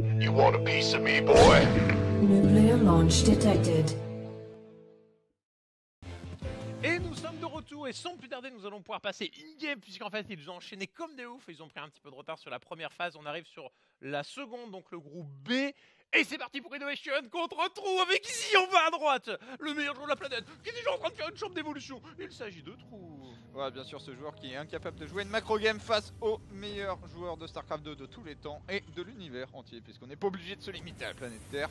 You want a piece of me, boy? Nuclear launch detected. Et nous sommes de retour et sans plus tarder nous allons pouvoir passer in-game puisqu'en fait ils ont enchaîné comme des oufs, ils ont pris un petit peu de retard sur la première phase, on arrive sur la seconde, donc le groupe B. Et c'est parti pour Innovation contre Trou avec ici en bas à droite, le meilleur joueur de la planète qui est déjà en train de faire une chambre d'évolution. Il s'agit de Trou. Ouais, bien sûr, ce joueur qui est incapable de jouer une macro game face au meilleur joueur de StarCraft 2 de tous les temps et de l'univers entier, puisqu'on n'est pas obligé de se limiter à la planète Terre.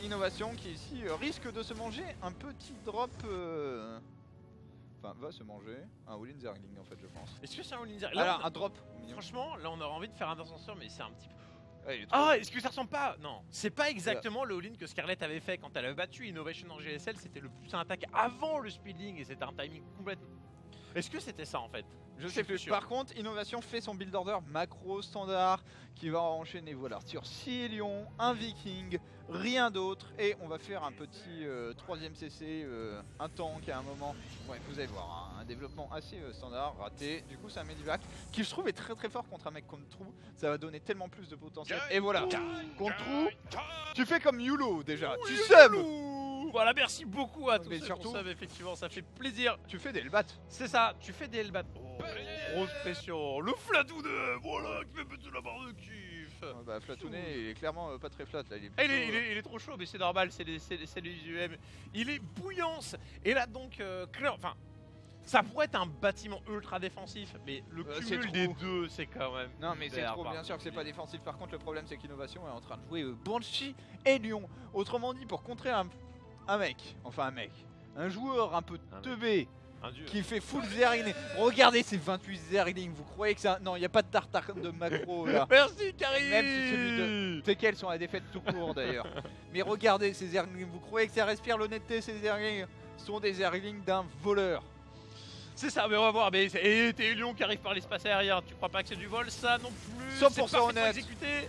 Innovation qui ici risque de se manger un petit drop. Enfin, va se manger un all-in Zergling en fait, je pense. Est-ce que c'est un all-in? Alors, un drop. Franchement, là on aurait envie de faire un ascenseur, mais c'est un petit peu. Ouais, il est trop Ah, est-ce que ça ressemble pas? Non, c'est pas exactement le all-in que Scarlett avait fait quand elle avait battu Innovation en GSL. C'était le plus un attaque avant le speeding et c'était un timing complètement. Est-ce que c'était ça en fait? Je sais plus. sûr. Par contre, Innovation fait son build order macro standard qui va enchaîner voilà, sur 6 lions, un viking, rien d'autre. Et on va faire un petit 3ème CC, un tank à un moment. Ouais, vous allez voir, hein, un développement assez standard, raté. Du coup, c'est un medivac qui je trouve est très fort contre un mec comme Trou. Ça va donner tellement plus de potentiel. Et voilà, contre Trou, tu fais comme Yulo déjà, tu subs. Voilà, merci beaucoup à tous Mais ceux surtout, qu'on sub, effectivement, ça fait plaisir. Tu fais des Hellbat. C'est ça, tu fais des Hellbat. Oh, grosse pression. Le Flatounet, voilà, qui fait péter la barre de kiff. Bah, Flatounet, il est clairement pas très flat là. Il est, Ah, plutôt, il est trop chaud, mais c'est normal, c'est les UM. Il est bouillance. Et là, donc, enfin, ça pourrait être un bâtiment ultra défensif, mais le cumul des deux, c'est quand même. Non mais c'est trop, bien sûr que c'est pas défensif. Par contre, le problème c'est qu'Innovation est en train de jouer Banshee et Lion. Autrement dit, pour contrer un joueur un peu teubé qui fait full Zergling. Regardez ces 28 Zergling, vous croyez que ça... Non, il n'y a pas de tartare de macro là. Merci Karim. Même si celui de Tekel sont à la défaite tout court d'ailleurs. Mais regardez ces Zergling, vous croyez que ça respire l'honnêteté? Ces Zergling sont des Zergling d'un voleur. C'est ça, mais on va voir. Mais et t'es Lion qui arrive par l'espace aérien. Tu crois pas que c'est du vol, ça non plus? 100% honnête. Exécuté.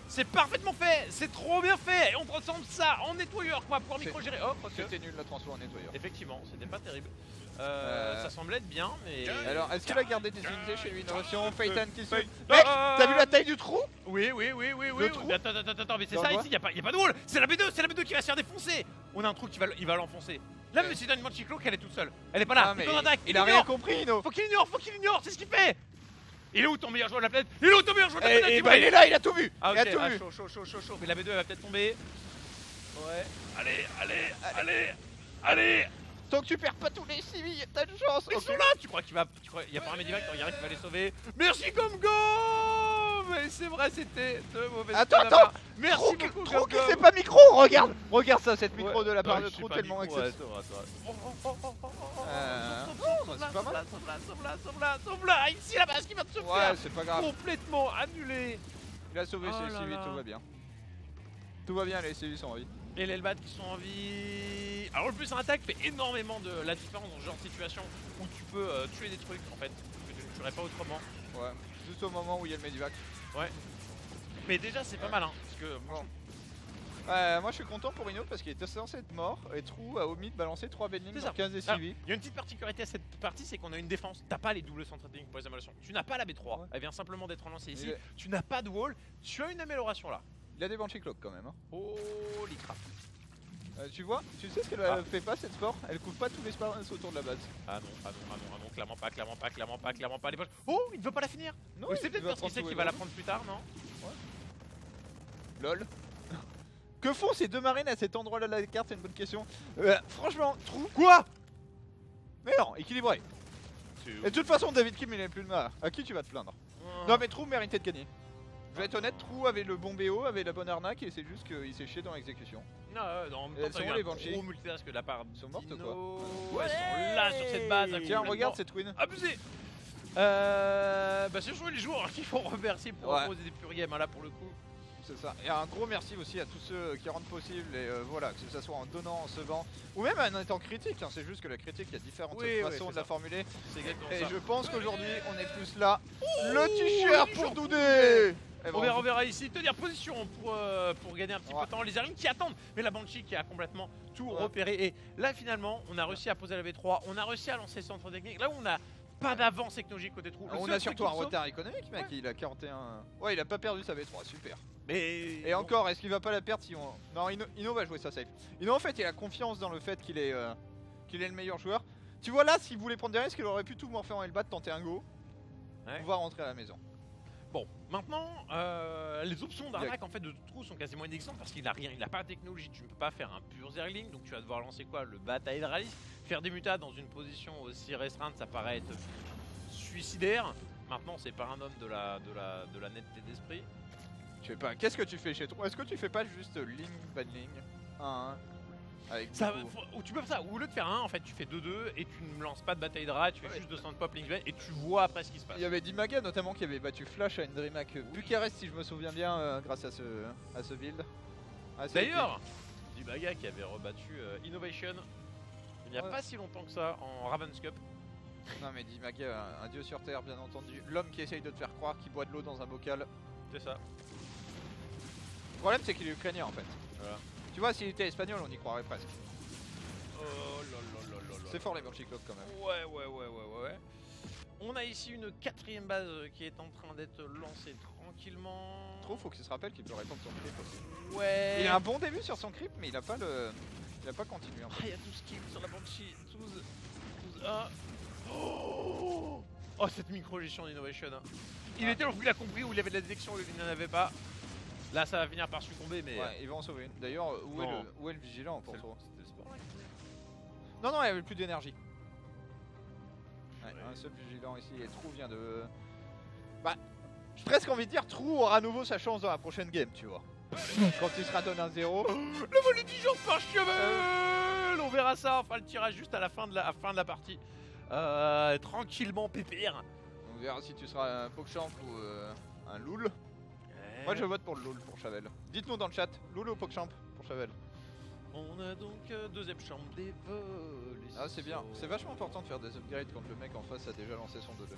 C'est parfaitement fait. C'est trop bien fait. Et on transforme ça en nettoyeur, quoi, pour micro-gérer. Oh, c'était nul la transfo en nettoyeur. Effectivement, c'était pas terrible. Ça semblait être bien, mais. Alors, est-ce qu'il a gardé des unités chez lui? Innovation, Phaeton qui se. Mec, t'as vu la taille du trou? Oui. Mais attends, mais c'est ça ici, y a pas de wall. C'est la B2 qui va se faire défoncer. On a un trou qui va l'enfoncer. Là, monsieur donne une Manchiclo qu'elle est toute seule. Elle est pas là. Il a rien compris, Inno. Faut qu'il ignore, c'est ce qu'il fait. Il est où ton meilleur joueur de la planète? Il est où ton meilleur joueur de la planète? Bah, il est là, il a tout vu. Ah, ok, il a tout vu. Chaud. Mais la B2 elle va peut-être tomber. Ouais. Allez. Tant que tu perds pas tous les civils, t'as de chance. Ils sont là. Tu crois qu'il va. Il y a pas un medivac qui va les sauver. Merci Gomgom. Mais c'est vrai, c'était de mauvaises. Attends. Merci beaucoup. Trop qui c'est pas micro. Regarde ça, cette micro de la part de Trou tellement exceptionnel. C'est pas mal. Sauve là. Ici la base qui va te se faire. C'est pas grave. Complètement annulé. Il a sauvé ses civils, tout va bien. Tout va bien, les civils sont en vie. Et les Hellbat qui sont en vie. Alors le plus en attaque fait énormément de la différence dans ce genre de situation où tu peux tuer des trucs en fait que tu ne tuerais pas autrement. Ouais, juste au moment où il y a le medivac. Ouais. Mais déjà c'est pas mal hein, parce que moi je suis content pour Inno parce qu'il était censé être mort et Trou a omis de balancer 3 bendings sur 15 des civils. Il y a une petite particularité à cette partie, c'est qu'on a une défense. T'as pas les doubles centres stratégiques pour les améliorations. Tu n'as pas la B3, elle vient simplement d'être relancée ici. Tu n'as pas de wall, tu as une amélioration là. Il a des Banshee Cloak quand même. Hein. Holy crap. Tu vois, tu sais ce qu'elle fait pas cette sport? Elle couvre pas tous les spaces autour de la base. Ah non, clairement pas les poches. Oh, il ne veut pas la finir. Non, c'est peut-être parce qu'il sait qu'il va la prendre plus tard, non? Ouais. LOL. Que font ces deux marines à cet endroit là de la carte? C'est une bonne question. Franchement, Trou. Quoi? Mais non, équilibré. Et de toute façon, David Kim il est plus de marre. À qui tu vas te plaindre? Non mais Trou méritait de gagner. Je vais être honnête, Trou avait le bon BO, avait la bonne arnaque et c'est juste qu'il s'est chié dans l'exécution. Non, en même temps, les Banshee. gros multitask de la part Ils sont mortes ou quoi? Elles sont là sur cette base. Tiens, regarde cette win. Abusé. Bah c'est toujours les joueurs qu'il faut remercier pour proposer des pure games là pour le coup. C'est ça. Et un gros merci aussi à tous ceux qui rendent possible et voilà, que ce soit en donnant, en sevant ou même en étant critique. Hein. C'est juste que la critique, il y a différentes façons de la formuler. Et je pense qu'aujourd'hui, on est plus là. Le t-shirt pour Doudé. On verra ici tenir position pour gagner un petit peu de temps. Les Zerglings qui attendent, mais la Banshee qui a complètement tout repéré. Et là finalement, on a réussi à poser la V3, on a réussi à lancer le centre technique. Là où on a pas d'avance technologique côté trou. Le On seul a truc surtout un qui me sauve- retard économique, mec. Il a 41. Ouais, il a pas perdu sa V3, super. Mais Et encore, est-ce qu'il va pas la perdre si on. Non, Ino va jouer ça safe. Ino, en fait, il a confiance dans le fait qu'il est le meilleur joueur. Tu vois là, s'il voulait prendre des risques, il aurait pu tout morpher en Hellbat, tenter un go, Ouais. pouvoir rentrer à la maison. Bon, maintenant, les options d'arnaque en fait de trou sont quasiment inexistantes parce qu'il a rien, il a pas de technologie. Tu ne peux pas faire un pur Zergling, donc tu vas devoir lancer quoi? Le bataille de rallye. Faire des mutas dans une position aussi restreinte, ça paraît être suicidaire. Maintenant, c'est pas un homme de la netteté d'esprit. Je sais pas, qu'est-ce que tu fais chez toi? Est-ce que tu fais pas juste ligne, bad ligne 1-1 avec Ça, beaucoup- ou tu peux faire ça, ou au lieu de faire un, en fait, tu fais 2-2 et tu ne lances pas de bataille de rallye, tu fais juste de stand pop link et tu vois après ce qui se passe. Il y avait Dimaga notamment qui avait battu Flash à une DreamHack Bucarest, si je me souviens bien, grâce à ce build. Ah, c'est D'ailleurs, Dimaga qui avait rebattu Innovation il n'y a Ouais. pas si longtemps que ça en Ravens Cup. épique. Non mais Dimaga, un dieu sur terre, bien entendu. L'homme qui essaye de te faire croire qu'il boit de l'eau dans un bocal. C'est ça. Le problème, c'est qu'il est ukrainien en fait. Voilà. Tu vois, s'il était espagnol, on y croirait presque. Oh là là là là là. C'est fort les Burchikov quand même. Ouais. On a ici une 4ème base qui est en train d'être lancée tranquillement. Trop, faut qu'il se rappelle qu'il peut répondre son creep aussi. Ouais. Il a un bon début sur son creep, mais il a pas continué en Ah, fait. il y a 12 kills sur la Banshee. 12-1. Oh, cette micro-gestion d'Innovation. Hein. Il était où il a compris où il avait de la détection, où il n'en avait pas. Là, ça va finir par succomber, mais. Ouais, il va en sauver une. D'ailleurs, Non. où est le vigilant pour c'est toi? c'était le sport là qui faisait. Non, il avait plus d'énergie. Ouais, Ouais. un seul vigilant ici et Trou vient de. Bah, j'ai presque envie de dire Trou aura à nouveau sa chance dans la prochaine game, tu vois. Quand il sera donné un 0. Le voltige par cheval. On verra ça, enfin le tirage juste à la fin de la partie. Tranquillement pépère. On verra si tu seras un Pogchamp ou un Loul. Moi je vote pour le Loul pour Chavel. Dites-nous dans le chat, Loul ou Pogchamp pour Chavel. On a donc deuxième chambre d'évolution. Ah c'est bien, c'est vachement important de faire des upgrades quand le mec en face a déjà lancé son 2-2.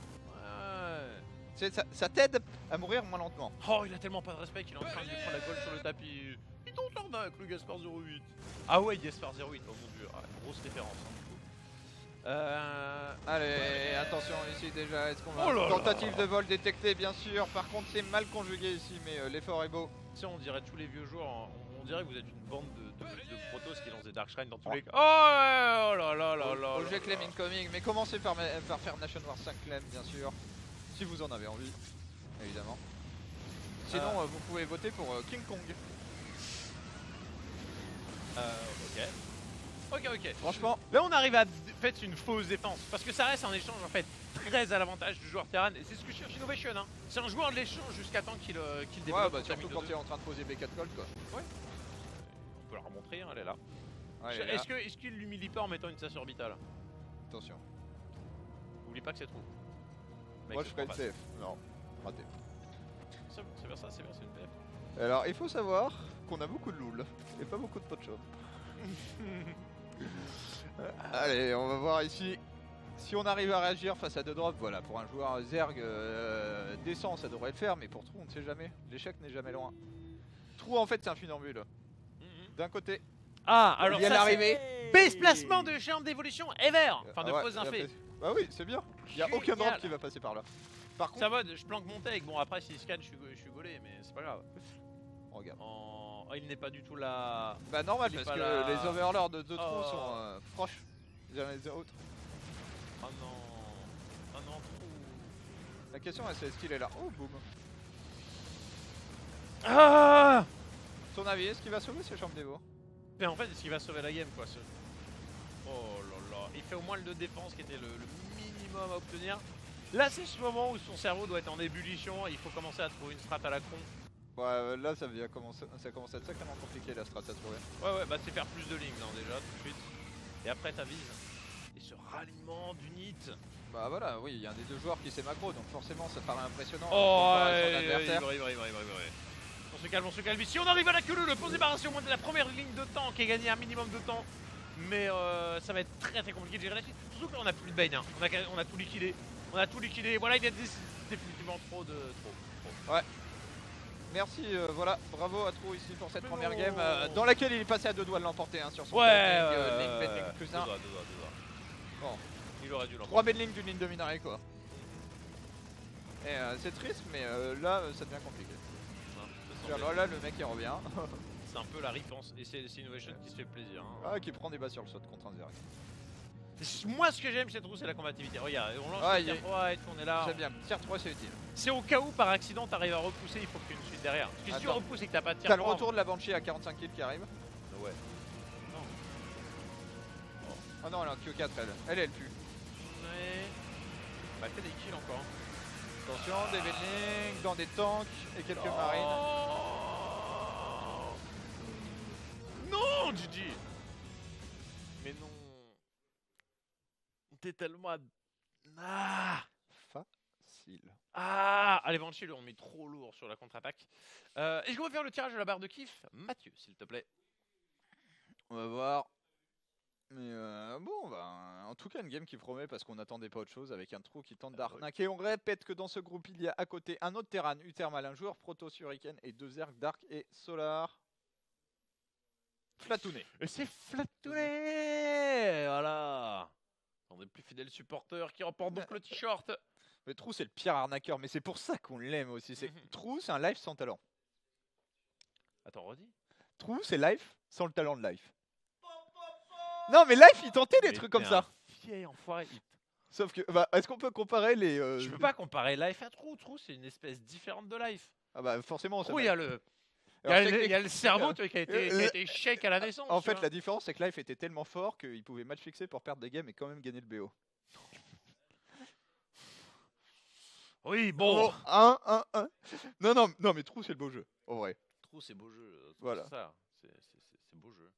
Ouais. Ça t'aide à mourir moins lentement. Oh, il a tellement pas de respect qu'il est en train de lui prendre la gueule sur le tapis. Il tente l'arnaque, le Gaspard 08. Ah ouais, Gaspard 08, oh mon dieu, grosse référence. Allez, attention ici déjà, est-ce qu'on va... Oh là là. Tentative de vol détectée bien sûr, par contre c'est mal conjugué ici mais l'effort est beau. Tu sais, on dirait tous les vieux joueurs, hein, on dirait que vous êtes une bande de protos qui lancent des Dark Shrine dans tous les cas. Oh, ouais, oh là là là là. Projet Clem incoming, mais commencez par faire Nation War 5 Clem bien sûr, si vous en avez envie, évidemment. Sinon vous pouvez voter pour King Kong. Ok. Franchement, Là on arrive à faire une fausse défense parce que ça reste un échange en fait très à l'avantage du joueur Terran et c'est ce que cherche Innovation. Hein. C'est un joueur de l'échange jusqu'à temps qu'il ouais, développe. bah son surtout timing quand de il est en train de poser B4 Colt quoi. On peut la remontrer, hein, elle est là. Ouais, elle est là. Est-ce qu'il l'humilie pas en mettant une sas orbitale? Attention. Oublie pas que c'est trop. Moi je ferais une CF. Non, raté. C'est bien ça, c'est une PF. Alors il faut savoir qu'on a beaucoup de loul et pas beaucoup de Pogchamp. Allez, on va voir ici si on arrive à réagir face à deux drops. Voilà, pour un joueur Zerg décent, ça devrait le faire, mais pour Trou, on ne sait jamais. L'échec n'est jamais loin. Trou, en fait, c'est un funambule. D'un côté, Ah, alors il y a ça, l'arrivée. base placement de chambre d'évolution ever. Enfin de Ouais, fausse infé. Bah oui, c'est bien. Il n'y a aucun drop qui va passer par là. Par contre, Ça va, je planque mon tech. Bon, après, s'il scanne, je suis gaulé, mais c'est pas grave. regarde. Oh, il n'est pas du tout là. Bah normal, il est parce pas que là. les overlords de Trou Oh. sont proches les uns des autres. Oh non. Oh non, trop. La question, c'est est-ce qu'il est là? Oh, boum. Ah! Ton avis, est-ce qu'il va sauver ces chambres d'Evo? Mais en fait, est-ce qu'il va sauver la game, quoi, ce... Oh là là. Il fait au moins le de défense qui était le minimum à obtenir. Là, c'est ce moment où son cerveau doit être en ébullition et il faut commencer à trouver une strat à la con. Ouais, là ça commence à être sacrément compliqué la strat à trouver. Ouais, bah c'est faire plus de lignes, hein, déjà, tout de suite. Et après, t'avises. Et ce ralliement d'unit. Bah voilà, oui, il y a un des deux joueurs qui s'est macro, donc forcément ça paraît impressionnant. Oh, comparé à son adversaire. On se calme ici. On arrive à la queue, le pont débarrassé au moins de la première ligne de temps qui a gagné un minimum de temps. Mais ça va être très compliqué de gérer la suite. Surtout qu'on a plus de Bane, hein. On a tout liquidé. Voilà, il y a définitivement trop. Ouais. Merci, voilà, bravo à Trou ici pour cette Mais première non. game dans laquelle il est passé à deux doigts de l'emporter hein, sur son Ouais, timing, Link Betting plus deux 1. doigts. Bon, Il aurait dû l'emporter. 3 Benling d'une ligne de minerai quoi. Et c'est triste, mais là ça devient compliqué. Alors là, le mec il revient. C'est un peu la ripense et c'est Innovation qui se fait plaisir. Hein. Ah, qui prend des bas sur le shot contre un Zerg. Moi, ce que j'aime chez Trou, c'est la combativité. Regarde, on lance Ah, le tier 3 et on est là. J'aime bien. Tier 3, c'est utile. C'est au cas où par accident t'arrives à repousser, il faut que tu aies une suite derrière. Parce que si tu Attends. repousses et que t'as pas de tier T'as le 3, retour de la Banshee à 45 kills qui arrive. Ouais. Oh non, elle a un Q4 elle pue. Ouais. Bah, fait des kills encore. Attention, des Benling dans des tanks et quelques marines. Non, GG. Mais non. T'es tellement. Facile. Allez, Banshee lui ont mis trop lourd sur la contre-attaque. Est-ce qu'on va faire le tirage de la barre de kiff? Mathieu, s'il te plaît. On va voir. Mais bon, bah, en tout cas, une game qui promet parce qu'on n'attendait pas autre chose avec un trou qui tente d'arnaquer. On répète que dans ce groupe, il y a à côté un autre Terran, Uthermal, un joueur Protoss Hurricane et 2 Zerg, Dark et Solar. Flatouné. Et c'est Flatouné. Voilà. Un des plus fidèles supporters qui remporte donc le t-shirt. Mais Trou, c'est le pire arnaqueur, mais c'est pour ça qu'on l'aime aussi. Trou, c'est un life sans talent. Attends, redis. Trou, c'est life sans le talent de life. Non, mais life, il tentait des trucs comme ça. Vieil enfoiré. Sauf que, bah, est-ce qu'on peut comparer les. Je peux pas comparer Life à Trou. Trou, c'est une espèce différente de Life. Ah bah forcément. Trou, il y a le. Il Alors, y a le cerveau tu vois, qui a été shake à la naissance. En tu fait, vois. la différence, c'est que Life était tellement fort qu'il pouvait match fixer pour perdre des games et quand même gagner le BO. Oui, bon. Oh, 1. Non, mais Trou, c'est le beau jeu. En vrai. Trou, c'est beau jeu. Voilà. C'est ça. C'est beau jeu.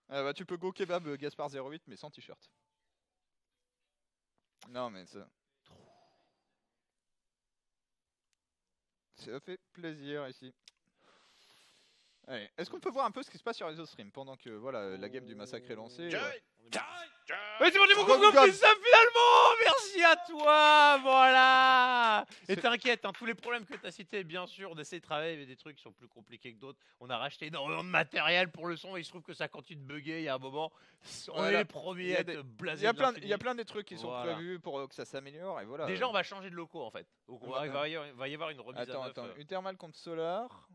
Ah bah, tu peux go kebab Gaspard 08, mais sans t-shirt. Non, mais ça. Ça fait plaisir ici. Allez, est-ce qu'on peut voir un peu ce qui se passe sur les autres streams pendant que voilà la game du massacre est lancée Oui, c'est bon, mon complice, ça finalement. Merci à toi, voilà. Et t'inquiète, hein, tous les problèmes que t'as cités, bien sûr, d'essayer de travailler avec des trucs qui sont plus compliqués que d'autres. On a racheté énormément de matériel pour le son et il se trouve que ça continue de bugger. Il y a un moment, on est les premiers à être blasés. Il y a plein de trucs qui sont prévus pour que ça s'améliore et voilà. Déjà, on va changer de locaux en fait. Donc, il va y avoir une remise à neuf. Attends, Uthermal contre Solar.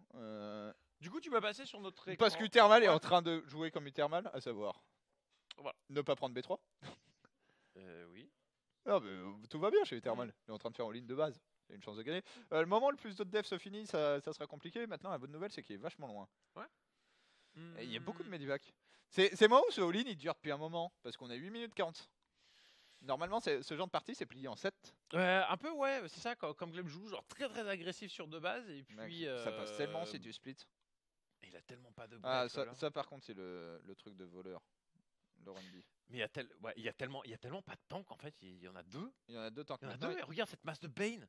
Du coup, tu vas passer sur notre écran. Parce qu'Uthermal est en train de jouer comme Uthermal, à savoir voilà. Ne pas prendre B3. Oui. Non, mais tout va bien chez Uthermal. Il est en train de faire en ligne de base. Il a une chance de gagner. Le moment où le plus d'autres devs se finit, ça sera compliqué. Maintenant, la bonne nouvelle, c'est qu'il est vachement loin. Ouais. Et il y a beaucoup de medivac. C'est moi ou ce all-in il dure depuis un moment. Parce qu'on a 8 minutes 40. Normalement, ce genre de partie, c'est plié en 7. Un peu, ouais, c'est ça. Comme Gleb joue, genre très très agressif sur deux bases. Et puis. Mec, ça passe tellement si tu split. Il a tellement pas de break, Ah, voilà. ça par contre, c'est le truc de voleur. Le Runby. Mais il y a tellement pas de tank en fait, il y en a deux. Il y en a deux tanks. Il y en a deux, et regarde cette masse de Bane.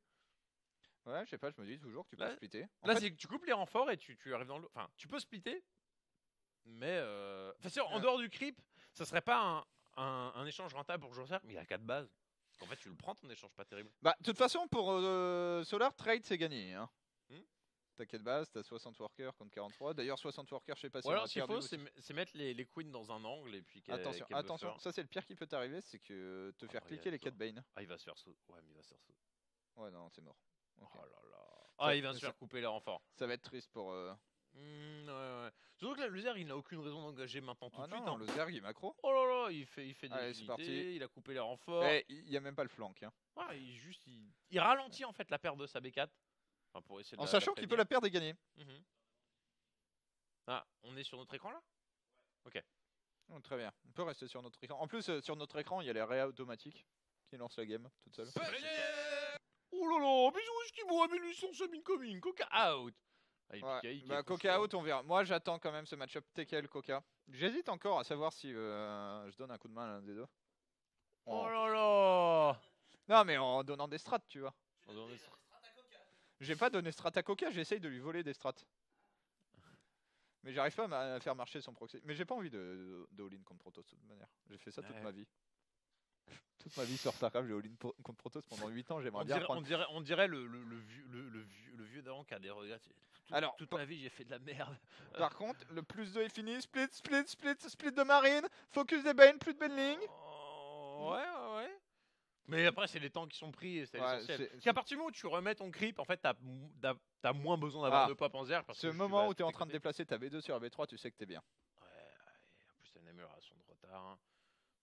Ouais, je sais pas, je me dis toujours que tu peux Là, splitter. Là, c'est que tu coupes les renforts et tu arrives dans le. Enfin, tu peux splitter, mais. En dehors du creep, ça serait pas un échange rentable pour Joser, mais il a 4 bases. En fait, tu le prends ton échange pas terrible. Bah, de toute façon, pour Solar, trade c'est gagné. Hein. T'as 4 bases, t'as 60 workers contre 43. D'ailleurs, 60 workers, je sais pas si Ou on alors, a ce qu'il perdu faut, c'est mettre les queens dans un angle et puis Attention, attention, ça c'est le pire qui peut t'arriver, c'est que te faire cliquer les 4 Bane. Ah, il va se faire saut. Ouais, mais il va se faire saut. Ouais, non, c'est mort. Okay. Oh là là. Ah, il va se faire couper les renforts. Ça va être triste pour. Ouais. Surtout que là, le Zerg, il n'a aucune raison d'engager maintenant tout de suite. Non, le Zerg il est macro. Oh là là, il fait des Allez, c'est parti. Il a coupé les renforts. Il y a même pas le flank. Hein. Ouais, il ralentit en fait la perte de sa B4. Enfin, pour essayer de en sachant qu'il peut la perdre et gagner. Ah, on est sur notre écran là? Ok. Oh, très bien, on peut rester sur notre écran. En plus, sur notre écran, il y a les réa automatiques qui lancent la game toute seule. Oh là là, bisous, Eskimo, 1800 sub incoming, Coca out. Coca out, on verra. Moi, j'attends quand même ce match-up Tekel Coca. J'hésite encore à savoir si je donne un coup de main à l'un des deux. Oh là là. Non, mais en donnant des strats, tu vois. J'ai pas donné strat à Coca, j'essaye de lui voler des strats. Mais j'arrive pas à faire marcher son proxy. Mais j'ai pas envie de all-in contre Protoss de toute manière. J'ai fait ça toute ma vie. Toute ma vie sur StarCraft, j'ai all-in contre Protoss pendant 8 ans. J'aimerais bien prendre. On dirait le vieux d'avant qui a des regrets. Toute ma vie, j'ai fait de la merde. Par contre, le plus 2 est fini. Split de marine. Focus des Bane, plus de Benling. Ouais. Mais après, c'est les temps qui sont pris et c'est Ouais, essentiel. c'est- Parce qu'à partir du moment où tu remets ton creep, en fait, t'as moins besoin d'avoir Ah. de pop en zerg. Parce Ce que tu moment vas où tu es en tout train de écouter. déplacer ta V2 sur la V3, tu sais que t'es bien. Ouais, en plus, t'as une amélioration de retard. Hein.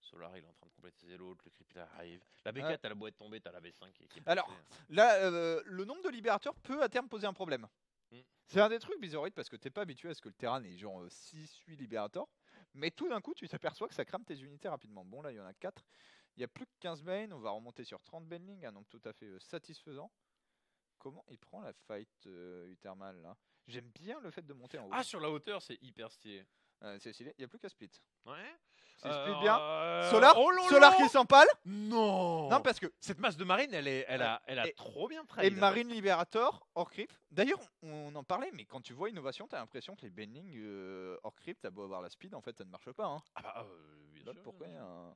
Solar, il est en train de compléter l'autre, le creep il arrive. La B4, Ouais. t'as la boîte tombée, t'as la B5 qui est Alors, poussée. Là, le nombre de libérateurs peut à terme poser un problème. Mm. C'est un des trucs bizarroïdes parce que t'es pas habitué à ce que le terrain ait genre 6-8 libérateurs. Mais tout d'un coup, tu t'aperçois que ça crame tes unités rapidement. Bon, là, il y en a 4. Il y a plus que 15 Bane. On va remonter sur 30 Baneling, un nombre tout à fait satisfaisant. Comment il prend la fight Uthermal là? J'aime bien le fait de monter en haut. Ah, sur la hauteur, c'est hyper stylé. C'est stylé. Il n'y a plus qu'à split. Ouais. C'est split bien. Euh, Solar, oh là Solar là qui s'empale. Non. Non, parce que Cette masse de marine, elle a Et- trop bien Et trahi. Marine Liberator hors crypt. D'ailleurs, on en parlait, mais quand tu vois Innovation, t'as l'impression que les Baneling hors crypt, t'as beau avoir la speed, en fait, ça ne marche pas. Hein. Ah bah, bien Lol, sûr. pourquoi il y a un-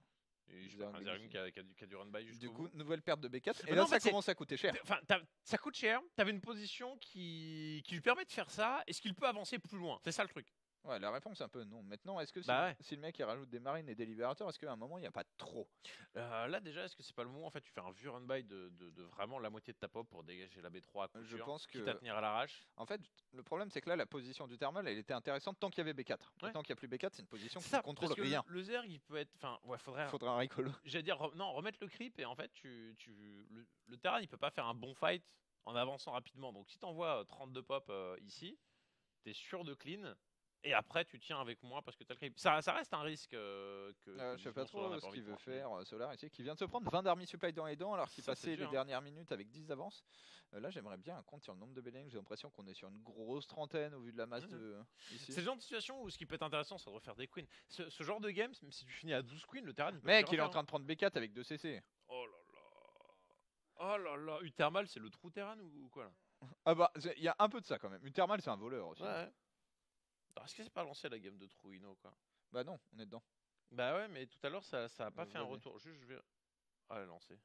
Et je Zerg sais pas, un Zerg qui a du run by jusqu'au Du coup, bout. nouvelle perte de B4. Et Mais là, non, en ça fait, c'est- commence à coûter cher. Enfin, ça coûte cher. T'avais une position qui lui permet de faire ça. Est-ce qu'il peut avancer plus loin? C'est ça le truc. Ouais, la réponse est un peu non. Maintenant, est-ce que si, Bah ouais. si le mec il rajoute des marines et des libérateurs, est-ce qu'à un moment il n'y a pas trop? Là déjà, est-ce que c'est pas le moment en fait tu fais un vieux run by de vraiment la moitié de ta pop pour dégager la B3 à coup Je sûr, pense que- quitte à tenir à l'arrache. En fait, le problème c'est que là, la position du thermal, elle était intéressante tant qu'il y avait B4. Ouais. Maintenant qu'il n'y a plus B4, c'est une position C'est qui ne ça, contrôle parce que rien. le Zerg il peut être. Enfin, ouais, faudrait. Faudra un rigolo. J'allais dire, non, remettre le creep et en fait, le terrain il peut pas faire un bon fight en avançant rapidement. Donc si t'envoies 32 pop ici, t'es sûr de clean. Et après, tu tiens avec moi parce que t'as le creep. Ça reste un risque que Je sais pas Digimon Solar n'a trop ce envie qu'il de veut prendre. faire Solar ici, qui vient de se prendre 20 d'army supply dans les dents alors qu'il Ça, passait c'est les dur, hein. dernières minutes avec 10 d'avance. Là j'aimerais bien un compte sur le nombre de Baneling, j'ai l'impression qu'on est sur une grosse trentaine au vu de la masse Mhm. de ici. C'est le genre de situation où ce qui peut être intéressant, c'est de refaire des queens. Ce genre de game, même si tu finis à 12 queens, le terrain il peut Mec, plus il est rien en train de prendre B4 avec 2 CC. faire. Oh là là. Oh là là. Uthermal, c'est le trou terrain ou quoi là? Ah bah, il y a un peu de ça quand même. Une thermale, c'est un voleur aussi. Ouais. Alors, est-ce que c'est pas lancé la game de Trouino quoi? Bah non, on est dedans. Bah ouais, mais tout à l'heure ça a pas fait un Vas-y. retour. Juste, je vais. Ah, elle est lancée.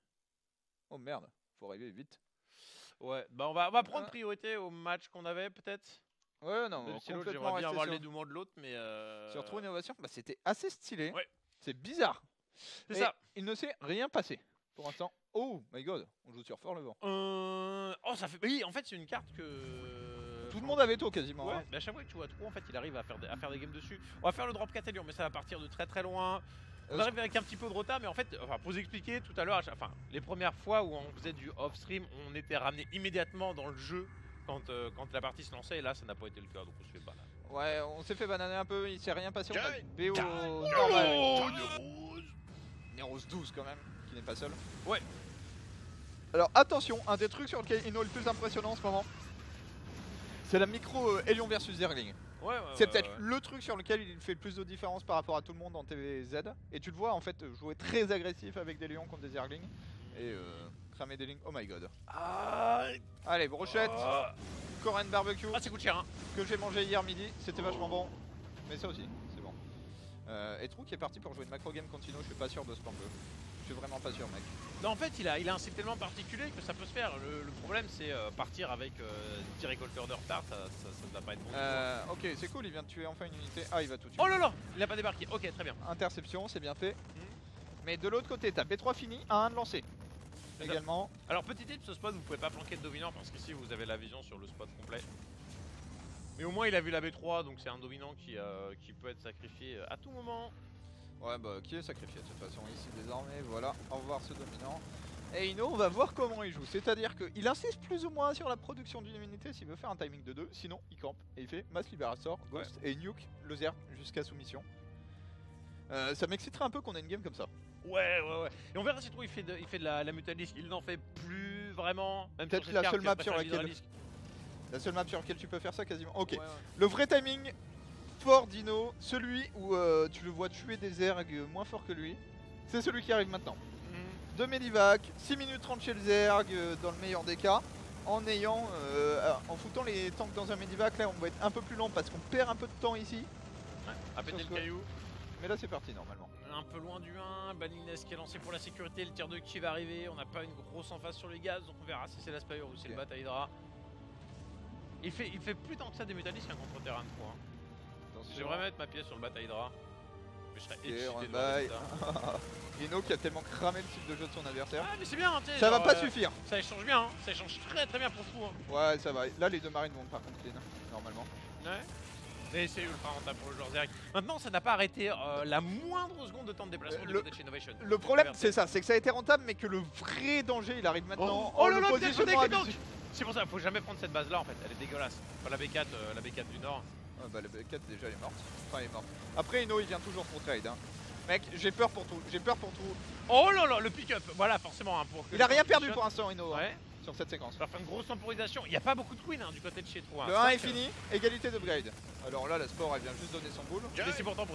Oh merde, faut arriver vite. Ouais, bah on va prendre Ah. priorité au match qu'on avait peut-être. Ouais, non, Même si l'autre, complètement j'aimerais bien resté avoir sur, les démons de l'autre, mais. sur trop innovation. Bah c'était assez stylé. Ouais. C'est bizarre. C'est Mais ça. il ne s'est rien passé pour l'instant. Oh my god, on joue sur fort le vent. Oh, ça fait. Oui, en fait, c'est une carte que. Tout le monde avait tôt quasiment. Ouais, hein. mais à chaque fois que tu vois trop, en fait, il arrive à faire des games dessus. On va faire le drop Catalion, mais ça va partir de très très loin. On Euh, arrive avec un petit peu de retard, mais en fait, enfin, pour vous expliquer, tout à l'heure, enfin, les premières fois où on faisait du off-stream, on était ramené immédiatement dans le jeu quand la partie se lançait, et là, ça n'a pas été le cas, donc on se fait pas là. Ouais, on s'est fait bananer un peu, il s'est rien passé. On a Jai. BO Oh, normal. Neros 12 quand même, qui n'est pas seul. Ouais. Alors attention, un des trucs sur lequel Ino est le plus impressionnant en ce moment, c'est la micro Helion versus Zergling. Ouais, C'est peut-être le truc sur lequel il fait le plus de différence par rapport à tout le monde en TVZ. Et tu le vois en fait jouer très agressif avec des lions contre des Zerglings. Et cramer des lignes. Oh my god. Ah, Allez, brochette, ah, Korean barbecue ça coûte cher, hein. que j'ai mangé hier midi. C'était vachement bon. Mais ça aussi, c'est bon. Et Trou qui est parti pour jouer une macro game continue. Je suis pas sûr de ce qu'on peut. Je suis vraiment pas sûr, mec. Non, en fait, il a un cycle tellement particulier que ça peut se faire. Le problème, c'est partir avec 10 récolteurs de retard, ça ne va pas être bon. Ok, c'est cool, il vient de tuer enfin une unité. Ah, il va tout tuer. Oh là là, il a pas débarqué. Ok, très bien. Interception, c'est bien fait. Mais de l'autre côté, t'as B3 fini, à 1 de lancer. C'est ça. Également. Alors, petit tip, ce spot, vous pouvez pas flanquer de dominant parce qu'ici, vous avez la vision sur le spot complet. Mais au moins, il a vu la B3, donc c'est un dominant qui peut être sacrifié à tout moment. Ouais, bah qui est sacrifié de toute façon ici désormais. Voilà, au revoir ce dominant. Et Ino, on va voir comment il joue. C'est-à-dire qu'il insiste plus ou moins sur la production d'une unité s'il veut faire un timing de 2. Sinon, il campe et il fait Mass Liberator, Ghost et Nuke le Zerg jusqu'à soumission. Ça m'exciterait un peu qu'on ait une game comme ça. Ouais. Et on verra si trop il fait de la Mutalisque. Il n'en fait plus vraiment. Même Peut-être sur la cette seule carte, map il sur préfère laquelle- l'Hydralisque. La seule map sur laquelle tu peux faire ça quasiment. Ok. Ouais. Le vrai timing fort d'Ino, celui où tu le vois tuer des Zerg moins fort que lui, c'est celui qui arrive maintenant. Mhm. 2 Medivac, 6 minutes 30 chez le Zerg dans le meilleur des cas. En en foutant les tanks dans un Medivac, là on va être un peu plus lent parce qu'on perd un peu de temps ici. Ouais, à péter Sur le ce- caillou. Mais là c'est parti normalement. Un peu loin du 1, Banines qui est lancé pour la sécurité, le tir de qui va arriver, on n'a pas une grosse emphase sur les gaz, donc on verra si c'est la Spire ou si c'est Ok. le Bataille Hydra. Il fait plus tant que ça des métallistes qu'un contre-terrain de 3. Attention. J'aimerais mettre ma pièce sur le Bataille Hydra. Mais je serais Ok, excité run de voir by. ça. Ino qui a tellement cramé le type de jeu de son adversaire. Ah mais c'est bien, tu sais, Ça va genre, pas suffire. Ça échange bien, hein. Ça échange très bien pour tout. Hein. Ouais, ça va. Là, les deux marines vont par contre clean, normalement. Ouais. Mais c'est ultra rentable pour le joueur direct. Maintenant, ça n'a pas arrêté la moindre seconde de temps de déplacement du côté de chez Innovation. Le problème, c'est ça, c'est que ça a été rentable, mais que le vrai danger, il arrive maintenant. Oh là le là, positionnement avec les abusif. tanks. C'est pour ça, faut jamais prendre cette base là en fait, elle est dégueulasse. Pas la B4 du nord. Ah bah la B4 déjà elle est morte. Enfin elle est morte. Après Ino il vient toujours pour trade hein. Mec j'ai peur pour tout, j'ai peur pour tout. Oh là là, le pick-up, voilà forcément. Hein, pour que Il a le rien temps perdu shot. pour l'instant Ino hein, Ouais. sur cette séquence. Ça va faire une grosse temporisation. Il n'y a pas beaucoup de queen hein, du côté de chez toi. Le 1 est fini, égalité d'upgrade. Alors là la sport elle vient juste donner son boule. Mais c'est pourtant.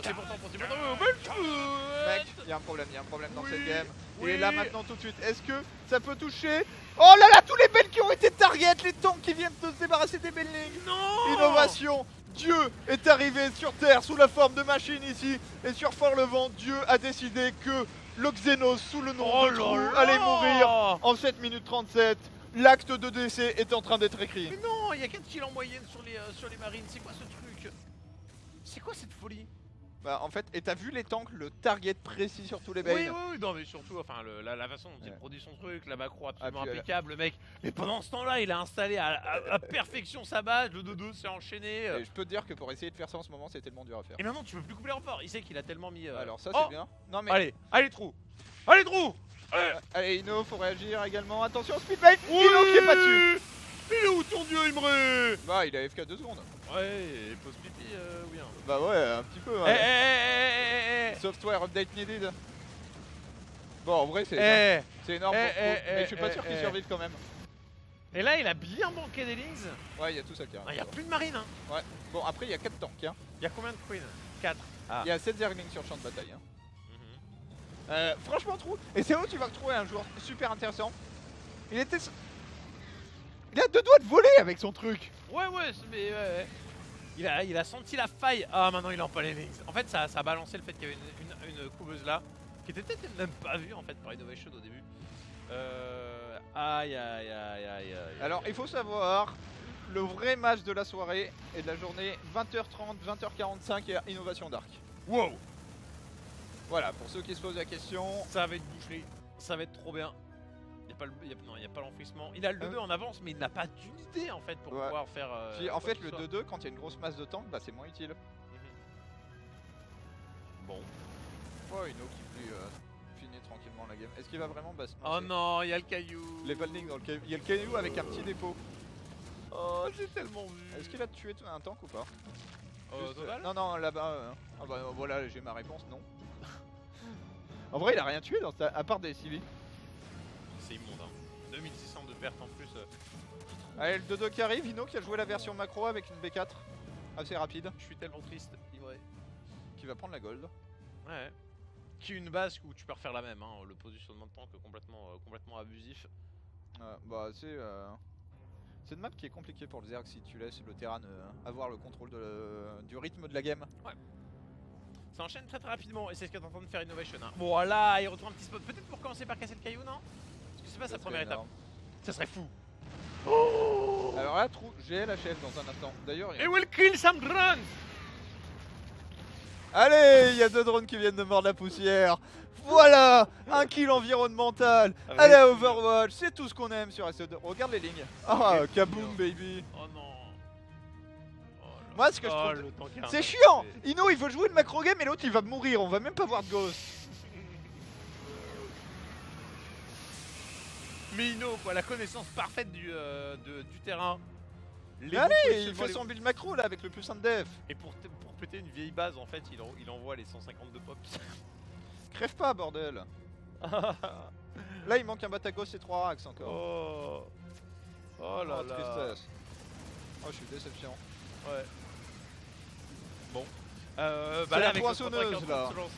Mec, il y a un problème dans Oui, cette game. Il oui. est là maintenant tout de suite. Est-ce que ça peut toucher? Oh là là, tous les belles qui ont été target, les tanks qui viennent de se débarrasser des buildings. Non. Innovation. Dieu est arrivé sur Terre sous la forme de machine ici. Et sur Fort-le-Vent, Dieu a décidé que le Xenos sous le nom Oh de là Trou là. allait mourir en 7 minutes 37. L'acte de décès est en train d'être écrit. Mais non, il y a 4 kills en moyenne sur les marines. C'est quoi ce truc? C'est quoi cette folie? Bah en fait, et t'as vu les tanks, le target précis sur tous les Oui, bails. oui, non, mais surtout, enfin, la façon dont il Ouais. produit son truc, la macro absolument puis, impeccable, le mec. Et pendant ce temps-là, il a installé à perfection sa base, le 2-2 s'est enchaîné. Et je peux te dire que pour essayer de faire ça en ce moment, c'est tellement dur à faire. Et maintenant, tu peux plus couper les renforts. Il sait qu'il a tellement mis. Alors ça Oh c'est bien. Non mais Allez, trou. Allez, trou. allez Ino, faut réagir également. Attention, speedbait. Ino qui est pas dessus. Il est où ton dieu, Imre? Bah il a FK 2 secondes. Ouais, pose pipi, oui. Hein. Bah ouais, un petit peu. Eh, Ouais. Software update needed. Bon en vrai c'est énorme pour Trou, mais je suis pas sûr qu'il survive quand même. Et là, il a bien banqué des links. Ouais, il y a tout ça qui arrive. Il n'y a plus de marine. Hein. Ouais. Bon après il y a 4 tanks hein. Il y a combien de queens? 4. Ah. Il y a 7 Zerglings sur champ de bataille hein. Mhm. Franchement Trou, et c'est là où tu vas retrouver un joueur super intéressant. Il a 2 doigts de voler avec son truc. Ouais, mais ouais. Il a senti la faille. Ah, maintenant il a pas les links. En fait, ça a balancé le fait qu'il y avait une couveuse là, qui était peut-être même pas vue en fait par Innovation au début. Aïe. Alors il faut savoir, le vrai match de la soirée et de la journée, 20h30, 20h45 et Innovation Dark. Wow. Voilà, pour ceux qui se posent la question. Ça va être bouché. Ça va être trop bien. Il n'y a pas l'enfouissement. Il a le 2-2 en avance, mais il n'a pas d'unité en fait pour Ouais. pouvoir faire. Puis en quoi fait que le ce soit. 2-2 quand il y a une grosse masse de tanks, bah c'est moins utile. Bon. Oh Ino qui finit tranquillement la game. Est-ce qu'il va vraiment bah, Oh non, il y a le caillou. Les buildings dans le caillou. Il y a le caillou avec un petit dépôt. Oh, j'ai tellement vu. Est-ce qu'il a tué un tank ou pas? Juste, Total non là-bas. Ah bah voilà, j'ai ma réponse, non. En vrai il a rien tué dans à part des civils. C'est immonde. Hein. 2600 de pertes en plus. Allez le 2-2 qui arrive, Ino qui a joué la version macro avec une B4 assez rapide. Je suis tellement triste, Imre. Qui va prendre la gold. Ouais. Qui est une base où tu peux refaire la même, hein. Le positionnement de tank complètement abusif. Bah c'est une map qui est compliquée pour le Zerg si tu laisses le terrain avoir le contrôle du rythme de la game. Ça enchaîne très rapidement et c'est ce qu'est en train de faire Innovation. Hein. Voilà, il retrouve un petit spot. Peut-être pour commencer par casser le caillou, non? Parce que c'est pas sa première étape. Ça serait fou. Alors là, Trou, j'ai la chef dans un instant. D'ailleurs, Et will kill some drones. allez, il y a 2 drones qui viennent de mordre la poussière. Voilà, un kill environnemental. Allez Overwatch, c'est tout ce qu'on aime sur SE2. Regarde les lignes. Ah, kaboom baby. Oh non. Oh, Moi, ce que je trouve, le tank est c'est un chiant. peu- Ino, il veut jouer le macro game et l'autre, il va mourir. On va même pas voir de ghost. Mais Ino, quoi, la connaissance parfaite du terrain. Les Mais allez, bons il positionnements, fait les- son build macro là avec le plus 1 de def. Et pour péter une vieille base, en fait, il envoie les 152 pops. Crève pas, bordel. Là, il manque un Batagos et 3 Rax encore. Oh. Oh là Oh, là. tristesse. Oh, je suis déception. Ouais. Bon. C'est Bah la là, avec le poinçonneuse, contrat qui est en là. train de se lancer.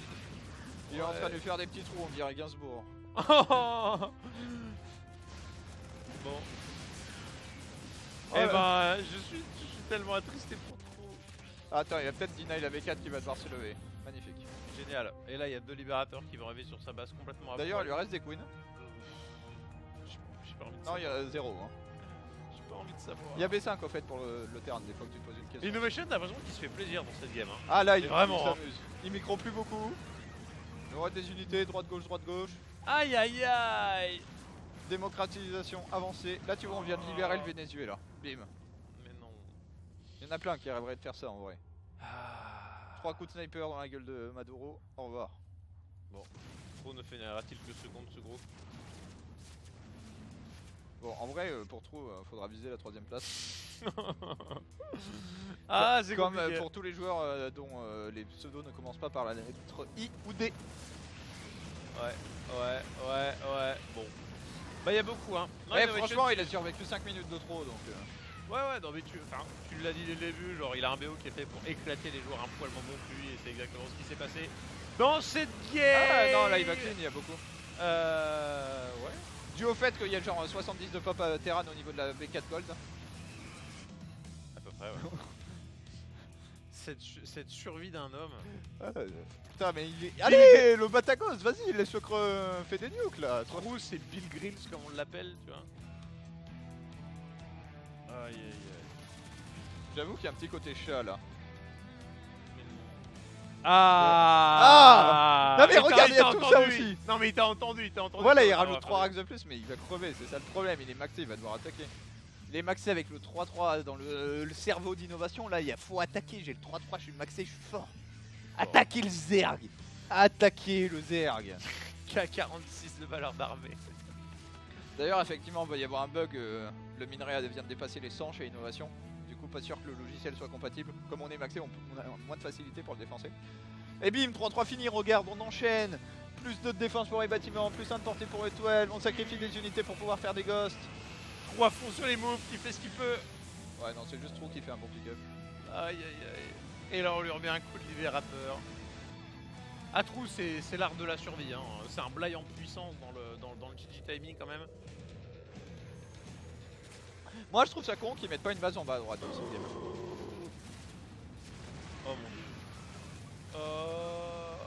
Il est en Ouais. train de lui faire des petits trous, on dirait Gainsbourg. Bon. Oh Eh là. ben, je suis tellement attristé pour trop. Attends, il y a peut-être Deny la V4 qui va devoir se lever. Magnifique. Génial. Et là, il y a 2 libérateurs qui vont arriver sur sa base complètement à D'ailleurs, il poil. lui reste des queens. J'ai pas envie de Non, il y savoir. a 0. Hein. J'ai pas envie de savoir. Il y a B5 au fait pour le terrain, des fois que tu te poses une question. Innovation, t'as l'impression qu'il se fait plaisir dans cette game. Hein. Ah là, il Mais vraiment, s'amuse. Il micro plus beaucoup. Il y aura des unités, droite-gauche, droite-gauche. Aïe aïe aïe. Démocratisation avancée. Là, tu vois, on vient de libérer le Venezuela. Bim. Mais non. Il y en a plein qui rêveraient de faire ça en vrai. Ah. 3 coups de sniper dans la gueule de Maduro. Au revoir. Trop ne finira-t-il que seconde ce gros. Bon, en vrai, pour Trou, faudra viser la 3ème place. Ah, c'est Comme compliqué. pour tous les joueurs dont les pseudos ne commencent pas par la lettre I ou D. Ouais. Bon. Bah, il y a beaucoup, hein. Non, Ouais, Innovation, franchement, il a survécu 5 minutes de trop donc. Ouais, non, mais tu l'as dit dès le début, genre, il a un BO qui est fait pour éclater les joueurs un poil moins bons que lui, et c'est exactement ce qui s'est passé dans cette game. Ah non, là il va clean, il y a beaucoup. Ouais. Dû au fait qu'il y a genre 70 de pop à Terran au niveau de la B4 Gold. À peu près, ouais. cette survie d'un homme. Putain, mais il est. Allez, le Batagos, vas-y, laisse-le fait des nukes là. Trou, c'est Bill Grills comme on l'appelle, tu vois. Aïe. J'avoue qu'il y a un petit côté chat là. Ah, Non mais Et regarde, il y a tout ça entendu. aussi. Non mais il t'a entendu. Voilà, il Ça va rajoute 3 faire racks de plus, mais il va crever, c'est ça le problème. Il est maxé, il va devoir attaquer. Il est maxé avec le 3-3 dans le cerveau d'innovation. Là, il faut attaquer. J'ai le 3-3, je suis maxé, je suis fort. Attaquez le Zerg. Attaquez le Zerg. K46 de valeur d'armée. D'ailleurs, effectivement, il va y avoir un bug. Le minerai vient de dépasser les 100 chez Innovation. Du coup, pas sûr que le logiciel soit compatible. Comme on est maxé, on a moins de facilité pour le défoncer. Et bim, 3-3 fini, regarde, on enchaîne. Plus de défense pour les bâtiments, plus 1 de portée pour les toiles. On sacrifie des unités pour pouvoir faire des ghosts. 3 fonds sur les moves, qui fait ce qu'il peut. Ouais, non, c'est juste Trou qui fait un bon pick-up. Aïe. Et là on lui remet un coup de libérateur. À Trou, c'est l'art de la survie. Hein. C'est un Blay en puissance dans le GG timing quand même. Moi, je trouve ça con qu'ils mettent pas une base en bas à droite dans cette game. Oh mon dieu.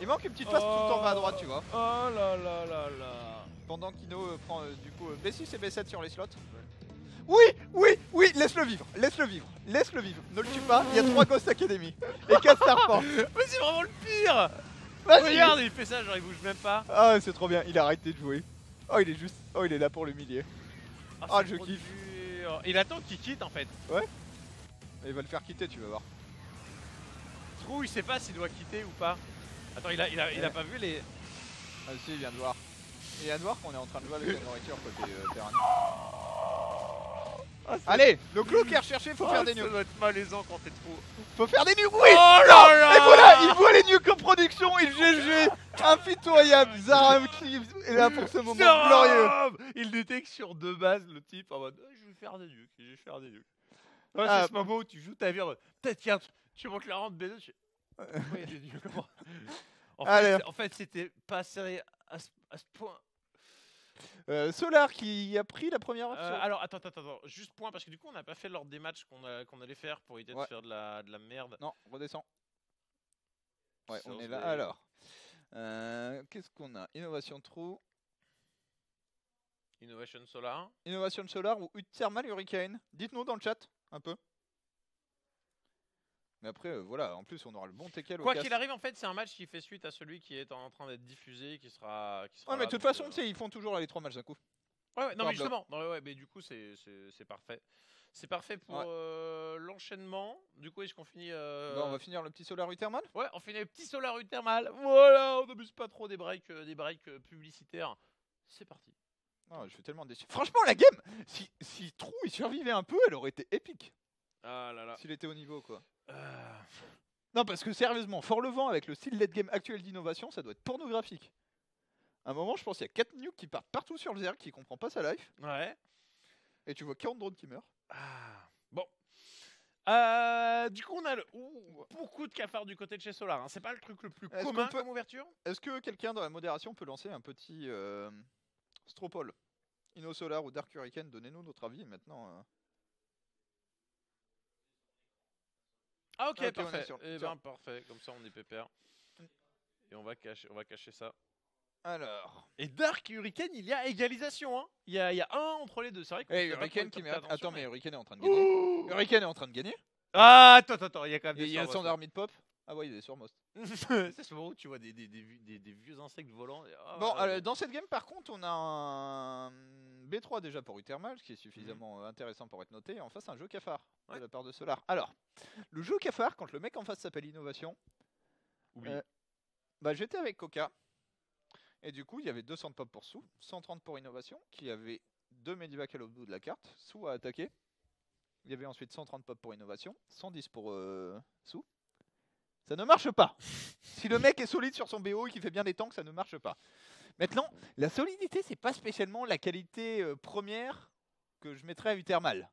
Il manque une petite phase tout en bas à droite, tu vois. Oh là. Pendant qu'Ino prend du coup B6 et B7 sur les slots. Oui, laisse-le vivre. Ne le tue pas, il y a 3 Ghost Academy. Et 4 Starport. Mais c'est vraiment le pire. Vas-y. Regarde, il fait ça, genre il bouge même pas. Ah, c'est trop bien, il a arrêté de jouer. Oh, il est là pour l'humilier. Ah, c'est je trop kiffe. dur. Il attend qu'il quitte en fait. Il va le faire quitter, tu vas voir. Trou, il sait pas s'il doit quitter ou pas. Attends, il a pas vu les. Ah si, il vient de voir. Il vient de voir qu'on est en train de jouer avec la nourriture côté terrain. Allez, le clou qui est recherché, faut faire des Ça nukes. doit être malaisant quand t'es trop. Faut faire des nukes, oui. Oh là Non, là. et voilà, il voit les nukes en production, il GG. Impitoyable, Zaram qui est là pour ce moment glorieux. Il détecte sur 2 bases le type en mode je vais faire des nukes, Ouais, Ah. c'est ce moment où tu joues ta vie en mode peut-être tiens, tu montes la rente B2, tu fais pourquoi il y a des nukes Allez. En fait c'était pas serré à ce point. Solar qui a pris la première option. Alors attends, juste point parce que du coup on n'a pas fait l'ordre des matchs qu'on allait faire pour éviter de Ouais. faire de la merde. Non, redescends. Ouais, on Source est là. des- Alors, qu'est-ce qu'on a? Innovation Trou, Innovation Solar. Innovation Solar ou Thermal Hurricane. Dites-nous dans le chat un peu. Mais après, voilà, en plus on aura le bon TKL au Quoi casque. qu'il arrive, en fait, c'est un match qui fait suite à celui qui est en train d'être diffusé, qui sera. Ouais, mais de toute façon, tu sais, ils font toujours les 3 matchs d'un coup. Ouais, non, Par mais justement. Non, ouais, mais du coup, c'est parfait. C'est parfait pour l'enchaînement. Du coup, est-ce qu'on finit Bon, on va finir le petit Solar Thermal. Ouais, on finit le petit Solar thermal. Voilà, on n'abuse pas trop des breaks publicitaires. C'est parti. Non, je suis tellement déçu. Franchement, la game, si Trou il survivait un peu, elle aurait été épique. Ah là là. S'il était au niveau, quoi. Euh, Non, parce que sérieusement, Fort Levant avec le style late game actuel d'innovation, ça doit être pornographique. À un moment, je pense qu'il y a 4 nukes qui partent partout sur le Zerg qui comprend pas sa life. Ouais. Et tu vois 40 drones qui meurent. Ah, bon. Du coup, on a beaucoup de cafards du côté de chez Solar. Hein. C'est pas le truc le plus Est-ce commun qu'on peut- comme ouverture. Est-ce que quelqu'un dans la modération peut lancer un petit Stropole Inno Solar ou Dark Hurricane? Donnez-nous notre avis maintenant. Ah ok, Ok, on est parfait. sur- Eh tiens. ben parfait, comme ça on est pépère. Et on va cacher ça. Alors. Et Dark et Hurricane, il y a égalisation. Hein. Il y a un entre les deux. C'est vrai que. Et c'est pas Hurricane trop qui le top mérite. 4, Attends, mais mais- Hurricane est en train de gagner. Oh Hurricane est en train de gagner. Ah, attends, il y a quand même Et des il y a sorts, son army de pop. Ah ouais, il est sur Most. C'est ce moment où tu vois des vieux insectes volants. Et- ah, Bon, voilà, dans cette game, par contre, on a un B3 déjà pour Uthermal, qui est suffisamment intéressant pour être noté. Et en face, un jeu cafard Ouais. de la part de Solar. Alors, le jeu cafard, quand le mec en face s'appelle Innovation, Oublie. bah, j'étais avec Coca. Et du coup, il y avait 200 de pop pour Sou, 130 pour Innovation, qui avait 2 medivac à l'autre bout de la carte. Sou a attaqué. Il y avait ensuite 130 pop pour Innovation, 110 pour Sou. Ça ne marche pas. Si le mec est solide sur son BO et qu'il fait bien les tanks, ça ne marche pas. Maintenant, la solidité, c'est pas spécialement la qualité première que je mettrais à Uthermal.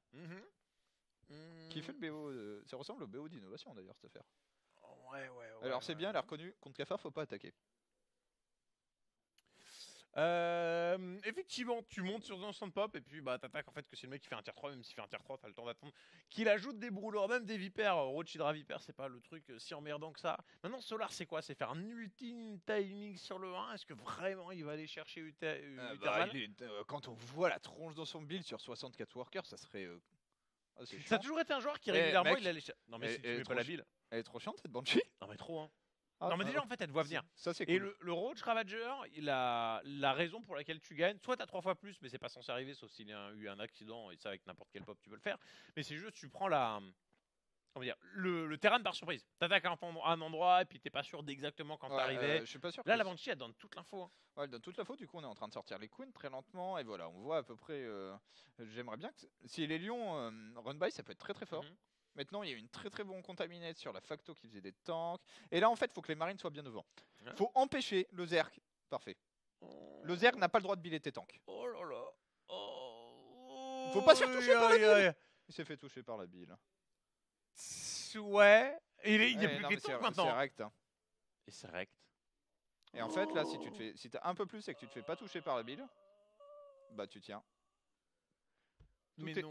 Qui fait le BO ça ressemble au BO d'Innovation d'ailleurs cette affaire. Ouais. Alors c'est bien, elle a reconnu, contre Cafard, faut pas attaquer. Effectivement, tu montes sur un stand pop et puis bah t'attaques en fait que c'est le mec qui fait un tier 3, même s'il fait un tier 3, t'as le temps d'attendre. Qu'il ajoute des brûleurs, même des vipères. Rothschildra Viper, c'est pas le truc si emmerdant que ça. Maintenant, Solar, c'est quoi? C'est faire un ultime timing sur le 1. Est-ce que vraiment il va aller chercher Uthermal? Quand on voit la tronche dans son build sur 64 workers, ça serait. C'est Ça a chiant. toujours été un joueur qui régulièrement mec, il allait chercher. Non mais si tu elle est mets trop pas la chi- build. Elle est trop chiante cette Banshee. Non mais trop hein. Ah, Non mais déjà en fait elle te voit venir. Ça c'est Et cool. le Roach Ravager, la raison pour laquelle tu gagnes, soit t'as 3 fois plus, mais c'est pas censé arriver, sauf s'il y a eu un accident, et ça avec n'importe quel pop tu peux le faire. Mais c'est juste tu prends comment dire, le terrain par surprise. T'attaques un endroit et puis t'es pas sûr d'exactement quand t'arrivais. Je suis pas sûr. Là que la Banshee elle donne toute l'info. Hein. Ouais, elle donne toute la faute, du coup on est en train de sortir les queens très lentement et voilà, on voit à peu près. J'aimerais bien que si les lions run by ça peut être très très fort. Mhm. Maintenant il y a une très très bonne contaminate sur la facto qui faisait des tanks. Et là en fait il faut que les marines soient bien devant. Ouais. Faut empêcher le Zerg. Parfait. Le Zerg n'a pas le droit de biller tes tanks. Oh là là. Oh. Faut pas se faire toucher par la bille. Il s'est fait toucher par la bille. Ouais. Il y a Ouais, plus non, que les mais tanks c'est maintenant. rect. Hein. Et c'est rect. Et en fait là si t'as un peu plus et que tu te fais pas toucher par la bille, bah tu tiens. Tout est-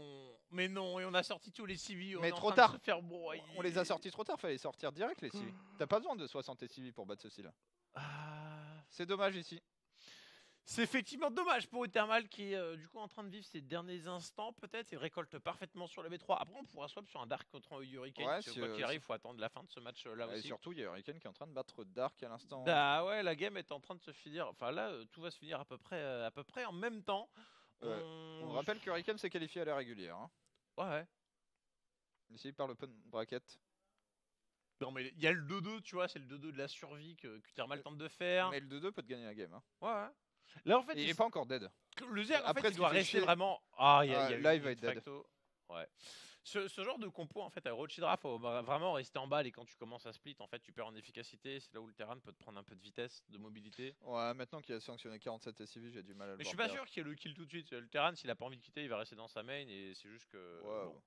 Mais non, et on a sorti tous les civils. Mais on est en trop train de tard. se faire broyer. On les a sortis trop tard, fallait sortir direct les civis. T'as pas besoin de 60 civis pour battre ceci là. Ah. C'est dommage ici. C'est effectivement dommage pour Uthermal qui est du coup en train de vivre ses derniers instants peut-être. Il récolte parfaitement sur le B3. Après on pourra swap sur un Dark contre un Hurricane. Ouais, parce que si, quoi qu'il arrive, il faut attendre la fin de ce match là Et aussi. surtout, il y a Hurricane qui est en train de battre Dark à l'instant. Bah ouais, la game est en train de se finir. Enfin là, tout va se finir à peu près en même temps. Ouais. On rappelle que Hurricane s'est qualifié à la régulière. Hein. Ouais. Ici par l'open bracket. Non mais il y a le 2-2, tu vois, c'est le 2-2 de la survie que Uthermal tente de faire. Mais le 2-2 peut te gagner la game. Hein. Ouais. Là en fait, Et il est pas encore dead. le Zerg en Après, fait, ce il qui doit fait rester chier- vraiment. Ah, il y a là, eu il va de être dead. facto. Ouais. Ce genre de compo en fait à Rothschildra, faut vraiment rester en balle et quand tu commences à split, en fait, tu perds en efficacité. C'est là où le terrain peut te prendre un peu de vitesse, de mobilité. Ouais, maintenant qu'il a sanctionné 47 SCV, j'ai du mal à le Mais je voir suis pas perdre. sûr qu'il y ait le kill tout de suite. Le terrain, s'il a pas envie de quitter, il va rester dans sa main et c'est juste que. Ouais, bon.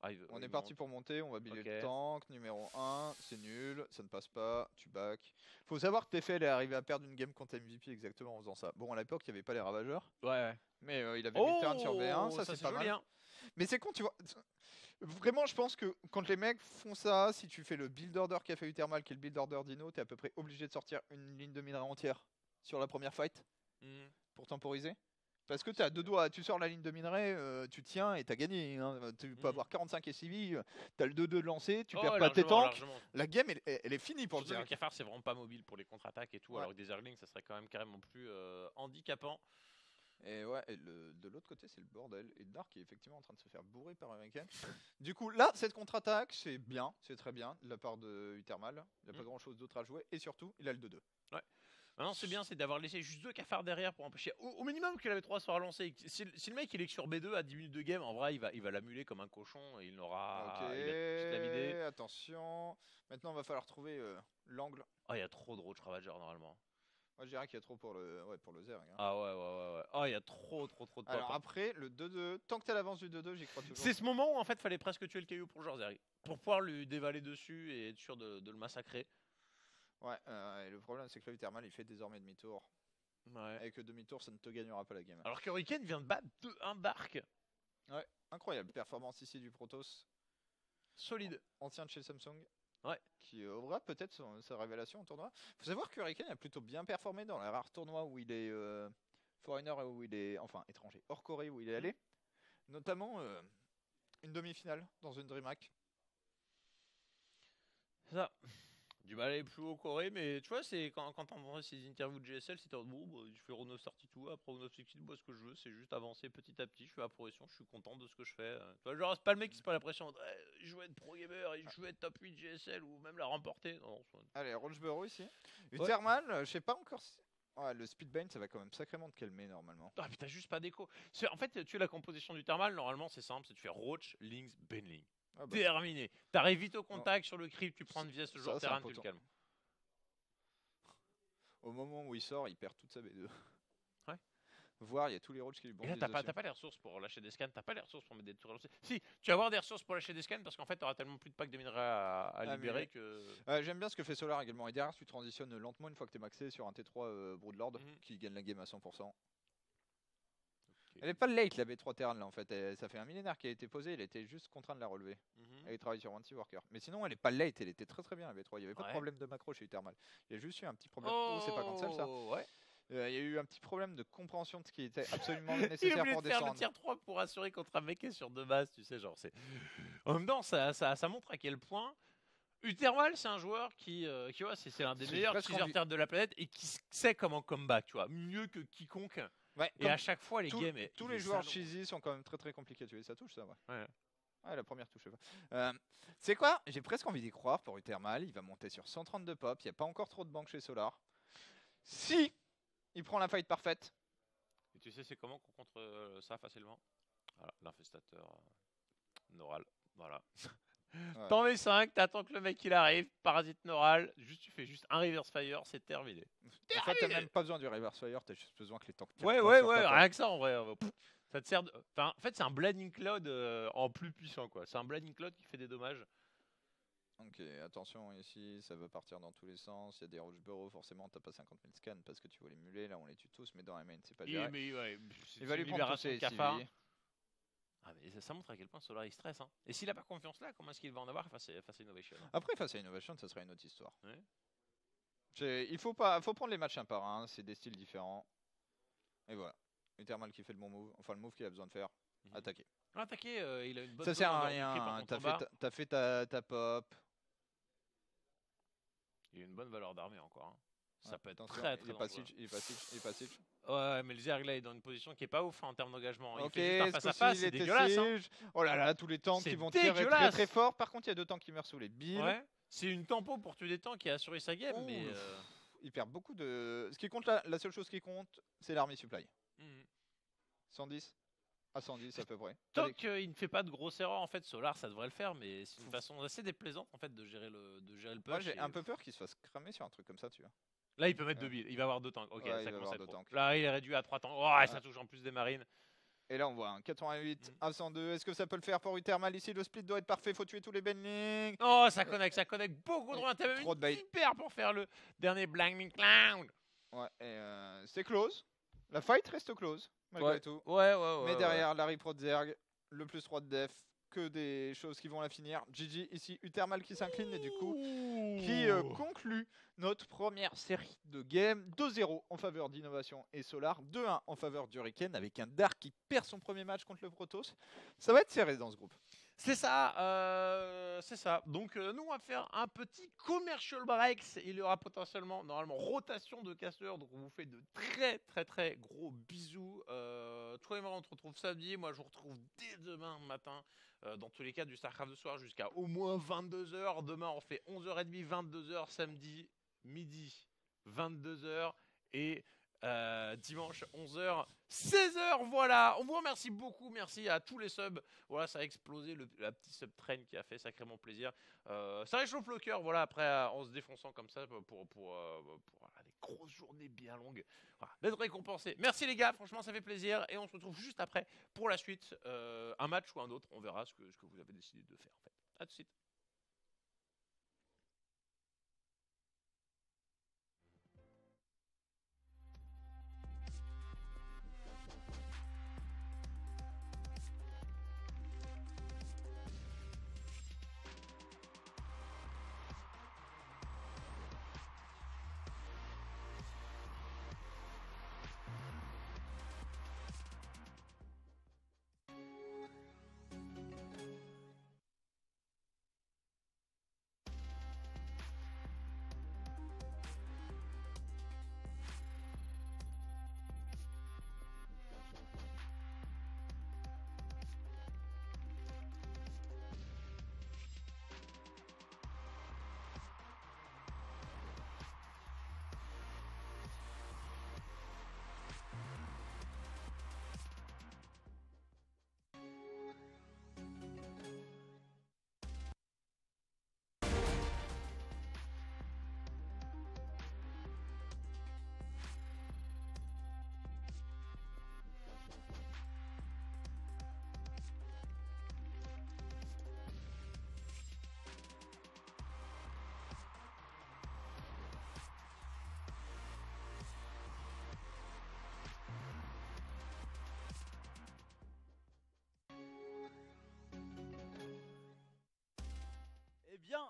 Ah, il- On il est parti monte. pour monter, on va biller Ok. le tank, numéro 1, c'est nul, ça ne passe pas, tu back. Faut savoir que TFL est arrivé à perdre une game contre MVP exactement en faisant ça. Bon, à l'époque, il n'y avait pas les ravageurs, Ouais. mais il avait mis turn sur B1, ça c'est pas joli, mal. hein. Mais c'est con, tu vois. Vraiment, je pense que quand les mecs font ça, si tu fais le build order qu'a fait Uthermal, qui est le build order d'Ino, t'es à peu près obligé de sortir une ligne de minerai entière sur la première fight Mhm. pour temporiser. Parce que t'as deux doigts, tu sors la ligne de minerai, tu tiens et t'as gagné. Hein. Tu peux Mhm. avoir 45 SCV, t'as le 2-2 de lancer, tu Oh, perds pas tes largement, tanks. largement. La game, elle est finie pour le Surtout que Zerg. Cafard, c'est vraiment pas mobile pour les contre-attaques et tout, Ouais. alors que des Zerglings, ça serait quand même carrément plus handicapant. Et ouais, et de l'autre côté, c'est le bordel. Et Dark est effectivement en train de se faire bourrer par Hurricane. Du coup, là, cette contre-attaque, c'est bien, c'est très bien de la part de Uthermal. Il n'a pas grand chose d'autre à jouer. Et surtout, il a le 2-2. Maintenant, c'est bien, c'est d'avoir laissé juste 2 cafards derrière pour empêcher au minimum que la V3 soit relancée. Si le mec il est que sur B2 à 10 minutes de game, en vrai, il va l'amuler comme un cochon et il n'aura. Ok, Il va tout de suite la vider. attention. Maintenant, il va falloir trouver l'angle. Oh, il y a trop de Roach Ravager normalement. Moi, je dirais qu'il y a trop pour le Zerg. Hein. Ah ouais. Oh, il y a trop de pop. Alors après, le 2-2, tant que t'as l'avance du 2-2, j'y crois toujours. C'est ce moment où en fait fallait presque tuer le caillou pour Jorzerg pour pouvoir lui dévaler dessus et être sûr de le massacrer. Ouais, et le problème, c'est que là, Uthermal, il fait désormais demi-tour. Ouais. Et que demi-tour, ça ne te gagnera pas la game. Alors que Hurricane vient de battre 2-1 Dark. Incroyable performance ici du Protoss, Solide. ancien de chez Samsung. Ouais. Qui aura peut-être sa révélation au tournoi. Faut savoir que Hurricane a plutôt bien performé dans les rares tournois où il est foreigner, où il est enfin étranger, hors Corée où il est allé. Notamment une demi-finale dans une DreamHack. C'est ça. Du mal à aller plus haut Corée, mais tu vois, c'est quand t'entends ces interviews de GSL, c'était bon, bah, je fais Rune of 32, après Rune of 16, moi ce que je veux, c'est juste avancer petit à petit, je fais la progression, je suis content de ce que je fais. Tu vois, genre, c'est pas le mec qui se prend la pression, je veux être pro gamer, et je veux être top 8 GSL ou même la remporter. Non, Allez, Rocheboro ici. Uthermal, je sais pas encore si... Ouais, le Speedbane, ça va quand même sacrément te calmer normalement. Ah, puis t'as juste pas d'écho. En fait, tu as la composition du thermal, normalement c'est simple, c'est tu fais Roach, Lynx, Benling. Ah bah, Terminé. T'arrives vite au contact sur le creep, tu prends une vitesse ce ça, genre de c'est terrain, tu le important. calmes. Au moment où il sort, il perd toute sa B2. Ouais. Voir, il y a tous les roaches qui lui Et là, bondissent t'as dessus. pas les ressources pour lâcher des scans, t'as pas les ressources pour mettre des tours. Si, tu vas avoir des ressources pour lâcher des scans parce qu'en fait, t'auras tellement plus de packs de minerais à libérer que. J'aime bien ce que fait Solar également. Et derrière, tu transitionnes lentement une fois que t'es maxé sur un T3 Broodlord qui gagne la game à 100%. Elle est pas late la B3 Terran là en fait. Ça fait un millénaire qui a été posé, il était juste contraint de la relever. Elle travaille sur Anti Worker. Mais sinon, elle est pas late, elle était très très bien la B3. Il y avait pas de problème de macro chez Uthermal. Il y a juste eu un petit problème. Oh, c'est pas cancel ça. Ouais. Il y a eu un petit problème de compréhension de ce qui était absolument Il est nécessaire obligé pour de faire le descendre. tier 3 pour assurer contre un mec qui est sur deux bases, tu sais, genre c'est. En même temps, ça montre à quel point Uthermal, c'est un joueur qui ouais, c'est l'un des meilleurs teasers terre de la planète et qui sait comment comeback, tu vois, mieux que quiconque. Ouais, et à chaque fois, les games. Tous les joueurs cheesy sont quand même très très compliqués à tuer. Ça touche ça, ouais. Ouais, la première touche, je sais pas. C'est quoi? J'ai presque envie d'y croire pour Uthermal. Il va monter sur 132 pop. Il n'y a pas encore trop de banques chez Solar. Si il prend la fight parfaite. Et tu sais, c'est comment qu'on contre ça facilement? Voilà, l'infestateur Noral. Voilà. Ouais. T'en mets 5, t'attends que le mec il arrive, parasite Noral, tu fais juste un reverse fire, c'est terminé. En fait, t'as même pas besoin du reverse fire, t'as juste besoin que les tanks. Ouais, rien que ça en vrai. Ça te sert de... Enfin, en fait, c'est un Blinding Cloud en plus puissant, quoi. C'est un Blinding Cloud qui fait des dommages. Ok, attention ici, ça va partir dans tous les sens. Il y a des Rocheboro, forcément, t'as pas 50 000 scans parce que tu veux les muler. Là, on les tue tous, mais dans la main, c'est pas géré. Il va lui prendre tous ses cafard. Ah, mais ça montre à quel point Solar il stresse. Hein. Et s'il a pas confiance là, comment est-ce qu'il va en avoir face à Innovation? Après, face à Innovation, ça serait une autre histoire. Ouais. Il faut prendre les matchs un par un, c'est des styles différents. Et voilà. Uthermal qui fait le bon move, enfin le move qu'il a besoin de faire. Attaquer. Attaquer, il a une bonne. Ça sert à rien, t'as fait ta pop. Il a une bonne valeur d'armée encore. Hein. Ça peut être très dangereux. Il est pas siege. Ouais, mais le Zerg là est dans une position qui est pas ouf en termes d'engagement. Ok, il fait juste un face à face, c'est dégueulasse. Hein. Oh là là, tous les tanks qui vont tirer très très fort. Par contre, il y a deux tanks qui meurent sous les billes. Ouais. C'est une tempo pour tuer des tanks qui a assuré sa game, mais il perd beaucoup de. Ce qui compte là, la seule chose qui compte, c'est l'armée supply. 110 à 110 à peu près. Tant qu'il ne fait pas de grosses erreurs, en fait, Solar, ça devrait le faire, mais c'est une façon assez déplaisante en fait de gérer le push. Moi, j'ai un peu peur qu'il se fasse cramer sur un truc comme ça, tu vois. Là, il peut mettre 2 billes, il va avoir 2 tanks. Ok, ouais, ça commence à être trop. Là, il est réduit à 3 tanks. Oh, ça touche en plus des marines. Et là, on voit un 88 à 102. Est-ce que ça peut le faire pour Uthermal ici? Le split doit être parfait. Faut tuer tous les Benling. Oh, ça connecte beaucoup trop. T'as même une hyper pour faire le dernier Blinding Cloud. Ouais, et c'est close. La fight reste close, malgré tout. Ouais. Mais derrière, Larry Pro de Zerg, le plus 3 de def, que des choses qui vont la finir. GG ici, Uthermal qui s'incline et du coup, qui conclut notre première série de games 2-0 en faveur d'Innovation et Solar, 2-1 en faveur d'Hurricane avec un Dark qui perd son premier match contre le Protoss. Ça va être serré dans ce groupe. C'est ça, c'est ça. Donc nous on va faire un petit commercial break. Il y aura potentiellement, normalement, rotation de casteurs. Donc on vous fait de très gros bisous. Toi et moi on se retrouve samedi. Moi je vous retrouve dès demain matin. Dans tous les cas du StarCraft de soir jusqu'à au moins 22h. Demain on fait 11h30, 22h. Samedi midi, 22h. Et dimanche 11h, 16h, voilà. On vous remercie beaucoup, merci à tous les subs. Voilà, ça a explosé, la petite sub train qui a fait sacrément plaisir. Ça réchauffe le cœur, voilà, après en se défonçant comme ça pour des grosses journées bien longues. Voilà, d'être récompensé. Merci les gars, franchement ça fait plaisir. Et on se retrouve juste après pour la suite, un match ou un autre. On verra ce que vous avez décidé de faire en fait. A tout de suite.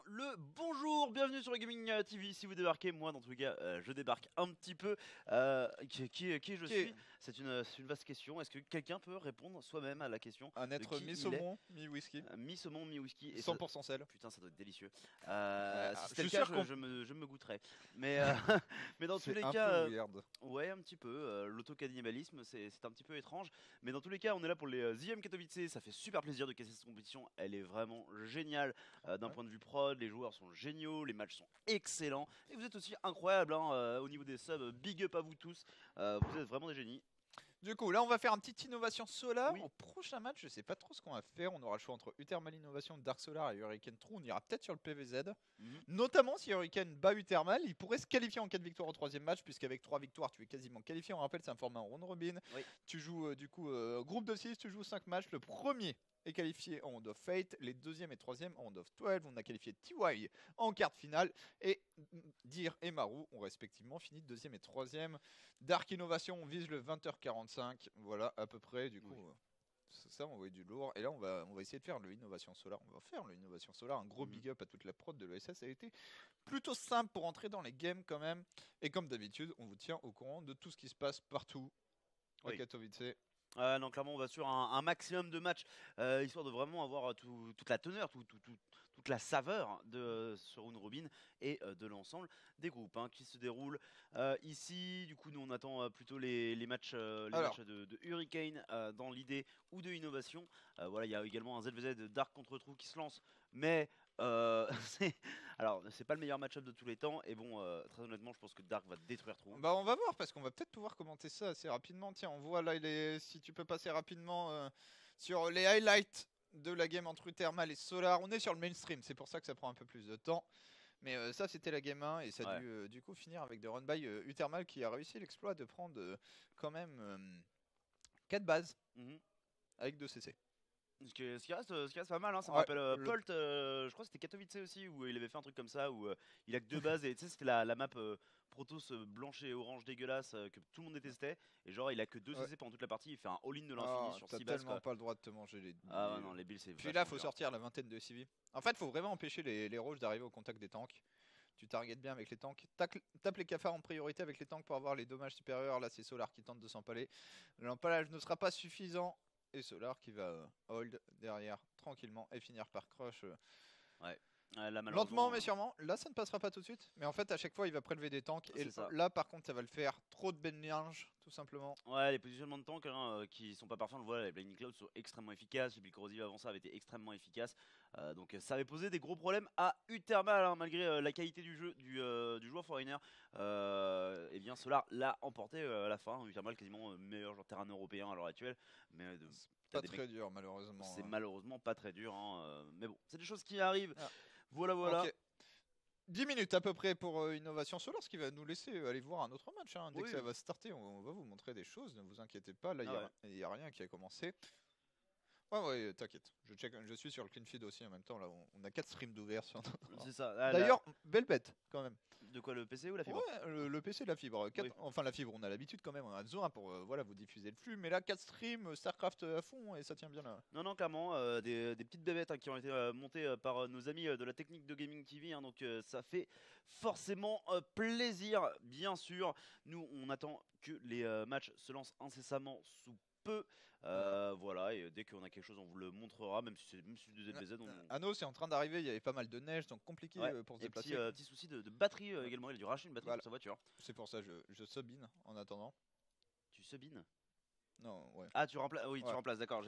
le bonjour, bienvenue sur le Gaming TV. Si vous débarquez, moi dans tous les cas, je débarque un petit peu. Qui je suis C'est une vaste question. Est-ce que quelqu'un peut répondre soi-même à la question? Un être qui il mi-saumon, mi-whisky. Mi-saumon, mi-whisky. Et 100% sel. putain, ça doit être délicieux. je Si c'était le suis cas, sûr qu'on- je me goûterais. Mais, mais dans tous C'est les un cas, peu weird. ouais, un petit peu. L'autocannibalisme, c'est un petit peu étrange. Mais dans tous les cas, on est là pour les IEM Katowice. Ça fait super plaisir de casser cette compétition. Elle est vraiment géniale d'un point de vue prod. Les joueurs sont géniaux, les matchs sont excellents. Et vous êtes aussi incroyables au niveau des subs. Big up à vous tous. Vous êtes vraiment des génies. Du coup, là, on va faire un petite innovation Solar. Oui. Au prochain match, je sais pas trop ce qu'on va faire. On aura le choix entre Uthermal Innovation, Dark Solar et Hurricane True. On ira peut-être sur le PVZ. Mhm. Notamment si Hurricane bat Uthermal, il pourrait se qualifier en cas de victoire au troisième match, puisqu'avec 3 victoires, tu es quasiment qualifié. On rappelle, c'est un format round robin. Oui. Tu joues du coup groupe de 6, tu joues 5 matchs. Le premier est qualifié en Round of Fate, les deuxième et troisième en Round of 12. On a qualifié TY en quart de finale et Dir et Maru ont respectivement fini deuxième et troisième. Dark Innovation, on vise le 20h45, voilà à peu près du coup. Oui. Ça, on va envoyer du lourd. Et là, on va essayer de faire le Innovation Solar. On va faire le Innovation Solar. Un gros Mhm. big up à toute la prod de l'ESS. Ça a été plutôt simple pour entrer dans les games quand même. Et comme d'habitude, on vous tient au courant de tout ce qui se passe partout à Oui. Katowice. Non, clairement, on va sur un maximum de matchs, histoire de vraiment avoir toute la teneur, toute la saveur de ce round robin et de l'ensemble des groupes qui se déroulent ici. Du coup, nous on attend plutôt les matchs, Alors. matchs de Hurricane dans l'idée ou de Innovation. Voilà, il y a également un ZVZ de Dark contre True qui se lance, mais c'est pas le meilleur match-up de tous les temps. Et bon, très honnêtement, je pense que Dark va détruire True. Bah, on va voir parce qu'on va peut-être pouvoir commenter ça assez rapidement. Tiens, on voit là, si tu peux passer rapidement sur les highlights de la game entre Uthermal et Solar. On est sur le mainstream, c'est pour ça que ça prend un peu plus de temps. Mais ça, c'était la game 1 et ça a Ouais. dû du coup finir avec des run by Uthermal qui a réussi l'exploit de prendre quand même 4 bases Mhm. avec 2 CC. Ce qui reste pas mal, ça me Ouais, rappelle le- Polt, je crois que c'était Katowice aussi, où il avait fait un truc comme ça, où il a que 2 bases, et tu sais, c'était la map Protoss blanche et orange dégueulasse que tout le monde détestait, et genre il a que 2 Ouais. CC pendant toute la partie, il fait un all-in de l'infini Ah, sur t'as 6 bases. tellement Quoi. pas le droit de te manger les. Ah ouais, non, les bills c'est. Puis là, vachement faut dur. sortir la vingtaine de CV. En fait, faut vraiment empêcher les roches d'arriver au contact des tanks. Tu targetes bien avec les tanks. Tape les cafards en priorité avec les tanks pour avoir les dommages supérieurs. Là, c'est Solar qui tente de s'empaler. L'empalage ne sera pas suffisant. Et Solar qui va hold derrière tranquillement et finir par crush. Là, malheureusement, Lentement mais sûrement. Là, ça ne passera pas tout de suite. Mais en fait, à chaque fois, il va prélever des tanks. Et C'est ça. là, par contre, ça va le faire. Trop de benlinge, tout simplement. Ouais, les positionnements de tank qui sont pas parfaits, on le voit, les Blinding Clouds sont extrêmement efficaces, les Bill Corrosive avant ça avait été extrêmement efficace, donc ça avait posé des gros problèmes à Uthermal, malgré la qualité du jeu du joueur foreigner. Et bien Solar l'a emporté à la fin, Uthermal quasiment meilleur joueur terrain européen à l'heure actuelle, mais Pas des très dur, malheureusement. c'est malheureusement pas très dur, mais bon, c'est des choses qui arrivent. Ah. Voilà. Ok. 10 minutes à peu près pour Innovation Solar, ce qui va nous laisser aller voir un autre match. Dès que Oui. ça va starter, on va vous montrer des choses, ne vous inquiétez pas. Là, il n'y a rien qui a commencé. Ouais, t'inquiète. Je suis sur le clean feed aussi en même temps. Là, on a 4 streams d'ouvert sur notre. C'est ça. Ah, D'ailleurs, belle bête quand même. de quoi, le PC ou la fibre? Ouais, le PC, la fibre. Oui. Enfin, la fibre, on a l'habitude quand même. On a besoin pour voilà, vous diffuser le flux. Mais là, 4 streams, StarCraft à fond et ça tient bien là. Non, clairement, des petites bébêtes qui ont été montées par nos amis de la technique de Gaming TV, donc ça fait forcément plaisir, bien sûr. Nous, on attend que les matchs se lancent incessamment sous peu. Voilà, et dès qu'on a quelque chose, on vous le montrera, même si c'est du ZVZ. Anno, c'est en train d'arriver. Il y avait pas mal de neige, donc compliqué Ouais, pour se et déplacer. petit souci de batterie également, il a dû racheter une batterie Voilà. pour sa voiture. C'est pour ça je sub-in en attendant. Tu subines? Non, ouais. Ah, tu remplaces, oui, tu Ouais. remplaces, d'accord.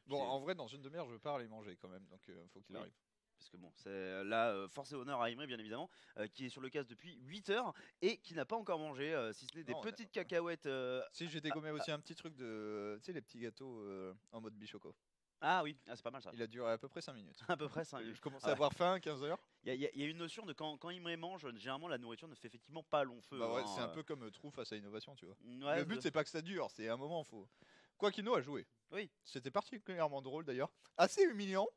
Bon, j'ai- en vrai, dans une demi-heure, je veux pas aller manger quand même, donc faut qu'il Oui. arrive. Parce que bon, c'est là, force et honneur à Imre, bien évidemment, qui est sur le casque depuis 8 heures et qui n'a pas encore mangé, si ce n'est des Non, petites cacahuètes. Si, j'ai dégommé aussi un petit truc de. Tu sais, les petits gâteaux en mode bichoco. Ah oui, c'est pas mal ça. Il a duré à peu près 5 minutes. À peu près 5 Je commençais Ah à ouais. avoir faim, 15 heures. Il y a une notion de quand Imre mange, généralement la nourriture ne fait effectivement pas long feu. Bah ouais, hein, c'est un peu comme True face à Innovation, tu vois. Ouais, Le but, c'est pas que ça dure, c'est un moment, faut. Quoi qu'Ino a joué. Oui. C'était particulièrement drôle d'ailleurs. Assez humiliant,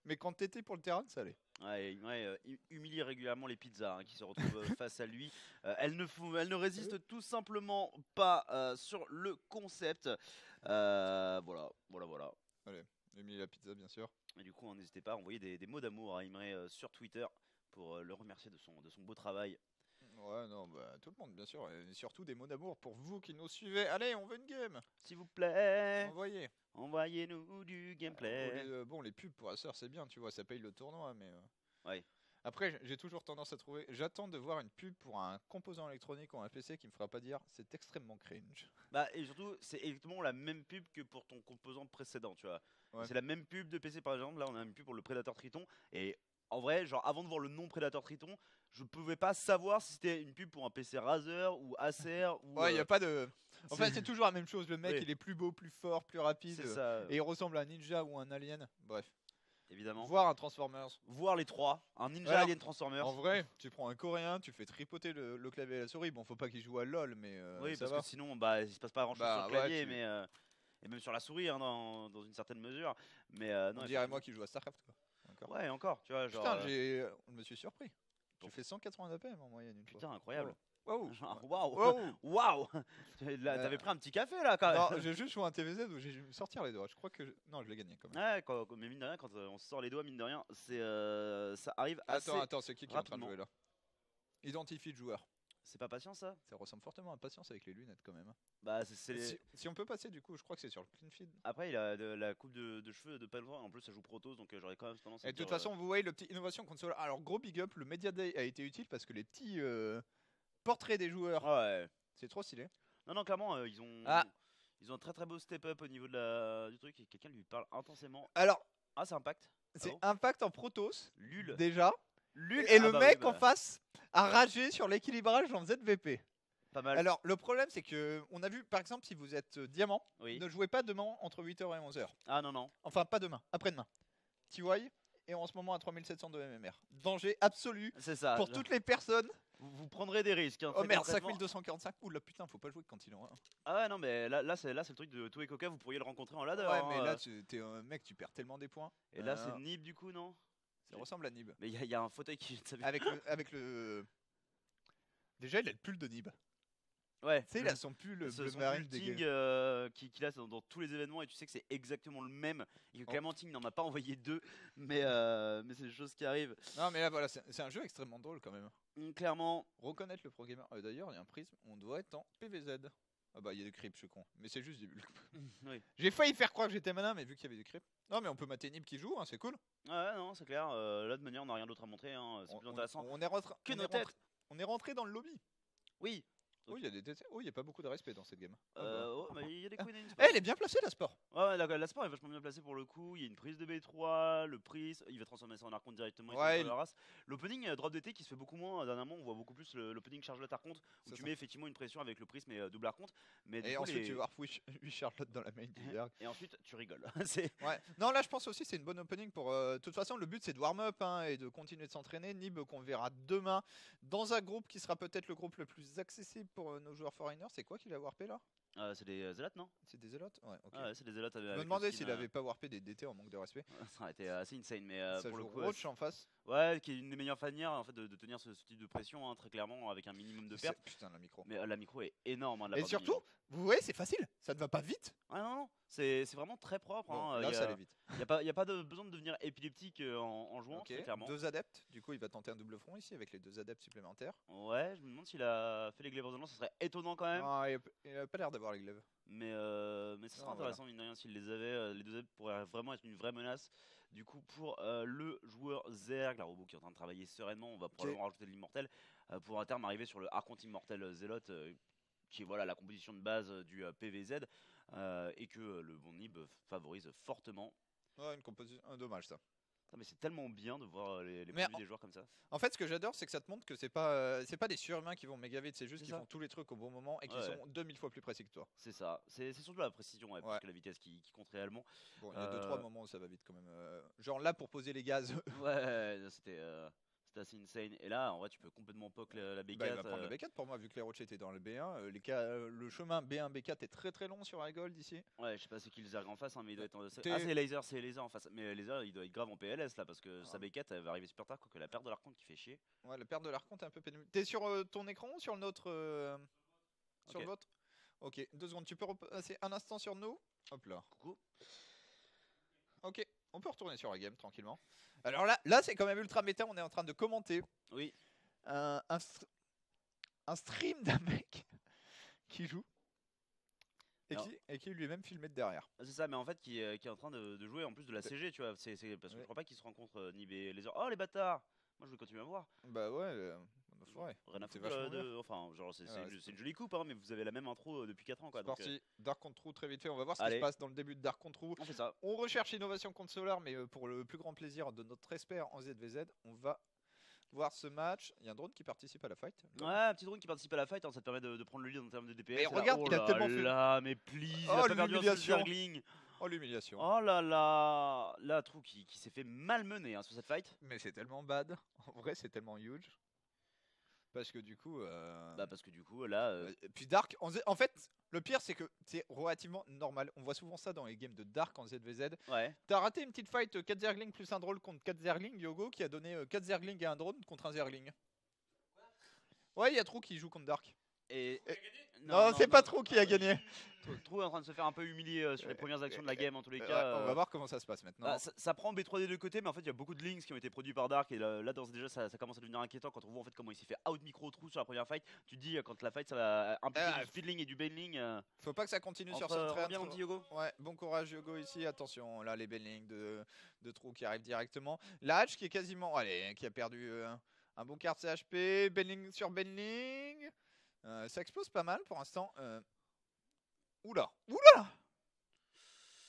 mais quand t'étais pour le terrain, ça allait. Ouais, Imre humilie régulièrement les pizzas qui se retrouvent face à lui. Elles ne résistent tout simplement pas sur le concept. Voilà. Allez, humilie la pizza, bien sûr. Et du coup, n'hésitez pas à envoyer des mots d'amour à Imre sur Twitter pour le remercier de son beau travail. Ouais, non, bah tout le monde, bien sûr. Et surtout des mots d'amour pour vous qui nous suivez. Allez, on veut une game. S'il vous plaît, Envoyez. envoyez-nous du gameplay. Bon, les pubs pour Acer, c'est bien, tu vois, ça paye le tournoi, mais. Ouais. Après, j'ai toujours tendance à trouver. J'attends de voir une pub pour un composant électronique ou un PC qui me fera pas dire c'est extrêmement cringe. Bah, et surtout, c'est exactement la même pub que pour ton composant précédent, tu vois. Ouais. C'est la même pub de PC par exemple. Là, on a une pub pour le Predator Triton. Et en vrai, genre, avant de voir le nom Predator Triton, je pouvais pas savoir si c'était une pub pour un PC Razer ou Acer ou. Ouais, y a pas de. Enfin, c'est- c'est toujours la même chose. Le mec, Oui. il est plus beau, plus fort, plus rapide. C'est ça, Et il ressemble à un ninja ou un alien. Bref. évidemment. Voir un Transformers. Voir les trois, un Ninja Alors, Alien Transformers. En vrai, tu prends un coréen, tu fais tripoter le clavier et la souris. Bon, faut pas qu'il joue à LoL, mais Oui, ça parce va. que sinon, bah, il se passe pas grand chose Bah, sur le clavier, ouais, mais et même sur la souris, hein, dans une certaine mesure. Mais non, On dirait moi qui joue à StarCraft, quoi. Encore. Ouais, encore, tu vois, genre. Putain, je me suis surpris. Tu fais 180 APM en moyenne une fois. Putain, incroyable. Waouh. Genre, Waouh, Waouh. waouh. Là, t'avais pris un petit café là, quand même. Non, j'ai juste joué un TVZ où j'ai dû me sortir les doigts. Je crois que non, je l'ai gagné quand même. Ouais, mais mine de rien, quand on se sort les doigts, mine de rien, c'est ça arrive assez. Attends, c'est qui est en train de rapidement. jouer là? Identifie le joueur. C'est pas patient ça. Ça ressemble fortement à Patience avec les lunettes quand même. Bah, c'est Si on peut passer du coup, je crois que c'est sur le clean feed. Après, il a la coupe de cheveux de pas longtemps. En plus, ça joue Protoss, donc j'aurais quand même tendance à Et de toute dire, façon, vous voyez le petit innovation console. Alors gros big up, le Media Day a été utile parce que les petits portraits des joueurs, Ouais. c'est trop stylé. Non, non, clairement, ils ont. Ah. Ils ont un très très beau step up au niveau du truc et quelqu'un lui parle intensément. Alors, Ah, c'est Impact. c'est bon Impact en Protoss Lul. déjà. Lul. Et Ah le bah mec oui, bah, en face a ragé sur l'équilibrage en ZVP. Pas mal. Alors, le problème, c'est que on a vu, par exemple, si vous êtes diamant, Oui. ne jouez pas demain entre 8h et 11h. Ah non, non. Enfin, pas demain, après-demain. TY est en ce moment à 3700 de MMR. Danger absolu C'est ça. pour toutes les personnes. Vous prendrez des risques. Hein, Oh très merde, concrètement. 5245. Oula putain, faut pas jouer quand il en a. Ah ouais, non, mais là c'est le truc de tout et Coca. Vous pourriez le rencontrer en ladder. Ouais, hein, mais là, t'es un mec, tu perds tellement des points. Et là, c'est Nib du coup, non? Ça ressemble à Nib. Mais il y a un fauteuil qui. Avec le. Déjà, il a le pull de Nib. Ouais. Tu sais, il a son pull son bleu pull marine Ting, dégueu. qu'il a dans tous les événements et tu sais que c'est exactement le même et que Oh. clairement Ting n'en a pas envoyé deux mais c'est des choses qui arrivent. Non, mais là, voilà, c'est un jeu extrêmement drôle quand même. Clairement. Reconnaître le pro gamer. D'ailleurs, il y a un prisme, on doit être en PVZ. Ah bah, il y a des creeps, je suis con. Mais c'est juste des bulles. Oui. J'ai failli faire croire que j'étais malin, mais vu qu'il y avait des creeps. Non, mais on peut mater Nib qui joue, hein, c'est cool. Ouais, non, c'est clair. Là de manière, on n'a rien d'autre à montrer. Hein, c'est plus intéressant On est rentré, que on est nos têtes. rentré- on est rentré dans le lobby. Oui. Oh, il y a des TT. Oh, il y a pas beaucoup de respect dans cette game. Oh, mais il y a des queens. Eh, elle est bien placée, la sport. Ouais, la sport est vachement bien placée pour le coup. Il y a une prise de B3, le prise, il va transformer ça en archonte directement. Il Ouais, fait la race. L'opening drop d'été qui se fait beaucoup moins. Dernièrement, on voit beaucoup plus l'opening Charlotte archonte où C'est tu ça. mets effectivement une pression avec le prisme et double archonte. Mais du Et coup, ensuite, les- tu vas voir 8 Charlotte dans la main du Zerg. et ensuite tu rigoles. C'est Ouais. Non, là, je pense aussi c'est une bonne opening pour. De toute façon, le but c'est de warm up hein, et de continuer de s'entraîner. Nib qu'on verra demain dans un groupe qui sera peut-être le groupe le plus accessible pour nos joueurs foreigners. C'est quoi qu'il a warpé là? c'est des zélates, non? C'est des Zelotes? Ouais, ok. Ouais, c'est des zélates. Je avec me le demandais skin, s'il avait pas warpé des DT en manque de respect. Ça aurait été assez insane, mais Ça pour le joue coup, Roach en face. ouais, qui est une des meilleures manières en fait de tenir ce type de pression, hein, très clairement, avec un minimum de pertes. Putain, la micro. Mais la micro est énorme. Hein, de la Et part de surtout, Nib. vous voyez, c'est facile. Ça ne va pas vite. Ah non, non, c'est vraiment très propre. Bon, Hein, là, ça allait vite. Il n'y a pas de besoin de devenir épileptique en jouant, Ok. très clairement. Deux adeptes. Du coup, il va tenter un double front ici avec les deux adeptes supplémentaires. Ouais, je me demande s'il a fait les glaives resonances, ce serait étonnant quand même. Ah, il a pas l'air d'avoir les glaives. Mais ce serait Non, intéressant, mine de rien, s'il les avait. Les deux adeptes pourraient vraiment être une vraie menace. Du coup, pour le joueur Zerg, la robot qui est en train de travailler sereinement, on va probablement rajouter de l'immortel pour à terme arriver sur le Archonte immortel Zealot, qui est voilà, la composition de base du PVZ, et que le bon Nib favorise fortement. Ouais, une composition. Dommage ça. Putain, mais c'est tellement bien de voir les Mais produits des joueurs comme ça. En fait, ce que j'adore, c'est que ça te montre que c'est pas des surhumains qui vont méga vite, c'est juste C'est qu'ils ça. font tous les trucs au bon moment et qu'ils Ouais. sont 2000 fois plus précis que toi. C'est ça, c'est surtout la précision ouais, Ouais. plus que la vitesse qui compte réellement. Bon, il y a 2-3 moments où ça va vite quand même. Genre là, pour poser les gaz, Ouais, c'était assez insane. Et là, en vrai, tu peux complètement poke la B4. bah, il va prendre le B4 pour moi, vu que les rochers étaient dans le B1. Le chemin B1, B4 est très très long sur la gold ici. Ouais, je sais pas c'est qui le Zerg en face, hein, mais il doit être en... T'es- Ah, c'est Laser en face. Mais Laser, il doit être grave en PLS là, parce que sa B4 elle va arriver super tard, quoique la perte de l'archonte qui fait chier. Ouais, la perte de l'archonte est un peu pénible. T'es sur ton écran ou sur le nôtre Sur Ok. le vôtre. Ok, 2 secondes. Tu peux repasser un instant sur nous. Hop là. Coucou. Ok, on peut retourner sur la game tranquillement. Alors là c'est quand même ultra méta, on est en train de commenter Oui. un stream d'un mec qui joue et Alors- qui est lui-même filmé de derrière. C'est ça, mais en fait qui est en train de jouer en plus de la CG, tu vois. C'est parce que je crois pas qu'ils se rencontrent ni les heures. Oh les bâtards. Moi je vais continuer à voir. Bah ouais, Rien à c'est foutre vachement bien. enfin genre c'est Ouais, c'est une jolie coupe hein, mais vous avez la même intro depuis 4 ans quoi. C'est Donc, parti, Dark contre True très vite fait, on va voir ce qui allez. se passe dans le début de Dark contre True. on fait ça. On recherche innovation contre Solar, mais pour le plus grand plaisir de notre expert en ZVZ, on va voir ce match. Il y a un drone qui participe à la fight. Ouais, un petit drone qui participe à la fight, hein, ça te permet de prendre le lead en termes de DPS. Mais Et là, regarde, oh il a là tellement fait- là, mais please, Oh, il a pas perdu un seul l'humiliation. Zergling. Oh l'humiliation. Oh là là, là True qui s'est fait malmener hein, sur cette fight. Mais c'est tellement bad. En vrai, c'est tellement huge. Parce que du coup. Bah parce que du coup là, Puis Dark, en fait, le pire c'est que c'est relativement normal. On voit souvent ça dans les games de Dark en ZVZ. ouais. T'as raté une petite fight 4 Zerglings plus un drone contre 4 Zerglings, Yogo, qui a donné 4 Zerglings et un drone contre un Zergling. Ouais, il y a True qui joue contre Dark. Et Non, c'est pas True qui a gagné. True est en train de se faire un peu humilier sur les premières actions de la game en tous les Ouais, cas. on va voir comment ça se passe maintenant. Bah, ça prend B3 des deux côtés, mais en fait il y a beaucoup de links qui ont été produits par Dark et là d'ores et déjà ça commence à devenir inquiétant quand on voit en fait comment il s'est fait out micro True sur la première fight. Tu te dis quand la fight ça va impliquer Ah, du feedling et du bailing. Faut pas que ça continue sur Entre, ce train. bien mon petit Yogo. Ouais, bon courage Yogo ici, attention, là les bellings de True qui arrivent directement. Latch qui est quasiment, allez, qui a perdu un bon quart de CHP, Belling sur Belling. Ça explose pas mal pour l'instant. Oula,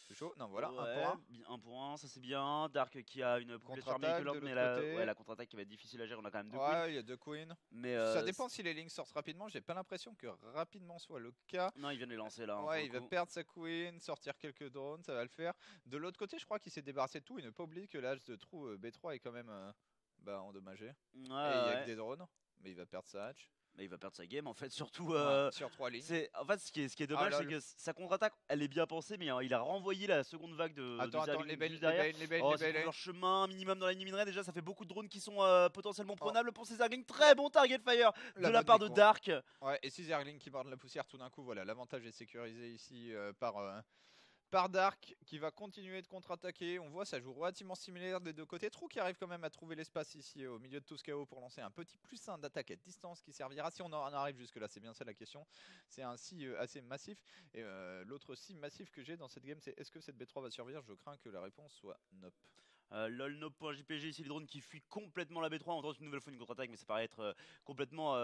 c'est chaud, non voilà, Ouais, 1 pour 1. 1 ça c'est bien. Dark qui a une poupée Contre-attaque de mais l'autre côté. la contre-attaque qui va être difficile à gérer, on a quand même deux queens. Ouais, il y a 2 queens. Mais Ça dépend si les links sortent rapidement, j'ai pas l'impression que rapidement soit le cas. Non, il vient de les lancer là. hein, pour Ouais, le il va coup. perdre sa queen, sortir quelques drones, ça va le faire. De l'autre côté, je crois qu'il s'est débarrassé de tout. Il ne faut pas oublier que l'âge de True B3 est quand même endommagé. Et il y a Ouais, que des drones, mais il va perdre sa hatch. mais il va perdre sa game en fait, surtout. Sur 3 lignes. En fait, ce qui est dommage, là, c'est que sa contre-attaque, elle est bien pensée, mais il a renvoyé la seconde vague de Attends, Zergling les belles, juste derrière. les belles, Oh, les c'est belles. pour leur chemin minimum dans la minerai. Déjà, ça fait beaucoup de drones qui sont potentiellement prenables pour ces Zerglings. Très bon target fire de la bonne part de déco. Dark. Ouais, et si Zergling qui borde la poussière, tout d'un coup, voilà, l'avantage est sécurisé ici par Dark qui va continuer de contre-attaquer. On voit ça joue relativement similaire des deux côtés. True qui arrive quand même à trouver l'espace ici au milieu de tout ce chaos pour lancer un petit +1 d'attaque à distance qui servira si on en arrive jusque là. C'est bien ça la question. C'est un si assez massif. Et l'autre si massif que j'ai dans cette game, c'est est-ce que cette B3 va survivre? Je crains que la réponse soit nope. LOL.jpg ici les drones qui fuient complètement la B3. On tente une nouvelle fois une contre-attaque, mais ça paraît être complètement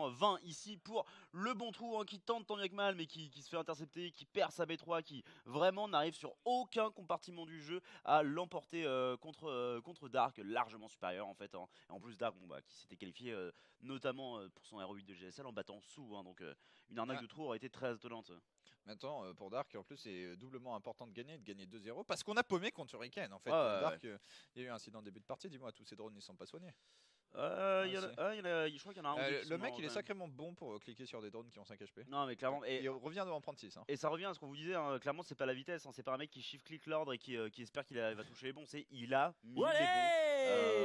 vain ici pour le bon True hein, qui tente tant bien que mal, mais qui se fait intercepter, qui perd sa B3, qui vraiment n'arrive sur aucun compartiment du jeu à l'emporter contre Dark, largement supérieur en fait. Hein. Et en plus Dark qui s'était qualifié notamment pour son RO8 de GSL en battant Sou. Hein, donc une arnaque de True aurait été très étonnante. Maintenant, pour Dark, en plus, c'est doublement important de gagner 2-0 parce qu'on a paumé contre Hurricane. En fait, Dark, il y a eu un incident début de partie. Dis-moi, tous ces drones, ils sont pas soignés. Je crois qu'il y en a un. ou deux qui Le sont mec, morts, il est quand même. sacrément bon pour cliquer sur des drones qui ont 5 HP. Non, mais clairement. Il revient de en prendre 6. Hein. Et ça revient à ce qu'on vous disait, hein, clairement c'est pas la vitesse, hein, c'est pas un mec qui shift-click l'ordre et qui espère qu'il va toucher les bons, il a mis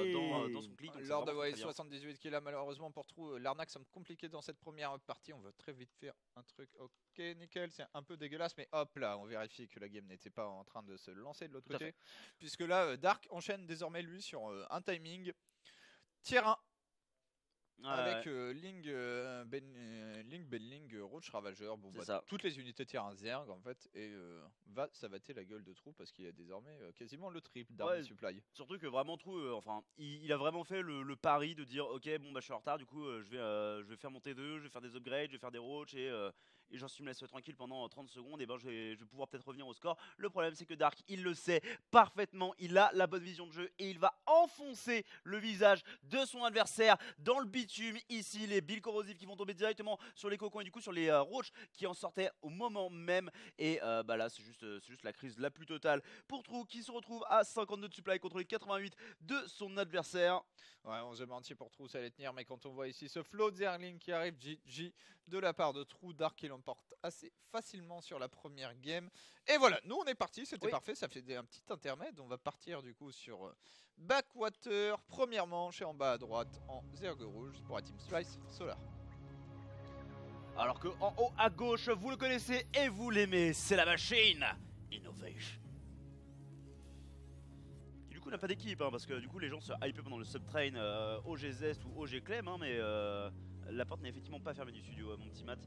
les bons dans son clic. donc c'est Lors de vraiment très bien. 78 qu'il a malheureusement pour True, l'arnaque semble compliquée dans cette première partie. On va très vite faire un truc. Ok, nickel, c'est un peu dégueulasse, mais hop là, on vérifie que la game n'était pas en train de se lancer de l'autre Tout à côté. Puisque là, Dark enchaîne désormais lui sur un timing tier 1. Avec Ling, Benling, Roach Ravageur, C'est ça. toutes les unités tier 1 Zerg en fait, et va savater la gueule de True parce qu'il a désormais quasiment le triple d'armes supply. Surtout que vraiment True, il a vraiment fait le pari de dire ok je suis en retard, du coup je vais faire mon T2, je vais faire des upgrades, je vais faire des roach et j'en suis me laisse tranquille pendant 30 secondes et je vais pouvoir peut-être revenir au score. Le problème c'est que Dark il le sait parfaitement, il a la bonne vision de jeu et il va enfoncer le visage de son adversaire dans le bitume. Ici les billes corrosives qui vont tomber directement sur les cocons et du coup sur les roach qui en sortaient au moment même et là c'est juste la crise la plus totale pour True qui se retrouve à 52 de supply contre les 88 de son adversaire. Ouais, on se menti pour True, ça allait tenir, mais quand on voit ici ce flow de Zergling qui arrive, GG de la part de True, Dark qui l'emporte assez facilement sur la première game. Et voilà, nous on est parti, c'était parfait, ça fait un petit intermède. On va partir du coup sur Backwater, première manche et en bas à droite en Zerg rouge pour la Team Slice Solar. Alors que en haut à gauche, vous le connaissez et vous l'aimez, c'est la machine Innovation. coup n'a pas d'équipe, hein, parce que du coup les gens se hypaient pendant le subtrain OG Zest ou OG Clem, hein, mais la porte n'est effectivement pas fermée du studio, mon petit Matt.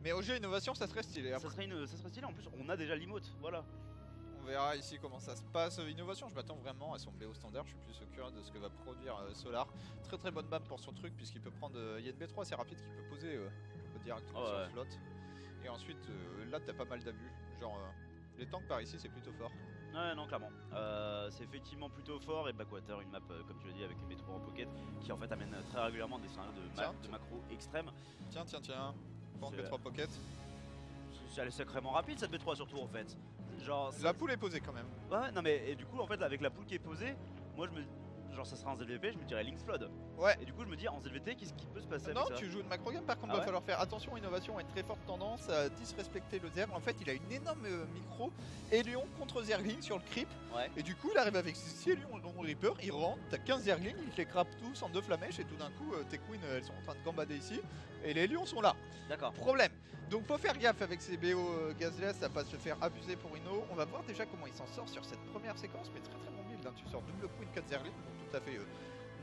Mais OG Innovation, ça serait stylé. Ça serait stylé, en plus on a déjà l'emote, voilà. On verra ici comment ça se passe. Innovation, je m'attends vraiment à son BO standard. Je suis plus au curieux de ce que va produire Solar. Très très bonne map pour son truc, puisqu'il peut prendre YNB3 assez rapide, qu'il peut poser directement sur le slot. Et ensuite, là t'as pas mal d'abus. Genre, les tanks par ici, c'est plutôt fort. Ouais, non, clairement. C'est effectivement plutôt fort. Et Backwater, une map, comme tu l'as dit, avec les B3 en pocket, qui en fait amène très régulièrement des scénarios de macro extrêmes. Tiens. Pense B3 pocket. Elle est sacrément rapide cette B3 surtout en fait. Genre, la poule est posée quand même. Ouais, non mais et du coup en fait avec la poule qui est posée, moi je me genre ça sera en ZVP, je me dirais Link's Flood. Ouais. Et du coup je me dis en ZVT qu'est-ce qui peut se passer Non, avec ça? tu joues une macro game, par contre va falloir faire attention. Innovation a une très forte tendance à disrespecter le Zerg. En fait il a une énorme micro Hélion contre Zergling sur le creep. Ouais. Et du coup il arrive avec 6 Hélions dans le Reaper, il rentre, t'as 15 Zerglings, il les crappe tous en 2 flamèches et tout d'un coup tes queens elles sont en train de gambader ici et les Hélions sont là. D'accord. Problème. Donc faut faire gaffe avec ces BO gazless à pas se faire abuser pour Inno. On va voir déjà comment il s'en sort sur cette première séquence, mais très très bon build, hein. Tu sors double queen 4 Zerglings, donc tout à fait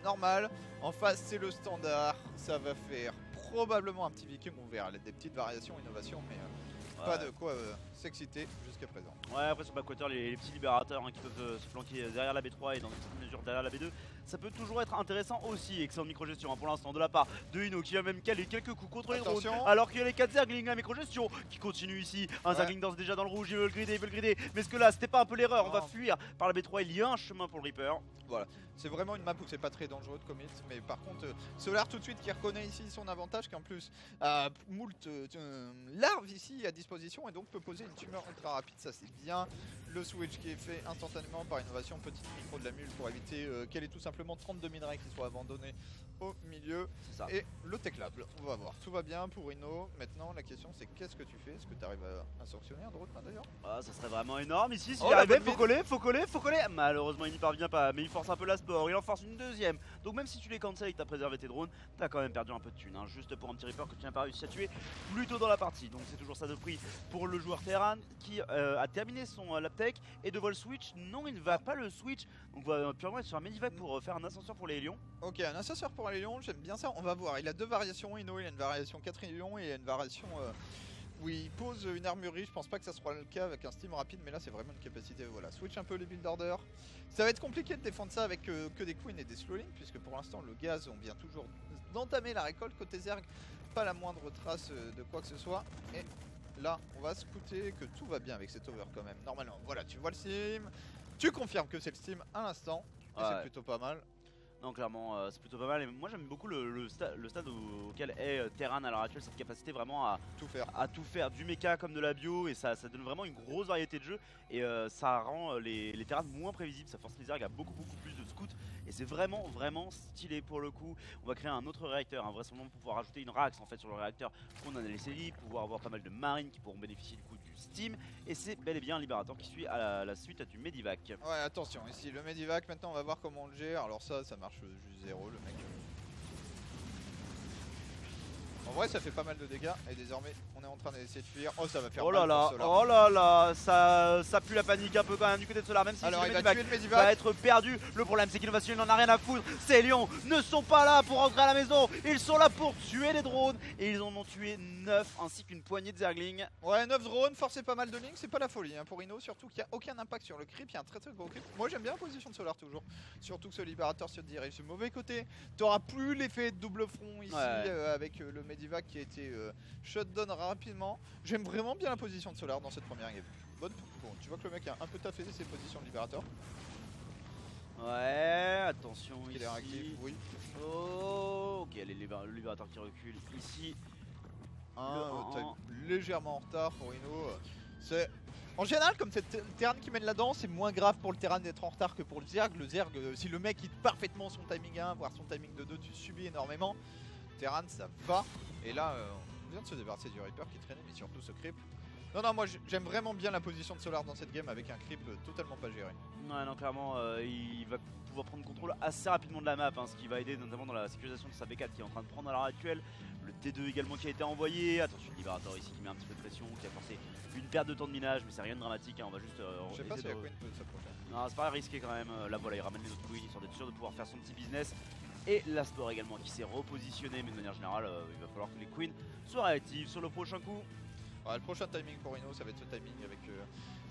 normal. En face c'est le standard, ça va faire probablement un petit viking, on verra des petites variations, innovations, mais pas de quoi s'exciter jusqu'à présent. Ouais, après sur Backwater, les petits libérateurs hein, qui peuvent se flanquer derrière la B3 et dans une certaine mesure derrière la B2, ça peut toujours être intéressant aussi. Excellente micro-gestion hein, pour l'instant de la part de Ino qui va même caler quelques coups contre les drones. Alors qu'il y a les 4 Zerglings, la micro-gestion qui continue ici. Un Zergling danse déjà dans le rouge, il veut le grider. Mais est-ce que là, c'était pas un peu l'erreur? On va fuir par la B3, il y a un chemin pour le Reaper. Voilà. C'est vraiment une map où c'est pas très dangereux de commit, mais par contre Solar tout de suite qui reconnaît ici son avantage, qu'en plus a moult larves ici à disposition et donc peut poser une tumeur ultra rapide, ça c'est bien. Le switch qui est fait instantanément par innovation, petite micro de la mule pour éviter qu'elle ait tout simplement 32 minerais qui soient abandonnés au milieu. Ça. Et le techlable, on va voir, tout va bien pour Ino. Maintenant la question c'est qu'est-ce que tu fais? Est-ce que tu arrives à sanctionner un drone d'ailleurs? Ah, ça serait vraiment énorme ici, s'il y arrivait, faut coller. Malheureusement il n'y parvient pas, mais il force un peu la sport, il en force une deuxième. Donc même si tu les cancels et que t'as préservé tes drones, t'as quand même perdu un peu de thunes, hein, juste pour un petit Reaper que tu n'as pas réussi à tuer plus tôt dans la partie. Donc c'est toujours ça de prix pour le joueur Terran qui a terminé son lap tech et devant le switch. Non, il ne va pas le switch, donc on va purement être sur un medivac pour faire un ascenseur pour les Hélions. Ok, un ascenseur pour les Lions, j'aime bien ça, on va voir. Il a deux variations, Ino, il a une variation 4 Lions et il a une variation où il pose une armurerie. Je pense pas que ça sera le cas avec un steam rapide, mais là c'est vraiment une capacité. Voilà, switch un peu les build order. Ça va être compliqué de défendre ça avec que des queens et des slowlings, puisque pour l'instant le gaz, on vient toujours d'entamer la récolte côté Zerg. Pas la moindre trace de quoi que ce soit. Et là, on va scouter que tout va bien avec cet over quand même. Normalement, voilà, tu vois le steam, tu confirmes que c'est le steam à l'instant, et c'est plutôt pas mal. Non, clairement, c'est plutôt pas mal. Et moi, j'aime beaucoup le stade auquel est Terran à l'heure actuelle, cette capacité vraiment à tout faire, du mecha comme de la bio, et ça donne vraiment une grosse variété de jeux. Et ça rend les Terrans moins prévisibles, ça force les Zerg à beaucoup plus de scouts. Et c'est vraiment stylé pour le coup. On va créer un autre réacteur, vraisemblablement pour pouvoir rajouter une Rax en fait sur le réacteur qu'on a laissé libre, pouvoir avoir pas mal de marines qui pourront bénéficier du coup du steam. Et c'est bel et bien un libérateur qui suit à la suite du Medivac. Ouais, attention, ici le Medivac, maintenant on va voir comment on le gère. Alors ça marche juste 0 le mec. En vrai ça fait pas mal de dégâts et désormais on est en train d'essayer de fuir. Oh ça va faire mal pour Solar. Oh là là, ça pue la panique un peu quand même du côté de Solar, même si alors, le Medivac va être perdu. Le problème c'est qu'Innovation n'en a rien à foutre. Ces lions ne sont pas là pour rentrer à la maison, ils sont là pour tuer les drones. Et ils en ont tué 9 ainsi qu'une poignée de Zerglings. Ouais, 9 drones, forcer pas mal de lignes, c'est pas la folie pour Ino, surtout qu'il n'y a aucun impact sur le creep, il y a un très gros creep. Moi j'aime bien la position de Solar toujours, surtout que ce libérateur se dirige du mauvais côté. T'auras plus l'effet de double front ici avec le Medivac qui a été shutdown rapidement. J'aime vraiment bien la position de Solar dans cette première game. Bon, tu vois que le mec a un peu taffé ses positions de libérateur. Ouais, attention ici. Il est réactif, oui. Oh, ok, le libérateur qui recule ici. Légèrement en retard pour Ino. C'est en général comme c'est le Terran qui mène la danse, c'est moins grave pour le Terran d'être en retard que pour le Zerg. Le Zerg, si le mec hit parfaitement son timing 1, voire son timing de 2, tu subis énormément. Terran ça va. Et là on vient de se débarrasser du Reaper qui traînait, mais surtout ce creep. Non, non, moi j'aime vraiment bien la position de Solar dans cette game avec un creep totalement pas géré. Ouais, non, clairement, il va pouvoir prendre contrôle assez rapidement de la map, hein, ce qui va aider notamment dans la sécurisation de sa B4 qui est en train de prendre à l'heure actuelle. Le T2 également qui a été envoyé. Attention, le Liberator ici qui met un petit peu de pression, qui a forcé une perte de temps de minage, mais c'est rien de dramatique. Hein, on va juste. Je sais pas si la Queen peut s'approcher. Non, c'est pas risqué quand même. Là, voilà, il ramène les autres Queens histoire d'être sûr de pouvoir faire son petit business. Et l'Astor également qui s'est repositionné, mais de manière générale, il va falloir que les Queens soient réactifs sur le prochain coup. Ouais, le prochain timing pour Ino, ça va être ce timing avec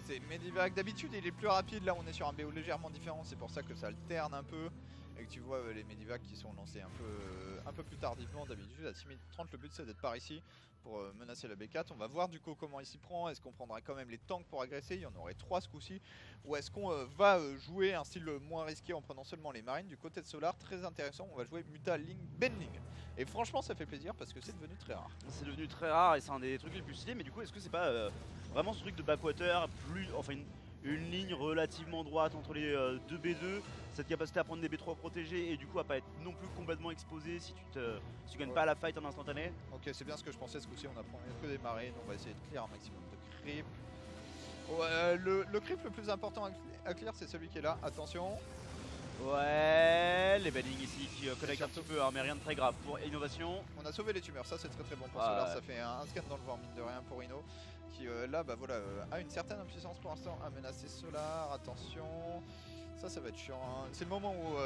c'est Medivac. D'habitude, il est plus rapide. Là, on est sur un BO légèrement différent. C'est pour ça que ça alterne un peu. Et que tu vois les Medivac qui sont lancés un peu plus tardivement. D'habitude, à 6 minutes 30, le but c'est d'être par ici pour menacer la B4. On va voir du coup comment il s'y prend. Est-ce qu'on prendra quand même les tanks pour agresser? Il y en aurait 3 ce coup-ci. Ou est-ce qu'on va jouer un style moins risqué en prenant seulement les marines? Du côté de Solar, très intéressant. On va jouer Muta, Ling, Benling. Et franchement, ça fait plaisir parce que c'est devenu très rare. C'est devenu très rare et c'est un des trucs les plus stylés. Mais du coup, est-ce que c'est pas vraiment ce truc de backwater, enfin une ligne relativement droite entre les 2 B2, cette capacité à prendre des B3 protégés et du coup à pas être non plus complètement exposé si tu gagnes pas la fight en instantané? Ok, c'est bien ce que je pensais. Ce coup-ci, on a pris que des marines. On va essayer de clear un maximum de creep. Ouais, le creep le plus important à clear, c'est celui qui est là. Attention. Ouais, les Benning ici qui connectent un petit peu, hein, mais rien de très grave pour Innovation. On a sauvé les tumeurs, ça c'est très bon pour Solar. Ça fait un scan dans le vent, mine de rien, pour Inno. Qui là, bah voilà, a une certaine impuissance pour l'instant à menacer Solar. Attention. Ça va être chiant. Hein. C'est le moment où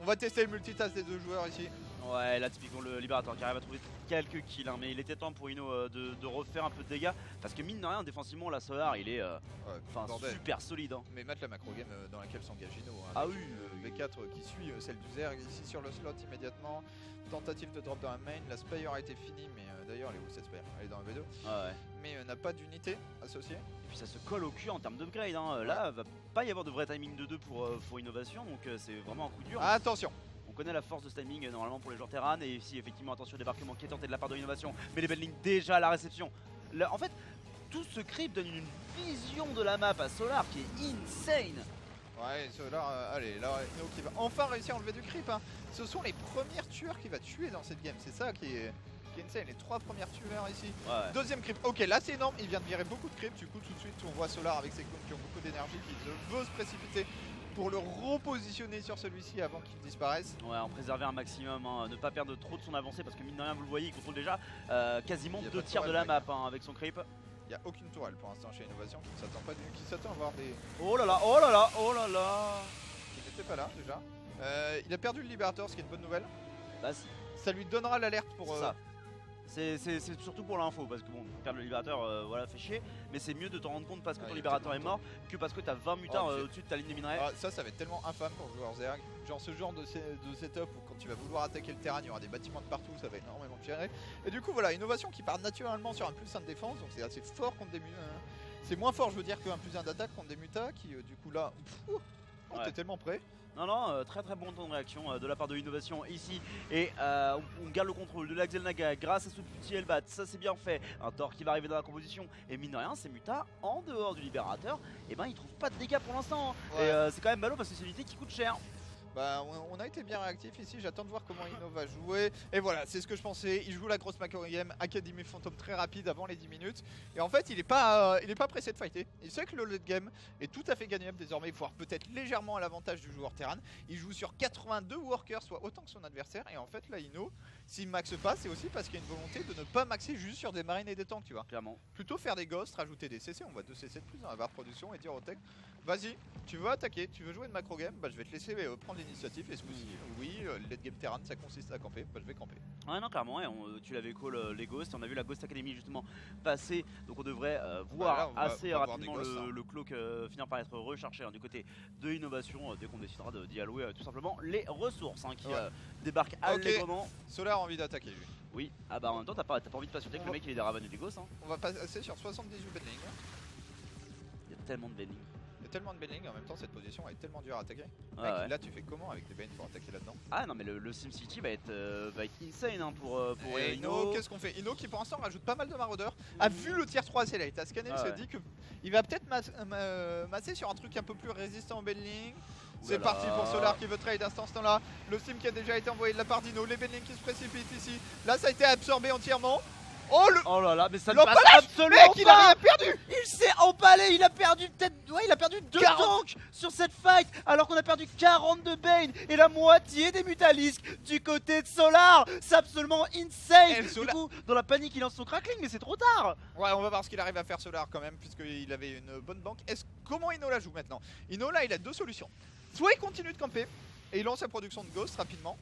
on va tester le multitask des deux joueurs ici. Ouais, là typiquement le Liberator qui arrive à trouver quelques kills, hein, mais il était temps pour Inno de refaire un peu de dégâts parce que mine de rien défensivement la Solar il est super solide. Hein. Mais mettre la macro game dans laquelle s'engage Inno. Hein, ah oui, V4 qui suit celle du Zerg ici sur le slot immédiatement. Tentative de drop dans la main, la Spire a été finie, mais d'ailleurs elle est où cette Spire? Elle est dans la V2. Ah ouais. Mais n'a pas d'unité associée. Et puis ça se colle au cul en termes d'upgrade. Hein. Ouais. Là va pas y avoir de vrai timing de 2 pour Innovation, donc c'est vraiment un coup dur. Attention. On connaît la force de ce timing normalement pour les joueurs Terran et ici effectivement attention au débarquement qui est tenté de la part de l'Innovation, mais les Benling déjà à la réception. Là, en fait tout ce creep donne une vision de la map à Solar qui est insane. Ouais, Solar, allez, là Inno qui va enfin réussir à enlever du creep. Hein. Ce sont les premiers tueurs qu'il va tuer dans cette game, c'est ça qui est insane, les 3 premières tueurs ici. Ouais. Deuxième creep, ok là c'est énorme, il vient de virer beaucoup de creep, du coup tout de suite on voit Solar avec ses clones qui ont beaucoup d'énergie, qui veut se précipiter pour le repositionner sur celui-ci avant qu'il disparaisse. Ouais, en préserver un maximum, hein, ne pas perdre trop de son avancée parce que mine de rien vous le voyez, il contrôle déjà quasiment 2 tiers de la map hein, avec son creep. Il n'y a aucune tourelle pour l'instant chez Innovation qui s'attend à voir des... Oh là là, oh là là, oh là là. Il n'était pas là déjà. Il a perdu le Liberator, ce qui est une bonne nouvelle. Bah, ça lui donnera l'alerte pour... ça. C'est surtout pour l'info parce que bon, perdre le Libérateur voilà fait chier, mais c'est mieux de t'en rendre compte parce que ton Libérateur est mort que parce que t'as 20 mutards au-dessus de ta ligne de minerais. Ça va être tellement infâme pour le joueur Zerg. Genre ce genre de setup où quand tu vas vouloir attaquer le terrain, il y aura des bâtiments de partout, ça va énormément te gérer. Et du coup voilà, Innovation qui part naturellement sur un +1 de défense, donc c'est assez fort contre des mutas. C'est moins fort je veux dire qu'un +1 d'attaque contre des mutas qui du coup là... t'es tellement prêt. Non, non, très bon temps de réaction de la part de l'Innovation ici. Et on garde le contrôle de l'Axelnaga grâce à ce petit Hellbat. Ça c'est bien fait. Un Thor qui va arriver dans la composition. Et mine de rien, ces mutas en dehors du Libérateur, et ben ils trouvent pas de dégâts pour l'instant. Ouais. Et c'est quand même ballot parce que c'est une unité qui coûte cher. Bah on a été bien réactif ici, j'attends de voir comment Inno va jouer. Et voilà, c'est ce que je pensais, il joue la grosse macro game, Academy Phantom très rapide avant les 10 minutes. Et en fait il est pas pressé de fighter, il sait que le late game est tout à fait gagnable désormais, voire peut-être légèrement à l'avantage du joueur Terran. Il joue sur 82 workers, soit autant que son adversaire. Et en fait là Inno, s'il maxe pas, c'est aussi parce qu'il y a une volonté de ne pas maxer juste sur des marines et des tanks, tu vois. Clairement. Plutôt faire des ghosts, rajouter des CC, on voit 2 CC de plus dans la barre de production et dire au tech, vas-y, tu veux attaquer, tu veux jouer une macro game, bah je vais te laisser prendre l'initiative. Et ce coup-ci, oui, le late game Terran ça consiste à camper, bah je vais camper. Ouais non clairement, ouais, tu l'avais call les ghosts, on a vu la Ghost Academy justement passer, donc on devrait voir assez rapidement le cloak finir par être rechargé hein, du côté de l'innovation dès qu'on décidera d'y allouer tout simplement les ressources hein, qui débarquent allègrement. Solar a envie d'attaquer lui. Oui, ah bah en même temps t'as pas envie de patienter que le mec il ait des Raven et des ghosts hein. On va passer sur 78 Benling. Il y a tellement de Benling. Il y a tellement de Benling, en même temps cette position est tellement dure à attaquer. Ouais, mec, là tu fais comment avec tes Bane pour attaquer là-dedans? Ah non mais le SimCity va être insane hein, pour Inno. Qu'est-ce qu'on fait? Inno qui pour l'instant rajoute pas mal de maraudeurs, a vu le tier 3 c'est là, il a scanné, il se dit que il va peut-être masser sur un truc un peu plus résistant au Benling. C'est parti pour Solar qui veut trade à cet instant-là. Le sim qui a déjà été envoyé de la part d'Inno, les Benling qui se précipitent ici. Là ça a été absorbé entièrement. Oh le... Oh là là, mais ça ne passe L'empalage, absolument mec, il a pas. rien perdu. Il s'est empalé, il a perdu peut-être. Ouais, il a perdu 2 tanks sur cette fight, alors qu'on a perdu 40 de Bane et la moitié des Mutalisques du côté de Solar. C'est absolument insane. Et le Du Solar- coup, dans la panique, il lance son crackling, mais c'est trop tard. Ouais, on va voir ce qu'il arrive à faire Solar quand même, puisqu'il avait une bonne banque. Comment Ino la joue maintenant? Ino là, il a deux solutions. Soit il continue de camper et il lance sa production de Ghost rapidement.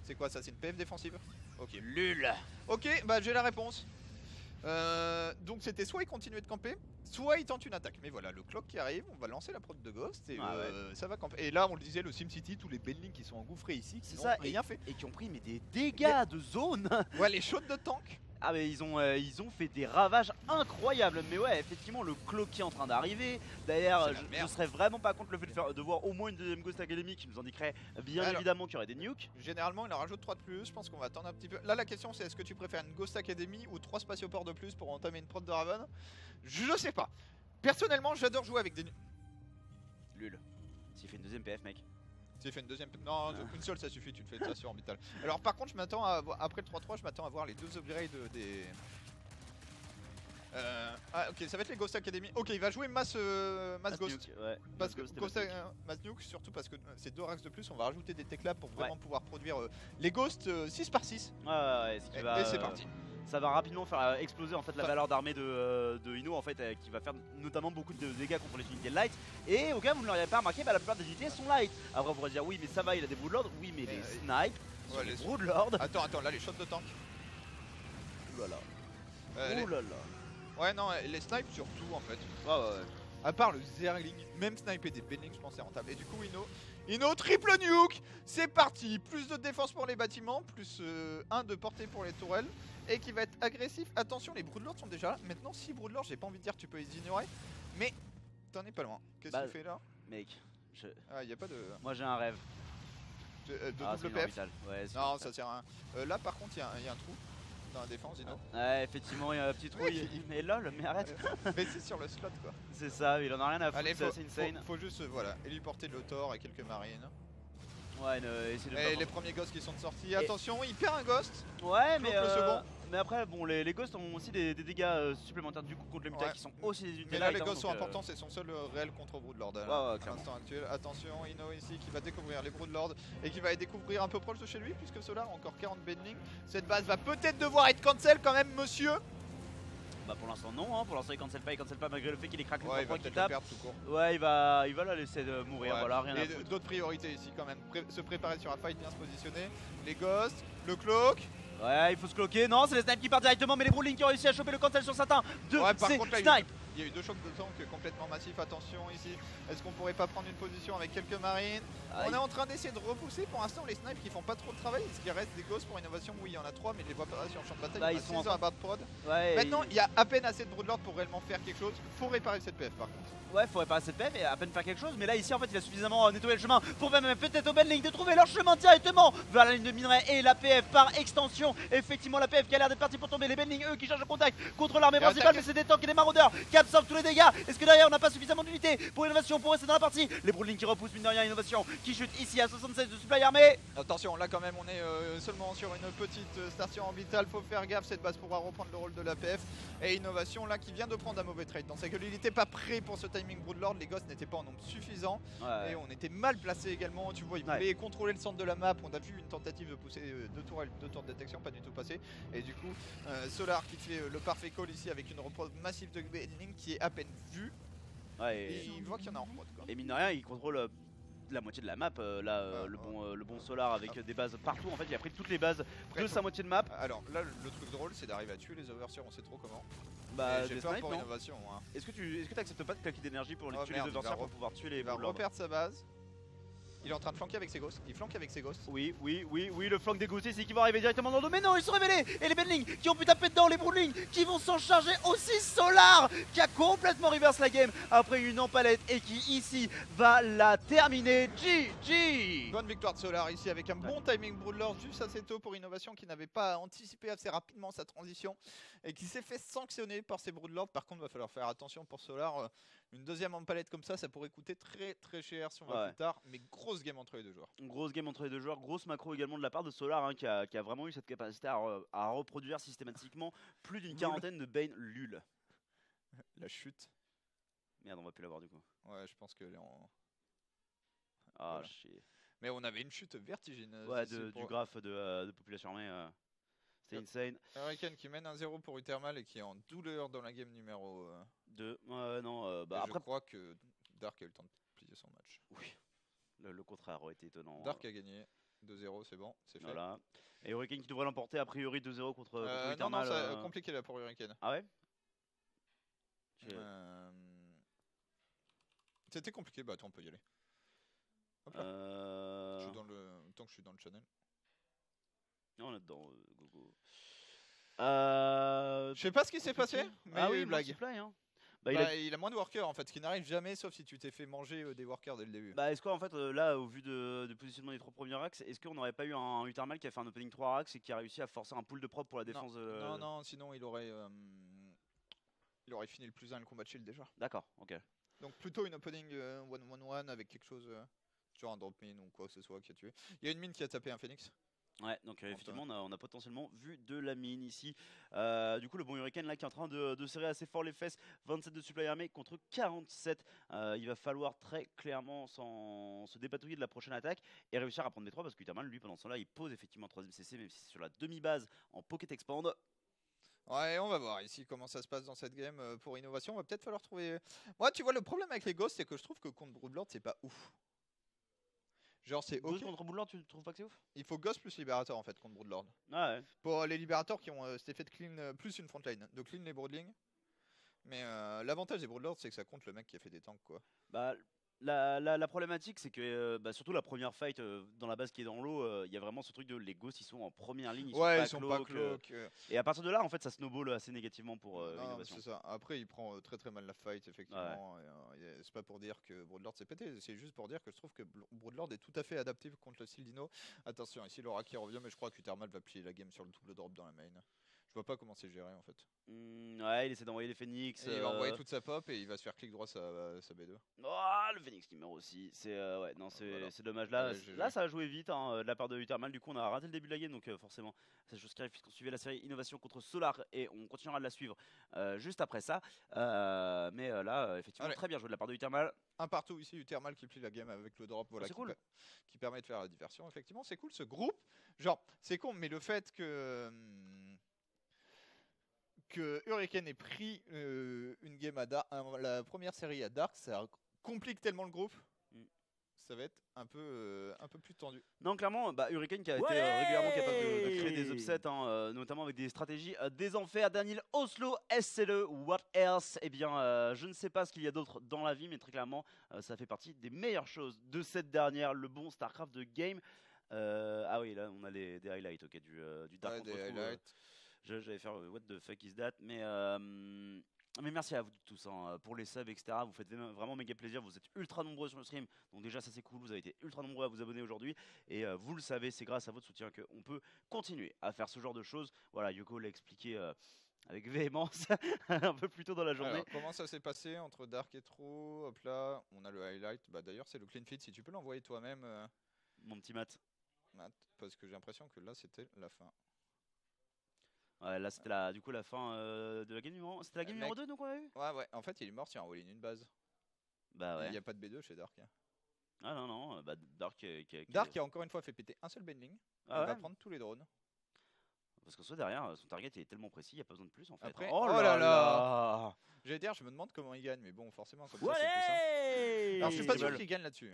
C'est quoi ça? C'est une PF défensive? Ok. Lul. Ok, bah j'ai la réponse. Donc c'était soit il continue de camper, soit il tente une attaque. Mais voilà, le clock qui arrive, on va lancer la prod de Ghost et ça va camper. Et là, on le disait, le SimCity, tous les buildings qui sont engouffrés ici, qui C'est n'ont ça, rien fait. Et qui ont pris mais des dégâts de zone. Ouais, les shots de tank. Ah mais ils ont fait des ravages incroyables. Mais ouais, effectivement, le clock qui est en train d'arriver. D'ailleurs, C'est la je merde. serais vraiment pas contre le fait de voir au moins une deuxième Ghost Academy qui nous indiquerait bien Alors- évidemment qu'il y aurait des nukes. Généralement, il en rajoute 3 de plus. Je pense qu'on va attendre un petit peu. Là, la question, c'est est-ce que tu préfères une Ghost Academy ou 3 spatioports de plus pour entamer une prod de Raven? Je sais pas. Personnellement, j'adore jouer avec des. Lul. S'il fait une deuxième PF, mec. S'il fait une deuxième. Non, une seule, ça suffit. Tu le fais sur orbital. Alors, par contre, je m'attends à. Après le 3-3, je m'attends à voir les deux upgrades des. Ah, ok, ça va être les Ghost Academy. Ok, il va jouer Mass Ghost. Nuke, ouais. Parce que Ghost et Ghost, Mass Nuke. Mass Nuke, surtout parce que c'est 2 racks de plus, on va rajouter des techlabs pour vraiment pouvoir produire les Ghosts 6 par 6. Ouais, ce qui va, Et c'est parti. Ça va rapidement faire exploser en fait la valeur d'armée de Ino en fait, qui va faire notamment beaucoup de dégâts contre les unités light. Et au cas où vous ne l'auriez pas remarqué, bah, la plupart des unités sont light. Après on pourrait dire oui mais ça va, il a des broodlords. Oui mais les snipes sont ouais, des les- broodlords. Attends, là les shots de tank. Oulala. Les- Oulala. Ouais, non, les snipes surtout en fait. Ouais. À part le Zergling, même sniper des buildings, je pense c'est rentable. Et du coup, Ino triple nuke. C'est parti. Plus de défense pour les bâtiments, plus 1 de portée pour les tourelles. Et qui va être agressif. Attention, les broodlords sont déjà là. Maintenant, 6 broodlords, j'ai pas envie de dire que tu peux les ignorer. Mais t'en es pas loin. Qu'est-ce Bah, que tu fais là? Mec, Ah, y a pas de moi j'ai un rêve. de Ah, c'est double une PF. orbitale. Ouais, c'est une Non, orbitale. ça sert à rien. Là, par contre, y a un trou dans la défense, Ino. Ouais, effectivement, il y a un petit trou. Mec, Mais lol, mais arrête. Mais c'est sur le slot quoi. C'est ça, il en a rien à foutre, Allez, c'est faut, assez insane. faut juste voilà, héliporter de l'autor et quelques marines. Ouais, essayer de Et pas les premiers ghosts qui sont sortis. Attention, il perd un ghost. Ouais, mais, le second. mais après, bon, les ghosts ont aussi des dégâts supplémentaires du coup contre les mutas Ouais. qui sont aussi des unités Mais là, light, les hein, ghosts sont donc, importants, c'est son seul réel contre Broodlord ouais, à clairement. l'instant actuel. Attention, Ino ici qui va découvrir les Broodlords et qui va les découvrir un peu proche de chez lui, puisque Solar a encore 40 bending. Cette base va peut-être devoir être cancel quand même, monsieur. Bah pour l'instant non, hein. Pour l'instant il cancel pas malgré le fait qu'il est craqué Ouais, il va qu'il peut-être le tape. perdre tout court. Ouais, il va la laisser mourir, Ouais. voilà, rien à Et foutre. d'autres priorités ici quand même. Se préparer sur un fight, bien se positionner. Les ghosts, le cloak. Ouais, il faut se cloquer. Non, c'est les snipes qui partent directement, mais les Broodlings qui ont réussi à choper le cancel sur Satin de Ouais, par ces contre, là, snipes. Il y a eu 2 chocs de tank complètement massifs. Attention ici. Est-ce qu'on pourrait pas prendre une position avec quelques marines? Aïe. On est en train d'essayer de repousser pour l'instant les snipes qui font pas trop de travail. Est-ce qu'il reste des ghosts pour innovation? Oui, il y en a 3, mais je les vois pas sur le champ de bataille. Bah, Il y en ils a sont 6 en- à bas de prod. Ouais, Maintenant, il y a à peine assez de Broodlord pour réellement faire quelque chose. Faut réparer cette PF par contre. ouais, faut réparer cette PF et à peine faire quelque chose. Mais là, ici, en fait, il a suffisamment nettoyé le chemin pour même peut-être au Benling de trouver leur chemin directement vers la ligne de minerai et la PF par extension. Effectivement, la PF qui a l'air d'être partie pour tomber. Les Benling, eux, qui cherchent le contact contre l'armée Et principale, attaque. mais c'est des tanks et des maraudeurs qui absorbent tous les dégâts. Est-ce que derrière, on n'a pas suffisamment d'unités pour innovation pour rester dans la partie? Les Broodlings qui repoussent, mine de rien, innovation qui chute ici à 76 de supply armée. Attention, là quand même, on est seulement sur une petite station orbitale. Faut faire gaffe, cette base pourra reprendre le rôle de la PF. Et innovation là qui vient de prendre un mauvais trade. Dans sa gueule, il n'était pas prêt pour ce timing Broodlord. Les ghosts n'étaient pas en nombre suffisant. Et on était mal placé également. Tu vois, il Ouais. voulait contrôler le centre de la map. On a vu une tentative de pousser 2 tours de détection, pas du tout passé. Et du coup, Solar qui fait le parfait call ici avec une reprod massive de Benling qui est à peine vue. Ouais, Et il voit qu'il y en a en prod quoi. et mine de rien, il contrôle la moitié de la map. Le bon Solar avec des bases partout. En fait, il a pris toutes les bases de sa moitié de map. Alors là, le truc drôle, c'est d'arriver à tuer les overseers, on sait trop comment. Bah, Et j'ai des peur snipes, pour non? innovation. Hein. Est-ce que tu acceptes pas de claquer d'énergie pour Oh, tuer merde, les il va overseers pour re- pouvoir tuer les Il va Broodlords? reperdre sa base. Il est en train de flanquer avec ses ghosts. Il flanque avec ses ghosts. Oui, le flank des Ghosts ici qui va arriver directement dans le dos. Mais non, ils sont révélés. Et les Benling qui ont pu taper dedans, les Broodlings qui vont s'en charger aussi. Solar qui a complètement reverse la game après une empalette et qui ici va la terminer. GG. Bonne victoire de Solar ici avec un bon timing Broodlord juste assez tôt pour Innovation qui n'avait pas anticipé assez rapidement sa transition et qui s'est fait sanctionner par ses Broodlords. Par contre, il va falloir faire attention pour Solar. Une deuxième en palette comme ça pourrait coûter très très cher si on va Ouais. plus tard, mais grosse game entre les deux joueurs. Une grosse game entre les deux joueurs, grosse macro également de la part de Solar hein, qui a vraiment eu cette capacité à reproduire systématiquement plus d'une Lul. quarantaine de Bane Lul. La chute, Merde, on va plus l'avoir du coup. ouais, je pense que est en... Ah, Voilà. chier. Mais on avait une chute vertigineuse. Ouais, ici du pour graphe de population armée. C'était insane. Hurricane qui mène 1-0 pour Uthermal et qui est en douleur dans la game numéro 2. Non, bah et après, je crois que Dark a eu le temps de plier son match. oui. Le contraire aurait été étonnant. Dark a gagné 2-0, c'est bon, c'est fait. Voilà. Et Hurricane qui devrait l'emporter a priori 2-0 contre Non, Uthermal. c'est compliqué là pour Hurricane. Ah ouais. C'était compliqué, bah attends, on peut y aller. Hop là. Je suis dans le... Tant que je suis dans le channel. Non, on est dedans, Gogo. Je sais pas ce qui s'est passé, mais Ah il y a eu oui, blague. multiply, hein. Bah, Il a moins de workers en fait, ce qui n'arrive jamais sauf si tu t'es fait manger des workers dès le début. Bah, est-ce qu'en fait, là, au vu du positionnement des 3 premiers axes, est-ce qu'on n'aurait pas eu un Uthermal qui a fait un opening 3 axes et qui a réussi à forcer un pool de prop pour la défense Non, sinon il aurait fini le plus 1 le combat de shield déjà. D'accord, ok. Donc plutôt une opening 1-1-1 avec quelque chose, genre un drop mine ou quoi que ce soit qui a tué. Il y a une mine qui a tapé un phoenix. Ouais, donc effectivement, on a potentiellement vu de la mine ici. Du coup, le bon Hurricane là qui est en train de serrer assez fort les fesses. 27 de supply armé contre 47. Il va falloir très clairement se dépatouiller de la prochaine attaque et réussir à prendre des 3 parce que Uthermal, lui, pendant ce temps-là, il pose effectivement un 3ème CC, même si c'est sur la demi-base en Pocket Expand. Ouais, on va voir ici comment ça se passe dans cette game pour innovation. On va peut-être falloir trouver. Moi, tu vois, le problème avec les ghosts, c'est que je trouve que contre Broodlord, c'est pas ouf. Genre, c'est ok. Ghost contre Broodlord, tu trouves pas que c'est ouf? Il faut Ghost plus Libérateur en fait contre Broodlord. Ah ouais. Pour les Libérateurs qui ont cet effet de clean plus une frontline, de clean les Broodlings. Mais l'avantage des Broodlords, c'est que ça compte le mec qui a fait des tanks quoi. Bah, la problématique, c'est que surtout la première fight dans la base qui est dans l'eau, il y a vraiment ce truc de les ghosts, ils sont en première ligne, ils sont pas cloak. Et à partir de là, en fait, ça snowball assez négativement pour Non, innovation. c'est ça. Après, il prend très très mal la fight, effectivement. C'est pas pour dire que Broodlord s'est pété, c'est juste pour dire que je trouve que Broodlord est tout à fait adapté contre le style Dino. Attention, ici Laura qui revient, mais je crois que Uthermal va plier la game sur le double drop dans la main. Je vois pas comment c'est géré en fait. Ouais, il essaie d'envoyer les Phoenix. Et il va envoyer toute sa pop et il va se faire clic droit sa B2. Oh, le Phoenix qui meurt aussi. C'est ouais, non, Voilà. c'est dommage. Là, Ouais, là, ça a joué vite de la part de Uthermal. Du coup, on a raté le début de la game, donc forcément, c'est chose qui arrive puisqu'on suivait la série Innovation contre Solar et on continuera de la suivre juste après ça. Mais là, effectivement, Allez. très bien joué de la part de Uthermal. Un partout ici, Uthermal qui plie la game avec le drop, voilà, c'est cool. qui permet de faire la diversion. Effectivement, c'est cool ce groupe. Genre, c'est con, mais le fait que Hurricane ait pris une game à la première série à Dark, ça complique tellement le groupe. Ça va être un peu plus tendu. Non, clairement, Hurricane qui a été régulièrement capable de créer des upsets, notamment avec des stratégies des enfers. Daniel Oslo, SLE, what else? Eh bien, je ne sais pas ce qu'il y a d'autre dans la vie, mais très clairement, ça fait partie des meilleures choses de cette dernière, le bon StarCraft de game. Ah oui, là, on a des highlights, ok, du Dark Ouais, des contre highlights. J'allais faire what the fuck is that, mais merci à vous tous pour les subs, etc. Vous faites vraiment méga plaisir. Vous êtes ultra nombreux sur le stream, donc déjà ça c'est cool. Vous avez été ultra nombreux à vous abonner aujourd'hui et vous le savez, c'est grâce à votre soutien qu'on peut continuer à faire ce genre de choses. Voilà, Yoko l'a expliqué avec véhémence un peu plus tôt dans la journée. Alors, comment ça s'est passé entre Dark et Tro? Hop là, on a le highlight. Bah d'ailleurs c'est le clean feed. Si tu peux l'envoyer toi-même, Mon petit Matt. parce que j'ai l'impression que là c'était la fin. Ouais, là c'était du coup la fin de la game numéro 1. C'était la game numéro 2 donc on a eu. Ouais, en fait il est mort sur un all-in une base. Bah ouais. Il n'y a pas de B2 chez Dark. Ah non, Dark Dark a encore une fois fait péter un seul bending. Ah Il va ouais. prendre tous les drones. Parce que soit derrière, son target est tellement précis, il n'y a pas besoin de plus en fait. Après, oh oh là là là. J'allais dire, je me demande comment il gagne, mais bon, forcément, comme Ouais. ça, c'est plus simple. Alors, je suis pas sûr Dribble. qu'il gagne là-dessus.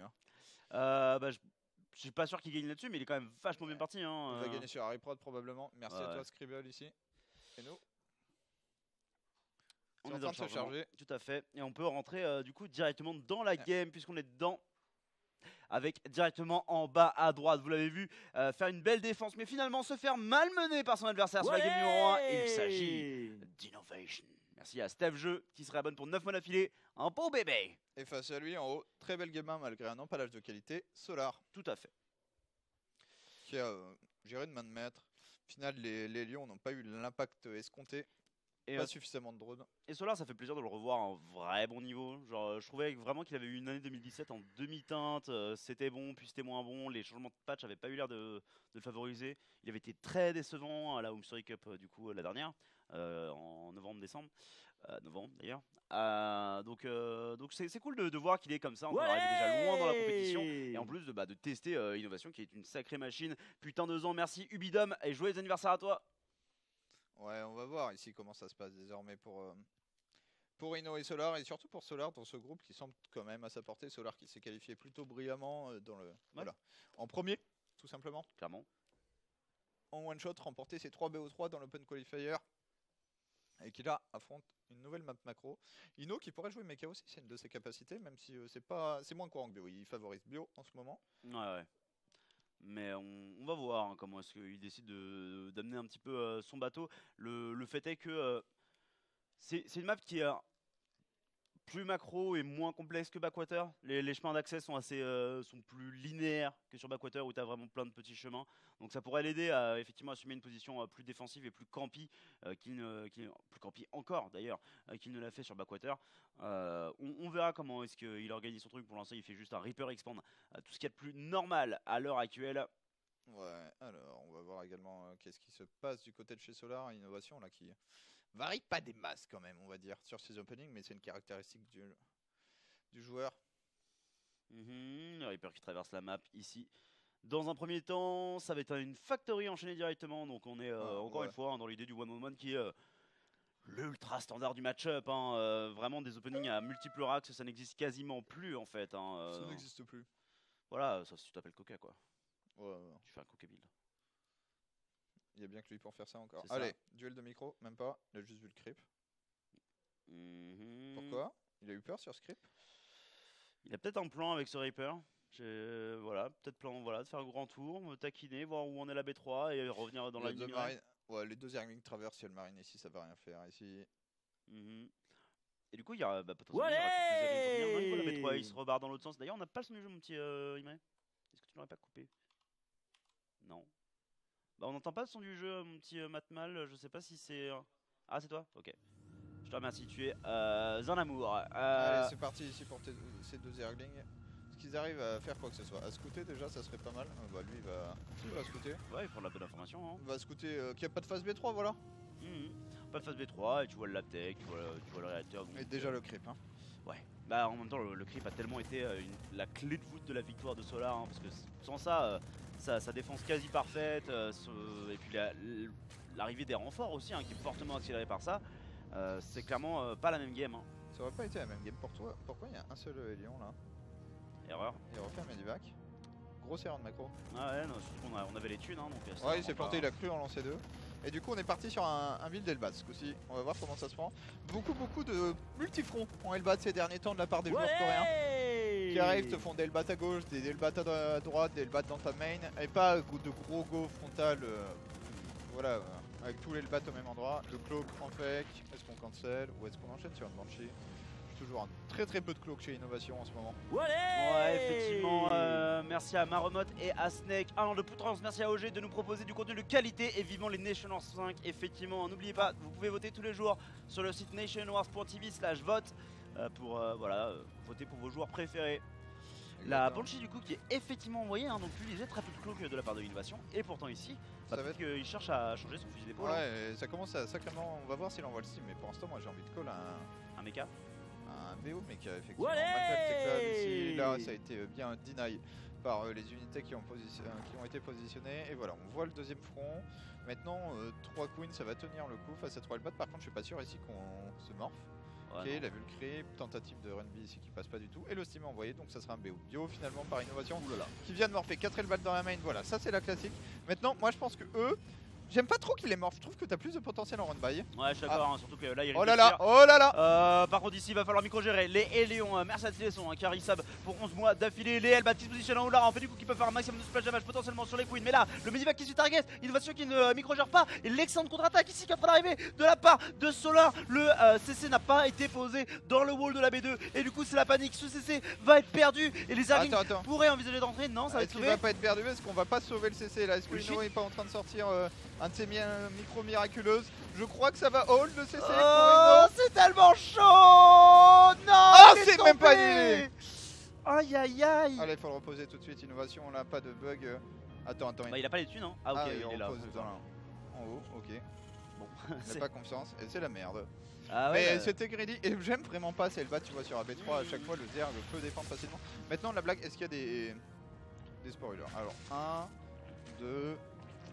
Je suis pas sûr qu'il gagne là-dessus, mais il est quand même vachement bien parti. Il va gagner sur Harry Prod probablement. Merci à toi, Scribble ici. Et nous On C'est est en dans train le de se chargement. charger. Tout à fait. Et on peut rentrer du coup directement dans la game puisqu'on est dedans. Avec directement en bas à droite, vous l'avez vu, faire une belle défense, mais finalement se faire malmener par son adversaire sur la game numéro 1. Il s'agit d'Innovation. Merci à Steph Jeu qui serait bonne pour 9 mois d'affilée. Un beau bébé. Et face à lui, en haut, très belle game malgré un empalage de qualité. Solar, Tout à fait. qui a géré de main de maître. Au final, les Lions n'ont pas eu l'impact escompté. Et, Pas suffisamment de drones. et Solar, ça fait plaisir de le revoir à un vrai bon niveau. Genre, je trouvais vraiment qu'il avait eu une année 2017 en demi-teinte. C'était bon, puis c'était moins bon. Les changements de patch n'avaient pas eu l'air de le favoriser. Il avait été très décevant à la Home Story Cup, du coup, la dernière, en novembre-décembre. Novembre d'ailleurs. Donc c'est cool de voir qu'il est comme ça. On est arrivé déjà loin dans la compétition. Et en plus de tester Innovation, qui est une sacrée machine. Putain, 2 ans, merci Ubidom. Et joyeux anniversaire à toi. Ouais, on va voir ici comment ça se passe désormais pour Inno et Solar, et surtout pour Solar dans ce groupe qui semble quand même à sa portée. Solar qui s'est qualifié plutôt brillamment voilà, en premier, tout simplement. Clairement. En one shot, remporté ses 3 BO3 dans l'Open Qualifier. Et qui là affronte une nouvelle map macro. Inno qui pourrait jouer Mecha aussi, c'est une de ses capacités, même si c'est moins courant que Bio. Il favorise Bio en ce moment. Ouais. Mais on va voir hein, comment est-ce qu'il décide d'amener un petit peu son bateau. Le fait est que c'est une map qui est plus macro et moins complexe que Backwater. Les chemins d'accès sont sont plus linéaires que sur Backwater où tu as vraiment plein de petits chemins. Donc ça pourrait l'aider à effectivement assumer une position plus défensive et plus campy, plus campy encore d'ailleurs, qu'il ne l'a fait sur Backwater. On verra comment est-ce qu'il organise son truc. Pour l'instant il fait juste un Reaper Expand, tout ce qu'il y a de plus normal à l'heure actuelle. Ouais, alors on va voir également qu'est-ce qui se passe du côté de chez Solar. Innovation là qui varie pas des masses quand même, on va dire, sur ses openings, mais c'est une caractéristique du joueur. Le Reaper qui traverse la map ici. Dans un premier temps, ça va être une factory enchaînée directement, donc on est encore une fois dans l'idée du one-on-one qui est l'ultra standard du match-up. Vraiment des openings à multiples racks, ça n'existe quasiment plus en fait. Ça n'existe plus. Voilà, ça tu t'appelles Coca quoi. Ouais. Tu fais un Coca build. Il y a bien que lui pour faire ça encore. C'est Allez, ça. duel de micro, même pas. Il a juste vu le creep. Pourquoi? Il a eu peur sur ce creep? Il a peut-être un plan avec ce Reaper. Voilà, peut-être plan de faire un grand tour, me taquiner, voir où en est la B3 et revenir dans la ligne. Ouais, les deux airlings traversent, il y a le marine ici, ça va rien faire ici. Et du coup, il y a potentiellement il y aura quelques airlings pour venir. La B3 il se rebarre dans l'autre sens. D'ailleurs, on n'a pas le son du jeu, mon petit Imre. Est-ce que tu l'aurais pas coupé? Non. Bah, on n'entend pas le son du jeu, mon petit Matmal. Je sais pas si c'est. Ah, c'est toi? Ok. Je te remercie, tu es un amour. Allez, c'est parti ici pour ces deux airlings. Est-ce qu'ils arrivent à faire quoi que ce soit? À scouter déjà, ça serait pas mal. Bah, lui, il va scouter. Ouais, il prend de la bonne information. Hein. Il va scouter qu'il n'y a pas de phase B3, voilà. Pas de phase B3, et tu vois le laptech, tu vois le réacteur. Et déjà le creep. Hein. Ouais. Bah, en même temps, le creep a tellement été la clé de voûte de la victoire de Solar. Hein, parce que sans ça, sa défense quasi parfaite, et puis l'arrivée des renforts aussi, hein, qui est fortement accélérée par ça. C'est clairement pas la même game. Hein. Ça aurait pas été la même game pour toi. Pourquoi il y a un seul Elion là? Erreur. Il refait un medivac. Grosse erreur de macro. Ah ouais, non, surtout qu'on avait les thunes. Hein, donc ouais, il s'est planté, il a cru en lancer 2. Et du coup, on est parti sur un build Elbat ce coup-ci. On va voir comment ça se prend. Beaucoup de multifronts en Elbat ces derniers temps de la part des joueurs coréens. Qui arrivent, te font des Elbat à gauche, des Elbat à droite, des Elbat dans ta main. Et pas de gros go frontal. Voilà. Avec tous les Elbat au même endroit. Le cloak en fake, est-ce qu'on cancel ou est-ce qu'on enchaîne sur un Banshee? Toujours un très peu de cloak chez Innovation en ce moment. Ouais, effectivement, merci à Maremote et à Snake. Un an de poutrance, merci à OG de nous proposer du contenu de qualité et vivement les Nation Wars 5. Effectivement, n'oubliez pas, vous pouvez voter tous les jours sur le site nationwars.tv/vote pour voter pour vos joueurs préférés. La Banshee du coup qui est effectivement envoyée, hein, donc plus léger, très peu de cloak de la part de Innovation. Et pourtant ici, peut-être qu'il cherche à changer son fusil d'épaule. Ouais, ça commence à sacrément. On va voir s'il envoie le steam, mais pour l'instant, moi j'ai envie de call un mecha. Un BO mecha, effectivement. Ici, là, ça a été bien deny par les unités qui ont été positionnées. Et voilà, on voit le deuxième front. Maintenant, 3 queens, ça va tenir le coup face à 3 Elbat. Par contre, je suis pas sûr ici qu'on se morphe. Ok, il a vu le creep, tentative de run B ici qui passe pas du tout. Et le steam est envoyé, donc ça sera un BO. Bio finalement par Innovation qui vient de morpher 4 Elbat dans la main. Voilà, ça c'est la classique. Maintenant, moi je pense que eux. J'aime pas trop qu'il les morphe, je trouve que t'as plus de potentiel en run by. Ouais, je suis d'accord, hein, surtout que là il oh là là. Par contre ici il va falloir micro-gérer les Hélions, merci à Téléson, qui Sab pour 11 mois d'affilée, les Elbat qui se positionnent en haut là, on fait du coup qui peut faire un maximum de splash damage potentiellement sur les queens, mais là le medivac qui suit target, Innovation qui ne micro-gère pas, et l'excellente contre-attaque ici qui est en train d'arriver de la part de Solar, le CC n'a pas été posé dans le wall de la B2, et du coup c'est la panique, ce CC va être perdu, et les Argings pourraient envisager d'entrer, non ça va être sauvé. Est-ce qu'il va pas être perdu, est-ce qu'on va pas sauver le CC là, est-ce que Ino est pas en train de sortir Un de ces micros miraculeuses. Je crois que ça va hold le CC pour Oh, Eno. c'est tellement chaud. Non. Ah, il est c'est même pas tombé. annulé. Aïe aïe aïe. Allez, faut le reposer tout de suite. Innovation, là, pas de bug. Attends. Bah, il a pas les thunes, hein. Ah, ok, il est là. repose dans en haut, ok. Bon, Il n'a c'est- pas confiance. Et c'est la merde. Ah Mais ouais. c'était greedy. Et j'aime vraiment pas Selva, tu vois, sur AB3. À chaque fois, le Zerg peut défendre facilement. Maintenant, la blague, est-ce qu'il y a des spoilers? Alors, 1, 2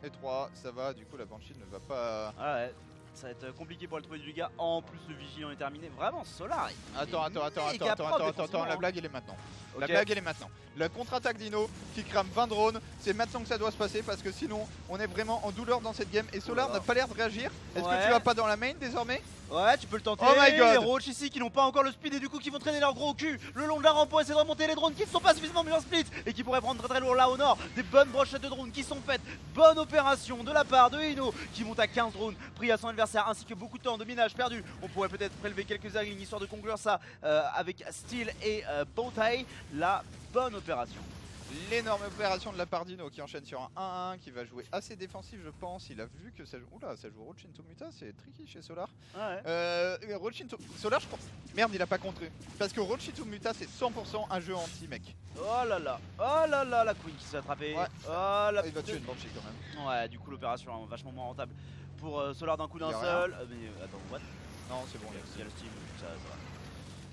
et 3. Ça va, du coup, la Banshee ne va pas. Ah ouais. Ça va être compliqué pour le trouver du gars. En plus, le vigilant est terminé. Vraiment, Solar. il est Attends, méga propre la défensivement, blague elle est maintenant. La Ok. blague elle est maintenant. La contre-attaque d'Ino qui crame 20 drones, c'est maintenant que ça doit se passer parce que sinon on est vraiment en douleur dans cette game et Solar Oh là n'a pas l'air de réagir. Est-ce Ouais. que tu vas pas dans la main désormais? Ouais, tu peux le tenter. Oh my god. Les Roach ici qui n'ont pas encore le speed et du coup qui vont traîner leur gros cul le long de la rampe pour essayer de remonter les drones qui ne sont pas suffisamment bien split et qui pourraient prendre très très lourd là au nord. Des bonnes brochettes de drones qui sont faites. Bonne opération de la part de Ino qui monte à 15 drones pris à son adversaire ainsi que beaucoup de temps de minage perdu. On pourrait peut-être prélever quelques alignes histoire de conclure ça avec Steel et Bowtie. La bonne opération. L'énorme opération de la part d'Ino qui enchaîne sur un 1-1 qui va jouer assez défensif je pense. Il a vu que ça joue. Oula, ça joue Roach into Muta, c'est tricky chez Solar. Ouais. Roach into Solar je pense. Merde il a pas contré. Parce que Roach into Muta c'est 100% un jeu anti mec. Oh là là, la Queen qui s'est attrapée. Ouais. Oh la Il va tuer une Banshee quand même. Ouais, du coup l'opération est vachement moins rentable pour Solar d'un coup d'un Y a seul. Mais attends, what? Non c'est bon. Il y a le Steam, ça va.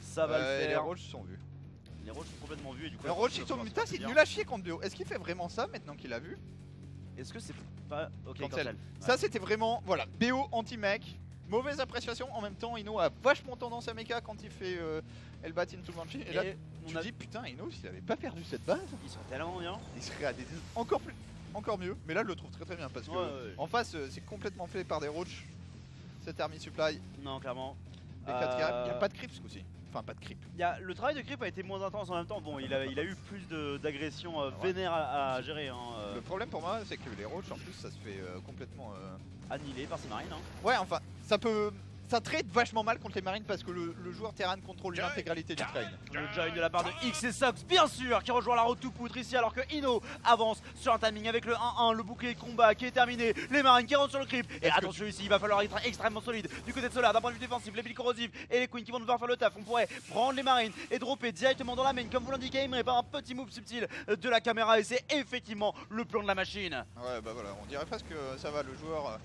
Ça va le Les faire. Roach sont vus. Les Roach sont complètement vus et du coup. Le la Roach prochaine into opération, Muta c'est bien. nul à chier contre BO. Est-ce qu'il fait vraiment ça maintenant qu'il a vu? Est-ce que c'est pas. Ok, Cancel. cancel. Ça c'était vraiment, voilà, BO anti-mec, mauvaise appréciation, en même temps Ino a vachement tendance à mecha quand il fait Hellbat into Banshee, et là on tu a... dis putain Ino s'il avait pas perdu cette base, Ils sont tellement bien. il serait à des encore mieux, mais là je le trouve très bien parce que Ouais. en face c'est complètement fait par des roach, cette army supply, Non, clairement. des 4 il n'y a pas de creep ce coup-ci, enfin pas de creep. Le travail de creep a été moins intense en même temps. Bon, il a eu plus d'agressions Ouais. vénères à gérer. Hein, Le problème pour moi c'est que les roach en plus ça se fait complètement... annihilé par ses marines. Hein. Ouais enfin ça trade vachement mal contre les marines parce que le joueur Terran contrôle l'intégralité du trade. Le giant de la part de X et Sox, bien sûr, qui rejoint la route tout poutre ici alors que Ino avance sur un timing avec le 1-1, le bouclier de combat qui est terminé, les marines qui rentrent sur le creep. Et Est-ce que attention ici, il va falloir être extrêmement solide du côté de Solar d'un point de vue défensif, les piles corrosives et les queens qui vont devoir faire le taf. On pourrait prendre les marines et dropper directement dans la main comme vous l'indiquez, mais par un petit move subtil de la caméra et c'est effectivement le plan de la machine. Ouais bah voilà, on dirait presque que ça va, le joueur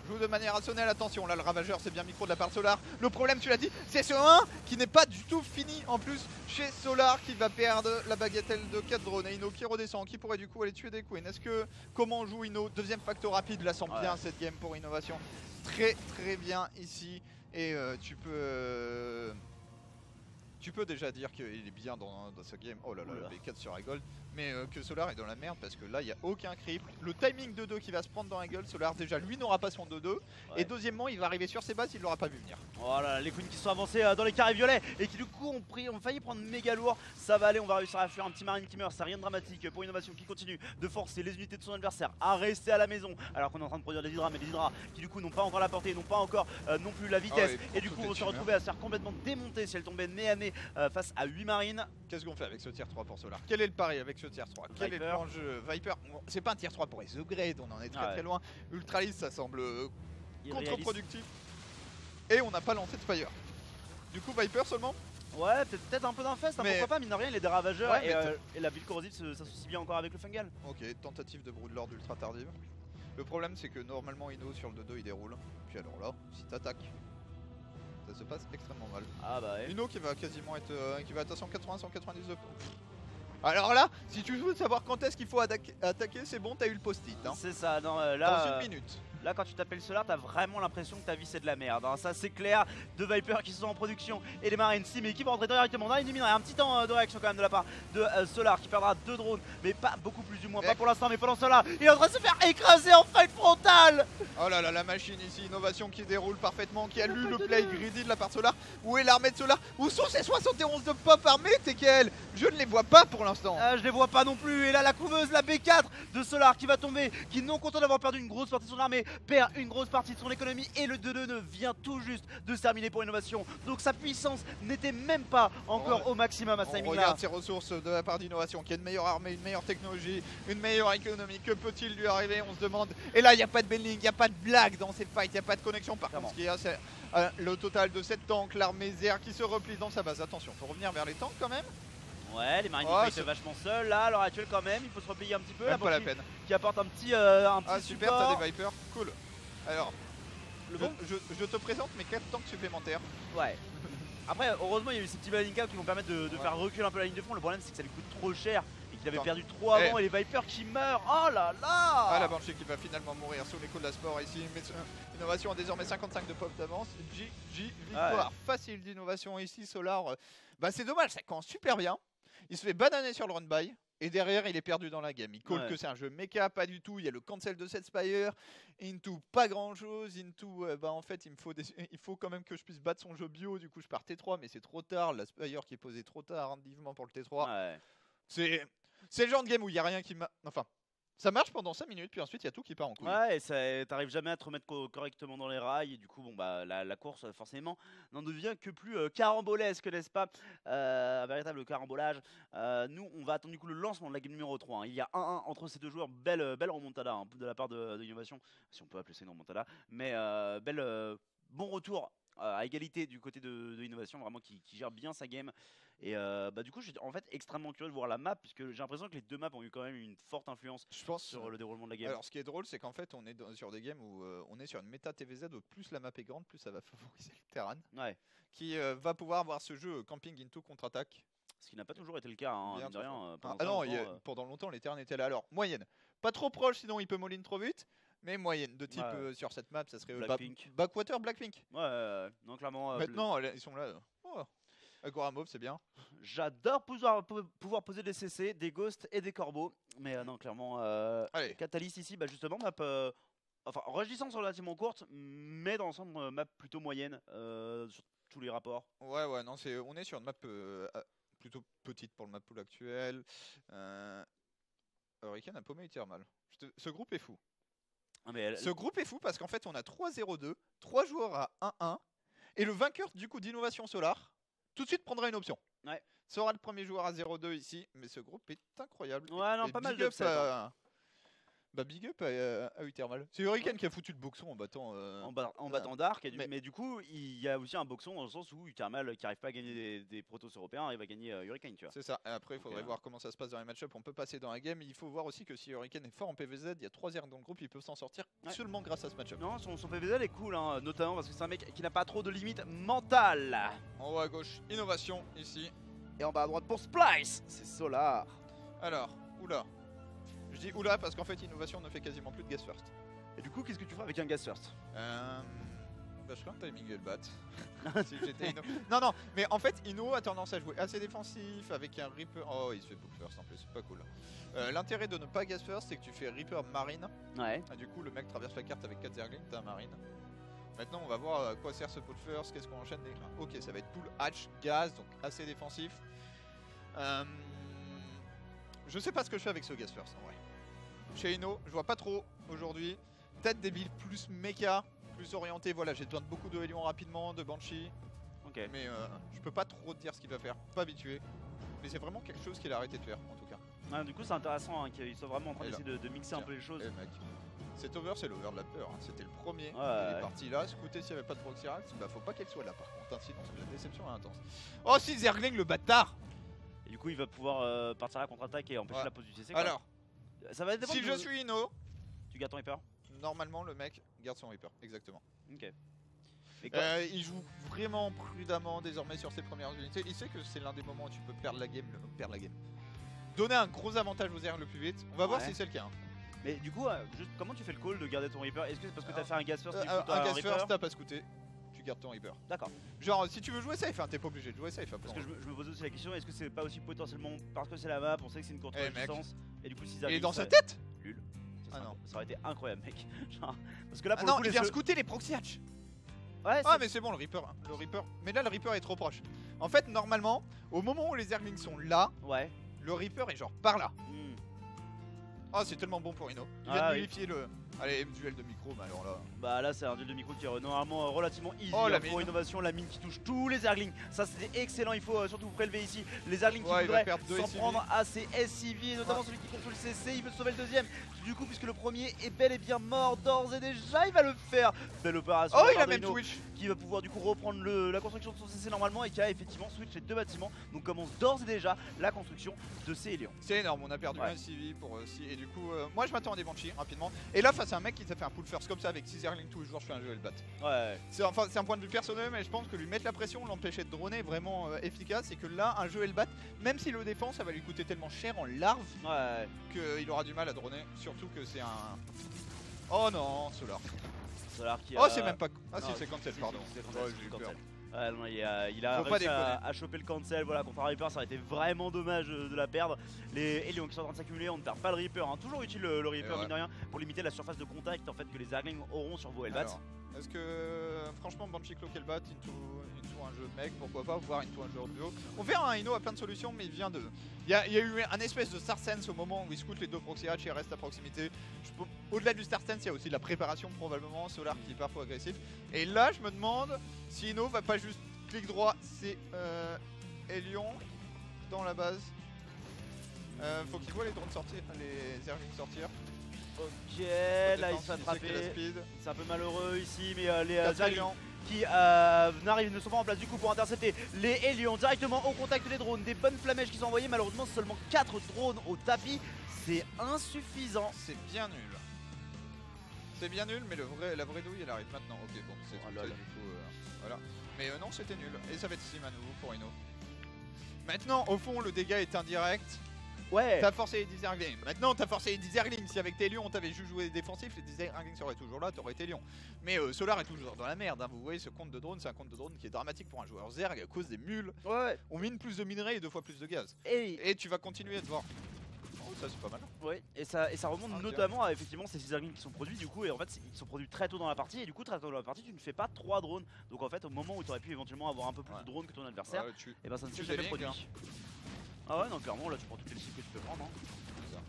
joue de manière rationnelle. Attention là le ravageur c'est bien micro de la part de Solar. Le problème tu l'as dit c'est ce 1 qui n'est pas du tout fini en plus chez Solar qui va perdre la bagatelle de 4 drones et Ino qui redescend, qui pourrait du coup aller tuer des queens. Est-ce que comment joue Ino? Deuxième facteur rapide, la sent bien cette game pour Innovation. Très bien ici et tu peux déjà dire qu'il est bien dans ce game. Oh là là, Oula. les 4 sur la gold. Mais que Solar est dans la merde parce que là il n'y a aucun creep. Le timing de 2 qui va se prendre dans la gueule, Solar déjà lui n'aura pas son 2-2. Et deuxièmement il va arriver sur ses bases, il l'aura pas vu venir. Voilà, les queens qui sont avancés dans les carrés violets et qui du coup ont failli prendre méga lourd. Ça va aller, on va réussir à fuir un petit marine qui meurt, ça rien de dramatique pour Innovation qui continue de forcer les unités de son adversaire à rester à la maison alors qu'on est en train de produire des hydras, mais des hydras qui du coup n'ont pas encore la portée, n'ont pas encore non plus la vitesse Ah ouais, et du pour coup toutes on les se teams, retrouvait à se faire complètement démonter si elle tombait nez à nez face à 8 marines. Qu'est-ce qu'on fait avec ce tier 3 pour Solar? Quel est le pari avec ce tier 3? Quel est le Viper. plan de jeu? Viper, bon, c'est pas un tier 3 pour les upgrades, on en est très Ah ouais. très loin. Ultralis ça semble Irréaliste. contre-productif. Et on n'a pas lancé de Spire. Du coup Viper seulement? Ouais, peut-être un peu d'infest, hein, Mais- pourquoi pas, mine de rien, il est des ravageurs Ouais, mais et la build corrosive s'associe bien encore avec le fungal. Ok, tentative de Broodlord ultra tardive. Le problème c'est que normalement Ino sur le 2-2 il déroule. Puis alors là, si t'attaques, ça se passe extrêmement mal. Ah bah ouais. Ino qui va quasiment être qui va être à 180, 190 de... Alors là, si tu veux savoir quand est-ce qu'il faut attaquer, c'est bon, t'as eu le post-it. Hein. C'est ça, non, Dans là. une minute. Là, quand tu t'appelles Solar, t'as vraiment l'impression que ta vie c'est de la merde. Hein. Ça, c'est clair. Deux Vipers qui sont en production et les Marines Sim et qui vont rentrer directement dans les minerais. Un petit temps de réaction quand même de la part de Solar qui perdra 2 drones, mais pas beaucoup plus du moins. Pas pour l'instant, mais pendant cela, il est en train de se faire écraser en fight frontale. Oh là là, la machine ici, Innovation qui déroule parfaitement, qui a lu le play greedy de la part de Solar. Où est l'armée de Solar? Où sont ces 71 de pop armés, TKL? Je ne les vois pas pour l'instant. Je les vois pas non plus. Et là, la couveuse, la B4 de Solar qui va tomber, qui non content d'avoir perdu une grosse partie de son armée, perd une grosse partie de son économie et le 2-2 vient tout juste de se terminer pour Innovation. Donc sa puissance n'était même pas encore au maximum à ce On timing là. regarde ses ressources de la part d'Innovation, qui a une meilleure armée, une meilleure technologie, une meilleure économie. Que peut-il lui arriver? On se demande. Et là, il n'y a pas de laning, il n'y a pas de blague dans ces fights, il n'y a pas de connexion. Par Clairement. contre, ce qu'il y a, c'est le total de 7 tanks, l'armée Zer qui se replie dans sa base. Attention, faut revenir vers les tanks quand même. Ouais, les marines Oh, qui fight vachement seuls là à l'heure actuelle quand même, il faut se replier un petit peu. Même pas la Banshee peine. qui apporte un petit Ah super, support. t'as des Vipers, cool. Alors, Le bon je te présente mes 4 tanks supplémentaires. Ouais. Après, heureusement, il y a eu ces petits Battling Caps qui vont permettre de faire reculer un peu la ligne de front. Le problème, c'est que ça lui coûte trop cher et qu'il avait Attends. perdu 3 avant et les Vipers qui meurent. Oh là là. Ah la Banshee qui va finalement mourir sous les coups de la sport ici. Mais, innovation a désormais 55 de pop d'avance. GG victoire facile d'innovation ici. Solar, bah c'est dommage, ça commence super bien. Il se fait bananer sur le run by. Et derrière, il est perdu dans la game. Il call que c'est un jeu mecha, pas du tout. Il y a le cancel de cette Spire. Into, pas grand chose. Into, bah en fait, il faut quand même que je puisse battre son jeu bio. Du coup, je pars T3, mais c'est trop tard. La Spire qui est posée trop tardivement pour le T3. Ouais. C'est le genre de game où il n'y a rien qui m'a. Enfin, ça marche pendant 5 minutes, puis ensuite, il y a tout qui part en couille. Ouais, et t'arrives jamais à te remettre correctement dans les rails, et du coup, bon, bah, la course, forcément, n'en devient que plus carambolesque, n'est-ce pas? Un véritable carambolage. Nous, on va attendre du coup le lancement de la game numéro 3. Hein. Il y a 1-1 entre ces deux joueurs. Belle remontada hein, de la part de Innovation, si on peut appeler ça une remontada. Mais bon retour à égalité du côté de Innovation, vraiment qui gère bien sa game. Et bah, du coup, je suis en fait extrêmement curieux de voir la map, puisque j'ai l'impression que les deux maps ont eu quand même une forte influence Je pense sur le déroulement de la game. Alors, ce qui est drôle, c'est qu'en fait, on est sur des games où on est sur une méta TVZ où plus la map est grande, plus ça va favoriser le Terran, Ouais. qui va pouvoir avoir ce jeu camping into contre-attaque. Ce qui n'a pas toujours été le cas, hein, Bien mine de rien. Ah non, pendant longtemps, les Terran étaient là. Alors, moyenne. Pas trop proche, sinon il peut molline trop vite. Mais moyenne, de type sur cette map, ça serait Blackpink. Backwater, Blackpink. Non, clairement. Maintenant, ils sont là. Oh, Agora Mauve, c'est bien. J'adore pouvoir poser des CC, des ghosts et des corbeaux. Mais non, clairement, Allez. Catalyst ici, bah, justement, map. Enfin, rush distance relativement courte, mais dans l'ensemble, map plutôt moyenne sur tous les rapports. Ouais, non, on est sur une map plutôt petite pour le map pool actuel. Hurricane a paumé Thermal. Ce groupe est fou. Ah, mais Ce groupe est fou parce qu'en fait, on a 3-0-2, 3 joueurs à 1-1. Et le vainqueur du coup d'Innovation Solar, tout de suite prendra une option. Ouais. Sera le premier joueur à 0-2 ici, mais ce groupe est incroyable. Ouais, non, Et pas mal big up d'upset, hein. Bah big up à Uthermal. C'est Hurricane qui a foutu le boxon en battant. En battant Dark, mais du coup, il y a aussi un boxon dans le sens où Uthermal, qui n'arrive pas à gagner des protos européens, il va gagner Hurricane, tu vois. C'est ça. Et après, il faudrait voir comment ça se passe dans les match-up. On peut passer dans la game. Il faut voir aussi que si Hurricane est fort en PVZ, il y a 3 airs dans le groupe, ils peuvent s'en sortir seulement grâce à ce match-up. Non, son PVZ est cool, hein, notamment parce que c'est un mec qui n'a pas trop de limites mentales. En haut à gauche, Innovation ici. Et en bas à droite pour Splice, c'est Solar. Alors, oula. Je dis oula parce qu'en fait, Innovation ne fait quasiment plus de gas first. Et du coup, qu'est-ce que tu feras avec un Gas First? Bah, je ferai un timing et le bat. Si j'étais Inno. Non, mais en fait, Inno a tendance à jouer assez défensif avec un Reaper. Oh, il se fait pull first en plus, c'est pas cool. L'intérêt de ne pas gas first, c'est que tu fais Reaper Marine. Ouais. Du coup, le mec traverse la carte avec 4 Zerglings, t'as un Marine. Maintenant, on va voir à quoi sert ce pull first, qu'est-ce qu'on enchaîne. Ok, ça va être pull hatch, gaz, donc assez défensif. Je sais pas ce que je fais avec ce gas first en vrai. Chez Inno, je vois pas trop aujourd'hui. Peut-être des builds plus mecha, plus orientés. Voilà, j'ai besoin de beaucoup de Hélion rapidement, de Banshee. Ok. Mais je peux pas trop te dire ce qu'il va faire, pas habitué. Mais c'est vraiment quelque chose qu'il a arrêté de faire en tout cas. Ouais, du coup, c'est intéressant hein, qu'il soit vraiment en train Et là. d'essayer de mixer un peu les choses. Eh mec, cet over c'est l'over de la peur, hein. C'était le premier. Ouais. Il est parti là, écoutez s'il n'y avait pas de Proxyrax, bah faut pas qu'elle soit là par contre, hein, sinon la déception est intense. Oh si Zergling le bâtard. Et du coup, il va pouvoir partir à la contre-attaque et empêcher la pause du CC. Quoi. Alors, ça va dépendre si je suis Inno, Tu gardes ton Reaper. normalement le mec garde son Reaper, exactement. Ok. Et quoi Il joue vraiment prudemment désormais sur ses premières unités. Il sait que c'est l'un des moments où tu peux perdre la game. Donner un gros avantage aux airs le plus vite. On va voir si c'est le cas. Hein. Mais du coup, juste, comment tu fais le call de garder ton Reaper? Est-ce que c'est parce que t'as fait un gas first du coup, Un t'as gas Reaper first, t'as pas scouté. Tu gardes ton Reaper. D'accord. Genre, si tu veux jouer safe, hein, t'es pas obligé de jouer safe. Parce que je me posais aussi la question, est-ce que c'est pas aussi potentiellement parce que c'est la map, on sait que c'est une contre-distance, et du coup si ça Il est dans sa tête tête. Lul. Ah non. Ça aurait été incroyable, mec. Genre, parce que là, pour non, le coup, il vient scouter les proxy hatch. Ouais, Ah mais c'est bon le Reaper. Mais là le Reaper est trop proche. En fait normalement, au moment où les Zerglings sont là, Ouais. le Reaper est genre par là. Hmm. Ah c'est tellement bon pour Inno. Il Ah, vient de oui. nullifier Allez, duel de micro, mais alors là. Bah là c'est un duel de micro qui est normalement relativement easy Oh, la pour mine. innovation, la mine qui touche tous les Zerglings. Ça c'était excellent, il faut surtout vous prélever ici. Les Zerglings qui Ouais, il va voudraient perdre 2 s'en SCV. prendre à ses SCV, et notamment celui qui contrôle le CC, il veut sauver le deuxième. Du coup puisque le premier est bel et bien mort d'ores et déjà, il va le faire. Belle opération. Oh, de il a même Pardrino, Twitch. qui va pouvoir du coup reprendre la construction de son CC normalement et qui a effectivement switch les deux bâtiments. Donc commence d'ores et déjà la construction de ces Hélions. C'est énorme, on a perdu Ouais. un CV pour si et du coup moi je m'attends à des Banshee rapidement. Et là face à un mec qui t'a fait un pull first comme ça avec 6 Zerglings tous les jours, je fais un jeu et le bat. Ouais. C'est enfin c'est un point de vue personnel, mais je pense que lui mettre la pression, l'empêcher de droner est vraiment efficace et que là un jeu et le bat, même s'il le défend, ça va lui coûter tellement cher en larve Ouais. qu'il aura du mal à droner. Surtout que c'est un. Oh non, Solar. Solar qui Oh c'est même pas. Ah non, si c'est cancel, si, pardon. c'est cancel, Ouais, c'est j'ai eu cancel. peur. Ouais, non, il a Faut pas réussi déconner. à choper le cancel, voilà, contre un Reaper ça aurait été vraiment dommage de la perdre. Les Hélions qui sont en train de s'accumuler, on ne perd pas le Reaper, hein. Toujours utile le Reaper ouais. mine de rien pour limiter la surface de contact en fait que les Zerglings auront sur vos Hellbats. Alors, est-ce que franchement Banshee Cloak Hellbat into un jeu de mec, pourquoi pas, voire into un jeu de duo. On verra, un Ino a plein de solutions mais il vient de. Il y a eu un espèce de Star Sense au moment où il scoute les deux proxy hatch et reste à proximité. Au-delà du Star Sense, il y a aussi de la préparation probablement, Solar qui est parfois agressif. Et là je me demande si Ino va pas juste clic droit, c'est Hélion dans la base. Faut qu'il voit les drones sortir, les Zerglings sortir. Ok, là il se fait la attraper. speed. C'est un peu malheureux ici, mais les Quatre Zerglings Hélions. qui ne sont pas en place du coup pour intercepter les Hélions directement au contact des drones. Des bonnes flamèches qui sont envoyées, malheureusement seulement 4 drones au tapis, c'est insuffisant. C'est bien nul. C'est bien nul, mais la vraie douille elle arrive maintenant. Ok, bon, c'est Oh tout là fait, là. du coup. Voilà. Mais non, c'était nul. Et ça va être sim à nouveau pour Ino. Maintenant, au fond, le dégât est indirect. Ouais. T'as forcé les 10 Zerglings. Maintenant, t'as forcé les 10 Zerglings. Si avec tes lions, on t'avait juste joué défensif, les 10 Zerglings seraient toujours là, t'aurais été lion. Mais Solar est toujours dans la merde. Hein. Vous voyez, ce compte de drone, c'est un compte de drone qui est dramatique pour un joueur Zerg à cause des mules. Ouais. On mine plus de minerais et 2 fois plus de gaz. Et Et tu vas continuer à te voir. Oh, ça, c'est pas mal. ouais, et ça remonte Ok. notamment à effectivement ces 6 Zerglings qui sont produits du coup, et en fait ils sont produits très tôt dans la partie, et du coup très tôt dans la partie tu ne fais pas 3 drones. Donc en fait au moment où tu aurais pu éventuellement avoir un peu plus Ouais. de drones que ton adversaire, Ouais, et ben ça ne tu s'est fais jamais des produit. lignes, Ah ouais non clairement là tu prends toutes les cibles que tu peux prendre. Hein. C'est ça.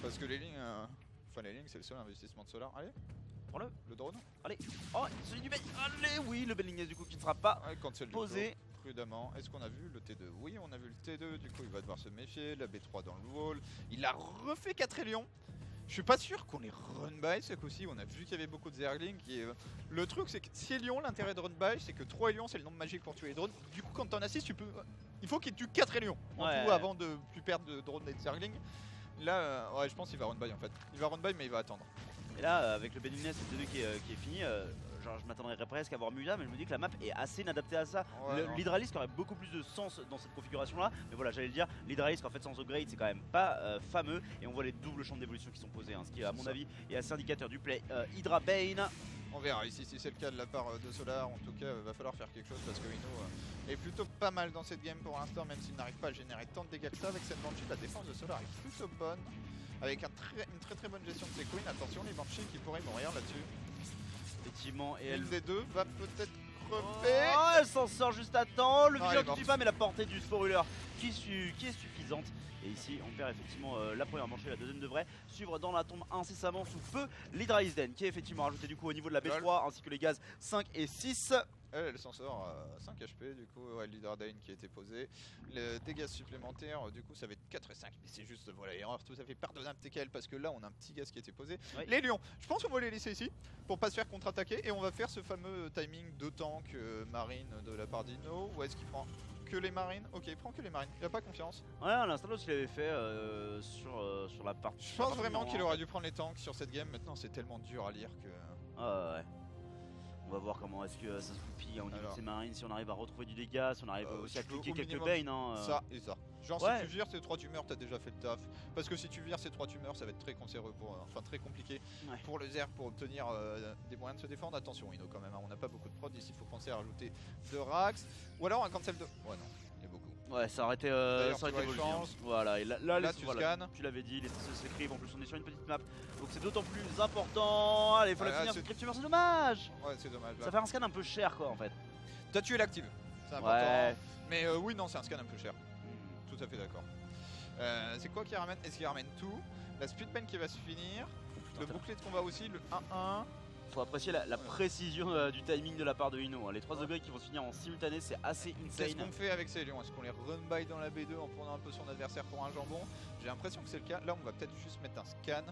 Parce que les lignes, enfin les lignes c'est le seul investissement de Solar. Allez, Prends-le. le drone. Oh celui du Bell. Allez oui le Bellingham du coup qui ne sera pas Ouais, cancel du posé. coup, prudemment. Est-ce qu'on a vu le T2? Oui, on a vu le T2. Du coup, il va devoir se méfier. La B3 dans le wall. Il a refait 4 Hélions. Je suis pas sûr qu'on les run by ce coup-ci. On a vu qu'il y avait beaucoup de Zerglings. Le truc, c'est que si Hélion, l'intérêt de run by, c'est que 3 Hélions, c'est le nombre magique pour tuer les drones. Du coup, quand t'en as 6, tu peux. Il faut qu'il tue 4 Hélions en Ouais. tout avant de plus perdre de drones et de Zerglings. Là, ouais, je pense qu'il va run by en fait. Il va run by, mais il va attendre. Et là avec le Bellingham et le 2 qui est fini, genre je m'attendrais presque à voir Musa, mais je me dis que la map est assez inadaptée à ça. Ouais, non. L'hydralisque aurait beaucoup plus de sens dans cette configuration là, mais voilà j'allais le dire, l'hydralisque en fait sans upgrade c'est quand même pas fameux, et on voit les doubles champs d'évolution qui sont posés, hein, ce qui à mon ça. avis est assez indicateur du play Hydra Bane. On verra ici si c'est le cas de la part de Solar. En tout cas, va falloir faire quelque chose parce que Ino est plutôt pas mal dans cette game pour l'instant, même s'il n'arrive pas à générer tant de dégâts que ça avec cette Banshee. La défense de Solar est plutôt bonne, avec une très bonne gestion de ses queens. Attention, les Banshees qui pourraient mourir là-dessus. Effectivement, et elle. Une des deux va peut-être crever. Oh, elle s'en sort juste à temps, le Non, elle vision est qui morte. tue pas, mais la portée du Sporuleur qui est suffisante. Et ici on perd effectivement la première manche et la deuxième devrait suivre dans la tombe incessamment sous feu. l'Hydra Isden qui est effectivement rajouté du coup au niveau de la B3 ainsi que les gaz 5 et 6. Elle s'en sort à 5 HP, du coup, ouais, l'Hydra Dane qui a été posé. Le dégâts supplémentaires, du coup, ça va être 4 et 5. Mais c'est juste, voilà, erreur tout à fait pardonnable TKL parce que là, on a un petit gaz qui a été posé. Oui. Les lions, je pense qu'on va les laisser ici pour pas se faire contre-attaquer et on va faire ce fameux timing de tank marine de la part d'Ino. Ou est-ce qu'il prend que les marines? Ok, il prend que les marines, il a pas confiance. Ouais, à l'instant il avait fait sur la partie. Je pense vraiment qu'il aurait dû prendre les tanks sur cette game. Maintenant, c'est tellement dur à lire que. Ah ouais. On va voir comment est-ce que ça se goupille au niveau de ces marines, si on arrive à retrouver du dégât, si on arrive aussi à tu veux cliquer au quelques minimum Bane. Hein, Ça et ça. Genre Ouais. si tu vires ces 3 tumeurs, t'as déjà fait le taf. Parce que si tu vires ces 3 tumeurs, ça va être très cancéreux pour, enfin très compliqué Ouais. pour le Zer pour obtenir des moyens de se défendre. Attention Ino quand même, hein, on n'a pas beaucoup de prod ici, il faut penser à rajouter 2 Rax. Ou alors un cancel de. Ouais non, il y a beaucoup. Ouais, ça aurait été, D'ailleurs, ça aurait tu été vois, voulu, hein. échange. Voilà, et là, Là, tu voilà, scannes. tu l'avais dit, les TC s'écrivent, en plus on est sur une petite map, donc c'est d'autant plus important. Allez, faut Ouais, la finir, c'est- cette Cryptumeur, c'est dommage. Ouais, c'est dommage. Ça Là. fait un scan un peu cher quoi en fait. T'as tué l'active, c'est important. Ouais. Mais oui, non, c'est un scan un peu cher. Tout à fait d'accord. C'est quoi qui ramène? Est-ce qu'il ramène tout? La speedpan qui va se finir. Le bouclier de combat aussi, le 1-1. Faut apprécier la précision du timing de la part de Ino. Les 3 upgrades qui vont se finir en simultané, c'est assez Qu'est-ce insane. qu'on fait avec ces lions? Est-ce qu'on les run-by dans la B2 en prenant un peu son adversaire pour un jambon? J'ai l'impression que c'est le cas. Là, on va peut-être juste mettre un scan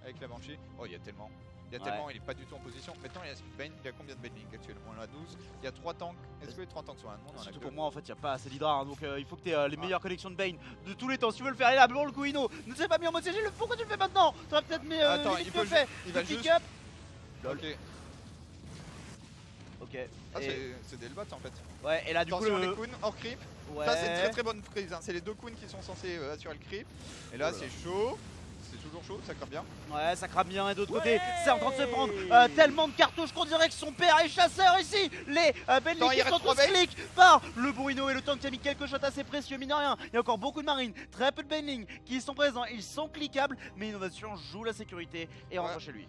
avec la Banshee. Oh, il y a tellement. Il y a tellement, il est pas du tout en position. Maintenant, il y a Speedbane. Il y a combien de Baneling actuellement? On en a 12. Il y a 3 tanks. Est-ce que les 3 tanks sont là? Non, on en a Surtout que pour moi, en fait, il n'y a pas assez d'Hydra. Donc il faut que tu aies les meilleures connexions de Bane de tous les temps. Si tu veux le faire, et là, bon, le coup, Ino, ne t'es pas mis en mode CG. Pourquoi tu le fais maintenant? T'aurais peut-être mis. Attends, limite il peut le fait. il va Pick juste. up. Ok. Ok. Ah, Et- c'est des bots en fait. Ouais, et là, du coup, Attention, le. les Kuns hors creep. Ouais. Ça, c'est une très très bonne prise. Hein. C'est les 2 Kuns qui sont censés assurer le creep. Et là, Oh là c'est chaud. C'est toujours chaud, ça crame bien. Ouais, ça crame bien, et d'autre côté, c'est en train de se prendre tellement de cartouches qu'on dirait que son père est chasseur ici. Les Bentley Attends, il qui reste sont 3 tous Bane. clics par le Bruno et le tank qui a mis quelques shots assez précieux, mine de rien. Il y a encore beaucoup de marines, très peu de Benling qui sont présents, ils sont cliquables, mais Innovation joue la sécurité et rentre Ouais. chez lui.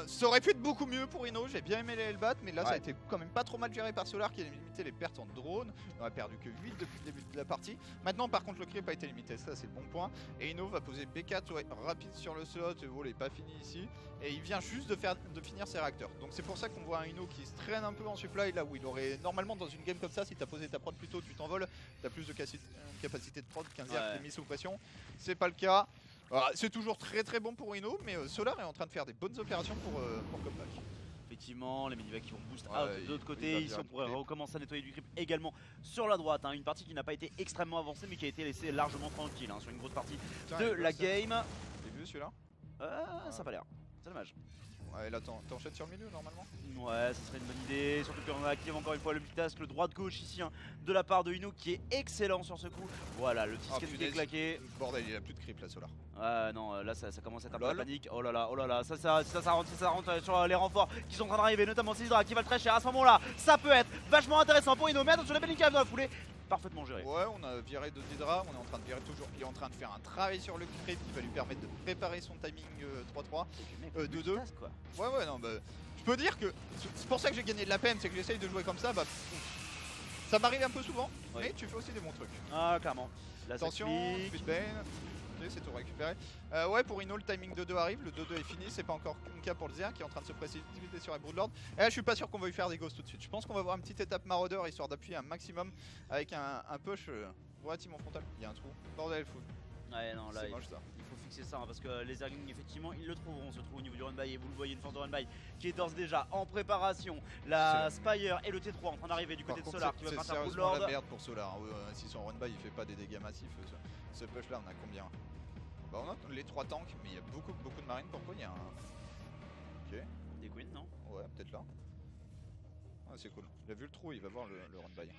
Ça aurait pu être beaucoup mieux pour Ino. J'ai bien aimé les Hellbat, mais là, ça a Ouais. été quand même pas trop mal géré par Solar qui a limité les pertes en drone. On a perdu que 8 depuis le début de la partie. Maintenant, par contre, le creep a été limité. Ça, c'est le bon point. Et Ino va poser B4 rapide sur le slot. Le vol est pas fini ici. Et il vient juste de finir ses réacteurs. Donc, c'est pour ça qu'on voit un Ino qui se traîne un peu en supply. Là où il aurait normalement, dans une game comme ça, si t'as posé ta prod plus tôt, tu t'envoles. T'as plus de capacité de prod qu'un Zerg qui est mis sous pression. C'est pas le cas. Voilà, c'est toujours très très bon pour Ino, mais Solar est en train de faire des bonnes opérations pour Comeback. Effectivement, les medivacs qui vont boost Ouais, out de il l'autre va côté. Ici, virer on du pourrait creep. recommencer à nettoyer du creep également sur la droite. Une partie qui n'a pas été extrêmement avancée, mais qui a été laissée largement tranquille sur une grosse partie Tiens, de il est la beau, ça. game. J'ai vu celui-là. Ça a pas l'air. C'est dommage. Ouais, là t'enchaînes sur le milieu normalement. Ouais, ça serait une bonne idée, surtout qu'on active encore une fois le multitask, le droit-gauche ici de la part de Ino qui est excellent sur ce coup. Voilà, le petit Ah, scan qui est punaise. claqué. Bordel, il a plus de creep là, Solar. Non, là ça commence à être un peu la Lol. panique. Oh là là, ça rentre sur les renforts qui sont en train d'arriver, notamment Sidra qui va le très cher à ce moment-là. Ça peut être vachement intéressant pour Ino, mais attention, la Benning qui arrive dans la foulée. Parfaitement géré. Ouais, on a viré de Didra, on est en train de virer toujours. Il est en train de faire un travail sur le creep qui va lui permettre de préparer son timing 3-3. 2-2. Multitask, quoi. Ouais, non, bah. Je peux dire que c'est pour ça que j'ai gagné de la PM, c'est que j'essaye de jouer comme ça, bah. Ça m'arrive un peu souvent, Ouais. mais tu fais aussi des bons trucs. Ah, clairement. Là, ça Attention, clique. Speedbane. Ok, c'est tout récupéré. Ouais, pour Ino, le timing de 2 arrive. Le 2-2 est fini. C'est pas encore le cas pour le Zerg qui est en train de se précipiter sur les Broodlord. Et là, je suis pas sûr qu'on va lui faire des ghosts tout de suite. Je pense qu'on va voir une petite étape maraudeur histoire d'appuyer un maximum avec un push relativement frontal. Il y a un trou. Bordel, fou. Ouais, non, là, C'est il moche ça. faut fixer ça parce que les Zerglings, effectivement, ils le trouveront, ce trou au niveau du run-by. Et vous le voyez, une force de run-by qui est d'ores et déjà en préparation. La Spire et le T3 en train d'arriver du Par côté de contre, Solar qui va c'est faire un sérieusement Broodlord. la merde pour Solar. Si son run by il fait pas des dégâts massifs, ce push là, on a combien? Bah, on a les 3 tanks, mais il y a beaucoup de marines pour quoi. Il y a un. Ok, Des queens, non? ouais, peut-être là. Ah, c'est cool. Il a vu le trou, il va voir le run by.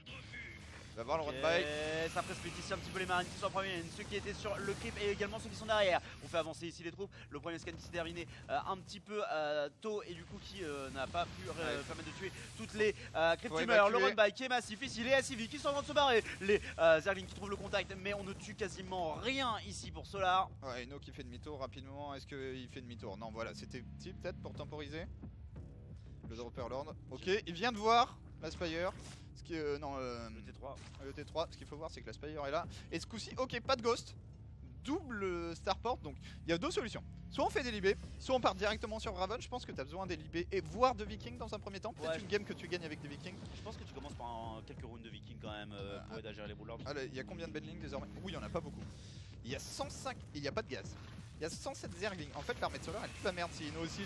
Il va voir le run by. Ça précipite ici un petit peu les marines qui sont en première ligne, ceux qui étaient sur le clip et également ceux qui sont derrière. On fait avancer ici les troupes. Le premier scan qui s'est terminé un petit peu tôt et du coup qui n'a pas pu permettre de tuer toutes les cryptumeurs. Le évacuer. run by qui est massif ici, les SCV qui sont en train de se barrer, les Zerglings qui trouvent le contact, mais on ne tue quasiment rien ici pour Solar. Ouais, Eno qui fait demi-tour rapidement. Est-ce qu'il fait demi-tour? Non, voilà, c'était petit peut-être pour temporiser. Le Dropper Lord. Ok, il vient de voir la Spire. Ce qui non, Le T3. le T3. Ce qu'il faut voir, c'est que la Spire est là. Et ce coup-ci, ok, pas de Ghost. Double Starport. Donc, il y a 2 solutions. Soit on fait des libés, soit on part directement sur Raven. Je pense que tu as besoin des libés et voire de Vikings dans un premier temps. Peut-être Ouais. une game que tu gagnes avec des Vikings. Je pense que tu commences par quelques rounds de Viking quand même pour aider à gérer les boulards. Allez, il y a combien de Benling désormais? Oui, il y en a pas beaucoup. Il y a 105 et il n'y a pas de gaz. Il y a 107 Zerglings. En fait, l'armée de Solar, elle pue la merde si Eno aussi.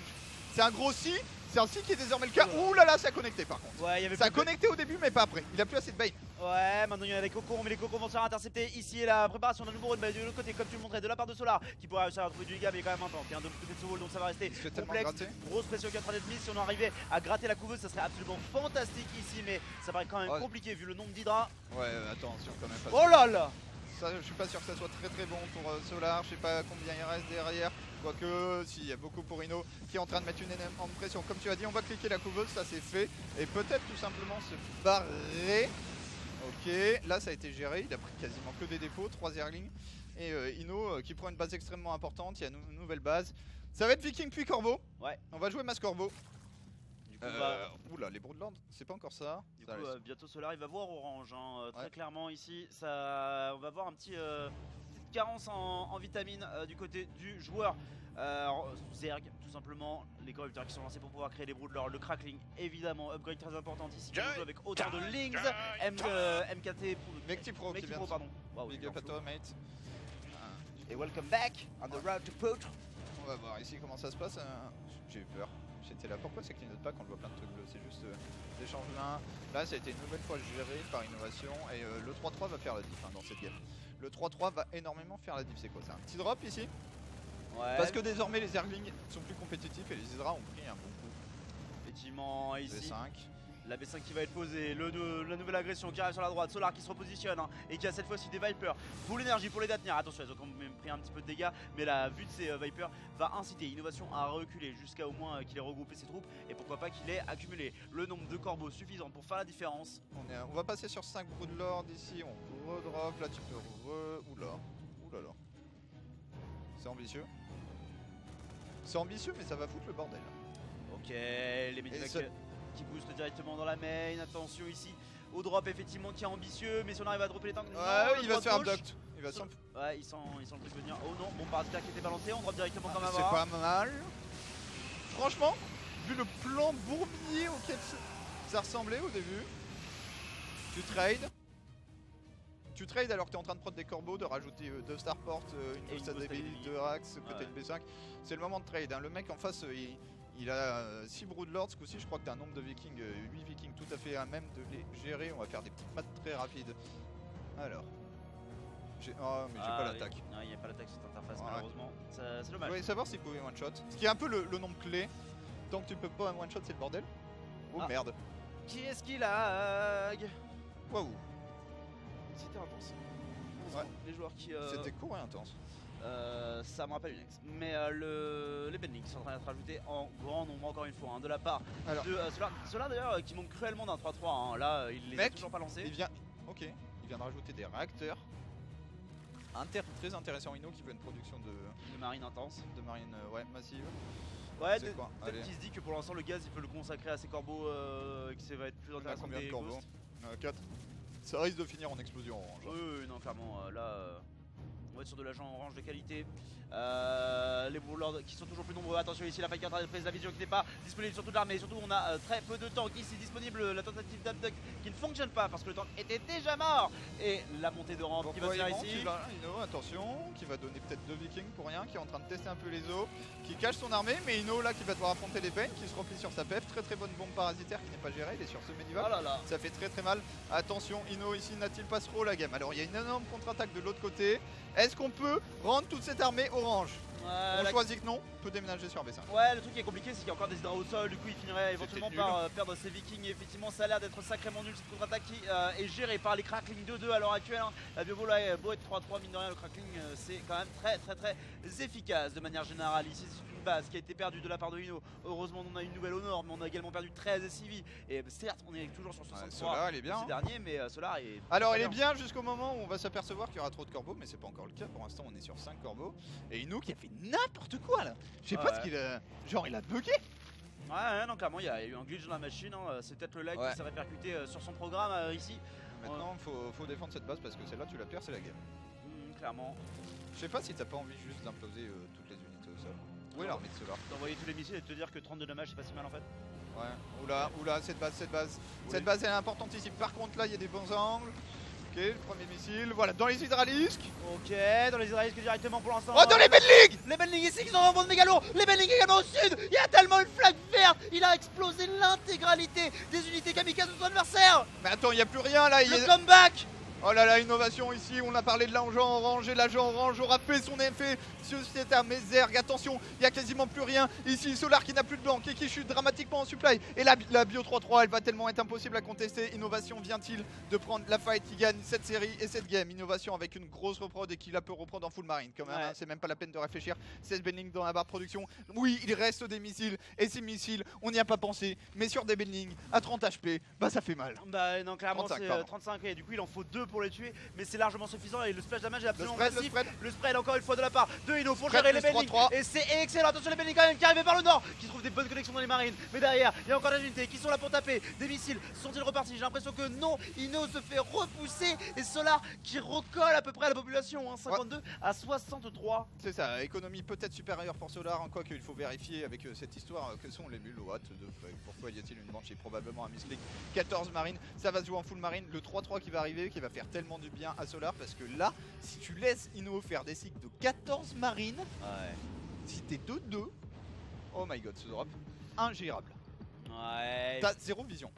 C'est un gros si. C'est un si qui est désormais le cas. Ouh là là, ça a connecté par contre. Ouais, il y avait Ça a plus de- connecté au début, mais pas après. Il a plus assez de Bane. Ouais, maintenant il y en a des cocos, mais les cocos vont se faire intercepter. Ici, la préparation d'un nouveau run de l'autre côté, comme tu le montrais, de la part de Solar, qui pourrait réussir à trouver du dégât, mais il y a quand même un tank. De l'autre côté de ce wall, donc ça va rester Il se fait tellement complexe. gratter. Grosse pression qui est en train d'être mise. Si on arrivait à gratter la couveuse, ça serait absolument fantastique ici, mais ça paraît quand même Ouais. compliqué vu le nombre d'hydras. Ouais, attention quand même. Pas Oh là là! Ça, je suis pas sûr que ça soit très bon pour Solar. Je sais pas combien il reste derrière. Quoique, si, il y a beaucoup pour Ino qui est en train de mettre une énorme pression. Comme tu as dit, on va cliquer la couveuse, ça c'est fait. Et peut-être tout simplement se barrer. Ok, là ça a été géré. Il a pris quasiment que des dépôts, 3 Zerglings. Et Ino qui prend une base extrêmement importante. Il y a une nouvelle base. Ça va être Viking puis Corbeau. Ouais. On va jouer Mass Corbeau. Du coup, bah, Oula, les Broodlands, c'est pas encore ça. du Ça coup, laisse. bientôt Solar il va voir orange, très Ouais. clairement ici. Ça, on va voir un petit petite carence en vitamines du côté du joueur Zerg, tout simplement. Les corrupteurs qui sont lancés pour pouvoir créer les broodlords, le crackling évidemment, upgrade très important ici. On joue avec autant de links, MKT pour le Mectipro qui vient. pardon. Wow, Big up à toi, mate. Et welcome back on the road to Poach. On va voir ici comment ça se passe. J'ai eu peur. J'étais là. Pourquoi c'est qu'il note pas quand on voit plein de trucs bleus? C'est juste des changements. Là, ça a été une nouvelle fois géré par innovation. Et le 3-3 va faire la diff dans cette game. Le 3-3 va énormément faire la diff. C'est quoi? C'est un petit drop ici? Ouais. Parce que désormais les Zerglings sont plus compétitifs et les Hydra ont pris un bon coup. Effectivement, ici. V5. La B5 qui va être posée, la nouvelle agression qui arrive sur la droite, Solar qui se repositionne et qui a cette fois-ci des Vipers. Full énergie pour les Datnir. Attention, elles ont quand même pris un petit peu de dégâts, mais la vue de ces Vipers va inciter Innovation à reculer jusqu'à au moins qu'il ait regroupé ses troupes et pourquoi pas qu'il ait accumulé le nombre de corbeaux suffisant pour faire la différence. On va passer sur 5 Broodlords ici, on redrop, là tu peux oulala. C'est ambitieux. C'est ambitieux mais ça va foutre le bordel. Ok, les Medivacs qui boostent directement dans la main, attention ici au drop effectivement qui est ambitieux, mais si on arrive à dropper les tanks, ouais, il va se faire abduct. Il va ouais, ils sont le truc venir. Oh non, bon parasitaire qui était balancé, on drop directement comme c'est pas mal. Franchement, vu le plan bourbier auquel ça ressemblait au début, tu trades alors que tu es en train de prendre des corbeaux, de rajouter 2 starports, une Costa Devil, 2 Rax, côté une B5. C'est le moment de trade, hein. Le mec en face il a 6 Broodlords, ce coup-ci je crois que tu as un nombre de vikings, 8 vikings tout à fait à même de les gérer. On va faire des petites maths très rapides. Alors. Oh mais j'ai pas l'attaque. Non, il n'y a pas l'attaque sur cette interface malheureusement, c'est dommage. Je voulais savoir s'il pouvait one shot. Ce qui est un peu le nombre clé. Tant que tu peux pas un one shot c'est le bordel. Oh merde. Qui est-ce qui lag? Waouh. C'était intense. Ouais. Les joueurs qui... C'était court et intense. Ça me rappelle une ex. Mais les bendings sont en train d'être rajoutés en grand nombre encore une fois de la part de Solar d'ailleurs qui manque cruellement d'un 3-3. Là il les a toujours pas lancés. Il vient de rajouter des réacteurs. Très intéressant. Inno qui veut une production de marine intense. De marine massive. Ouais, peut-être qu'il se dit que pour l'instant le gaz il peut le consacrer à ses corbeaux qui ça va être plus intéressant. Combien de corbeaux? 4. Ça risque de finir en explosion orange. Oui, non clairement là on va être sur de l'agent orange de qualité. Les Broodlords qui sont toujours plus nombreux. Attention ici la fight qui est en train de prise, la vision qui n'est pas disponible sur toute l'armée. Surtout on a très peu de tanks ici disponible. La tentative d'abduct qui ne fonctionne pas parce que le tank était déjà mort. Et la montée de rampe qui va se faire ici. Inno, attention, qui va donner peut-être 2 vikings pour rien, qui est en train de tester un peu les eaux, qui cache son armée, mais Inno là qui va devoir affronter les Pain, qui se replie sur sa PF. Très bonne bombe parasitaire qui n'est pas gérée, il est sur ce Medivac. Ça fait très mal. Attention, Inno ici n'a-t-il pas trop la game? Alors il y a une énorme contre-attaque de l'autre côté. Est-ce qu'on peut rendre toute cette armée orange? On choisit que non, on peut déménager sur B5. Ouais, le truc qui est compliqué c'est qu'il y a encore des Hydra au sol, du coup il finirait éventuellement par perdre ses vikings. Et effectivement ça a l'air d'être sacrément nul cette contre-attaque qui est gérée par les Crackling 2-2 à l'heure actuelle. La Biovo là est beau être 3-3, mine de rien le Crackling c'est quand même très efficace de manière générale. Ici c'est une base qui a été perdue de la part de Inno. Heureusement on a une nouvelle au nord, mais on a également perdu 13 SCV. Et certes on est toujours sur 63 Solar, il est bien, ces derniers, mais Solar est... Alors il est bien jusqu'au moment où on va s'apercevoir qu'il y aura trop de corbeaux, mais c'est pas encore le cas. Pour l'instant on est sur 5 corbeaux. Et Inno qui a fait n'importe quoi là. Je sais pas ce qu'il a... Genre il a bugué. Ouais non clairement il y a eu un glitch dans la machine, c'est peut-être le lag qui s'est répercuté sur son programme ici. Maintenant faut défendre cette base parce que celle-là tu la perds, c'est la game. Clairement. Je sais pas si t'as pas envie juste d'imploser toutes les unités au sol. Où est l'armée de Solar? D'envoyer tous les missiles et de te dire que 32 dommages c'est pas si mal en fait. Ouais, oula, cette base. Cette base elle est importante ici. Par contre là il y a des bons angles. Ok, le premier missile, voilà, dans les hydralisques. Ok, dans les hydralisques directement pour l'instant. Oh, dans les Benlings. Les Benlings ici qui sont en de mégalo. Les Benlings également au sud. Il y a tellement une flaque verte. Il a explosé l'intégralité des unités kamikazes de son adversaire. Mais attends, il n'y a plus rien là. Le comeback. Oh là là, innovation ici, on a parlé de l'agent orange et l'agent orange aura fait son effet sur cette armée Zerg. Attention, il n'y a quasiment plus rien. Ici, Solar qui n'a plus de blanc et qui chute dramatiquement en supply. Et la bio 3-3, elle va tellement être impossible à contester. Innovation vient-il de prendre la fight qui gagne cette série et cette game. Innovation avec une grosse reprod et qui la peut reprendre en full marine quand même. C'est même pas la peine de réfléchir. 16 Benlings dans la barre de production. Oui, il reste des missiles et ces missiles, on n'y a pas pensé. Mais sur des Benlings à 30 HP, bah ça fait mal. Bah non, clairement 35, c'est 35 et du coup il en faut 2 pour les tuer, mais c'est largement suffisant et le splash damage est absolument le massif. spread. Le spread encore une fois de la part de Ino, faut 4 gérer les plus Benlings 3-3. et c'est excellent. Attention les Benlings quand même qui arrivent par le nord, qui trouvent des bonnes connexions dans les marines, mais derrière il y a encore des unités qui sont là pour taper. Des missiles sont-ils repartis? J'ai l'impression que non. Ino se fait repousser et Solar qui recolle à peu près à la population, hein, 52 à 63. C'est ça, économie peut-être supérieure pour Solar, hein, quoique il faut vérifier avec cette histoire que sont les mules. What the fuck, pourquoi y a-t-il une banshee? Probablement un misclick. 14 marines, ça va se jouer en full marine. Le 3-3 qui va arriver, qui va faire tellement du bien à Solar, parce que là, si tu laisses Ino faire des cycles de 14 marines, Ouais. si t'es 2-2, oh my god, ce drop, ingérable. Ouais. T'as zéro vision.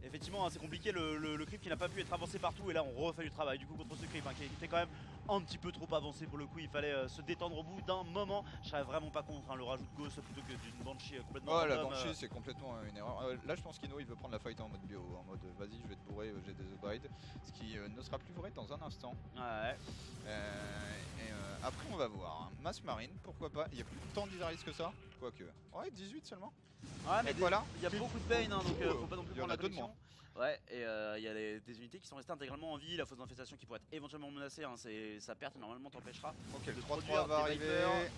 Effectivement, hein, c'est compliqué, le creep qui n'a pas pu être avancé partout et là on refait du travail du coup contre ce creep hein, qui était quand même un petit peu trop avancé pour le coup. Il fallait se détendre au bout d'un moment. Je serais vraiment pas contre hein, le rajout de Ghost plutôt que d'une banshee complètement Oh la random, banshee c'est complètement une erreur. Là je pense qu'Ino il veut prendre la fight en mode bio, en mode vas-y je vais te bourrer, j'ai des obrides. Ce qui ne sera plus vrai dans un instant. Ouais. Après on va voir, hein. Mass marine, pourquoi pas, il y a plus tant d'Isaris que ça. Quoique, ouais 18 seulement. Ouais mais voilà. il y a beaucoup de Bane hein, donc faut pas non plus Il y en prendre a la deux de connexion. Ouais, et il y a des unités qui sont restées intégralement en vie, la fausse infestation qui pourrait être éventuellement menacée, hein, sa perte normalement t'empêchera. Ok, le de 3-3 produire va des arriver. Vipers.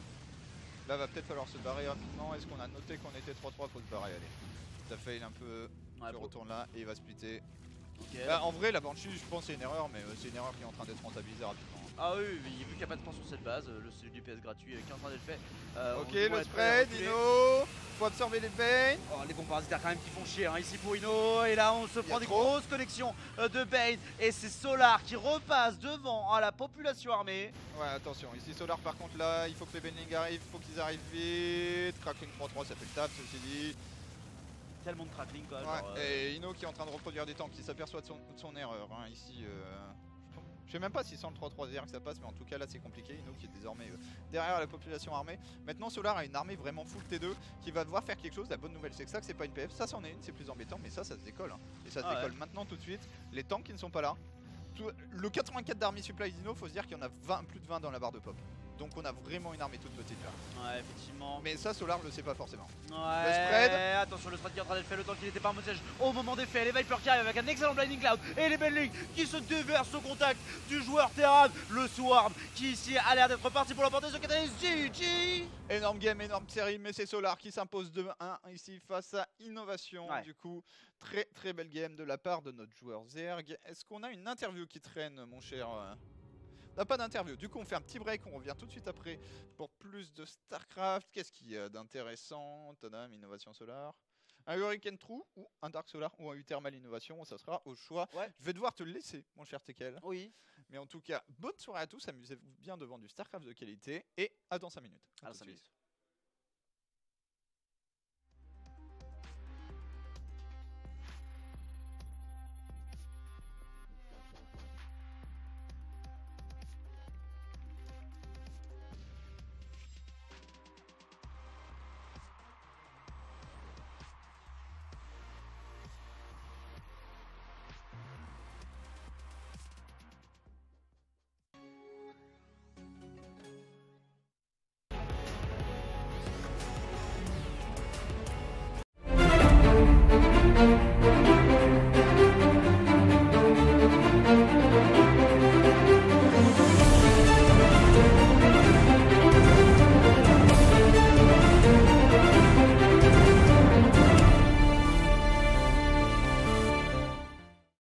Là va peut-être falloir se barrer rapidement. Est-ce qu'on a noté qu'on était 3-3? Faut se barrer, allez. Ça fail un peu, Ouais, je bon. retourne là et il va splitter. Ok. Là, en vrai la banshee je pense c'est une erreur, mais c'est une erreur qui est en train d'être rentabilisée rapidement. Ah oui, oui, vu qu'il n'y a pas de tension sur cette base, le DPS gratuit qui est en train d'être fait. Ok, on doit le être prêt à spread, reculer. Ino. Faut absorber les Bane. Oh, les bons parasitaires quand même qui font chier hein, ici pour Ino. Et là on se prend des grosses connexions de Bane. Et c'est Solar qui repasse devant à la population armée. Ouais, attention, ici Solar par contre là, il faut que les Benling arrivent, faut qu'ils arrivent vite. Crackling 3-3, ça fait le taf, ceci dit. Tellement de crackling quand même. Ouais, genre, et Ino qui est en train de reproduire des temps, qui s'aperçoit de son erreur. Hein, ici, je sais même pas si sans le 3-3-0 que ça passe, mais en tout cas là c'est compliqué. Ino qui est désormais derrière la population armée. Maintenant Solar a une armée vraiment full T2 qui va devoir faire quelque chose. La bonne nouvelle c'est que ça, que c'est pas une PF, ça c'en est une, c'est plus embêtant, mais ça se décolle. Hein. Et ça se décolle maintenant tout de suite. Les tanks qui ne sont pas là. Le 84 d'armée supply d'Ino, faut se dire qu'il y en a plus de 20 dans la barre de pop. Donc on a vraiment une armée toute petite là. Ouais, effectivement. Mais ça Solar le sait pas forcément. Ouais, Le spread. attention, le spread qui est en train d'être fait, le temps qu'il n'était pas en mode siège au moment des faits. Les Vipers qui arrivent avec un excellent Blinding Cloud et les Benlings qui se déversent au contact du joueur Terran. Le Swarm qui ici a l'air d'être parti pour l'emporter sur Catalyst. GG. Énorme game, énorme série, mais c'est Solar qui s'impose 2-1 ici face à Innovation. Ouais. Du coup, très très belle game de la part de notre joueur Zerg. Est-ce qu'on a une interview qui traîne, mon cher On n'a pas d'interview, du coup on fait un petit break, on revient tout de suite après pour plus de Starcraft. Qu'est-ce qu'il y a d'intéressant? Tadam, Innovation Solar. Un Hurricane True ou un Dark Solar ou un U-Thermal Innovation, ça sera au choix. Ouais. Je vais devoir te le laisser, mon cher Tekel. Oui. Mais en tout cas, bonne soirée à tous, amusez-vous bien devant du Starcraft de qualité et à dans 5 minutes. À À tout de 5 suite. minutes.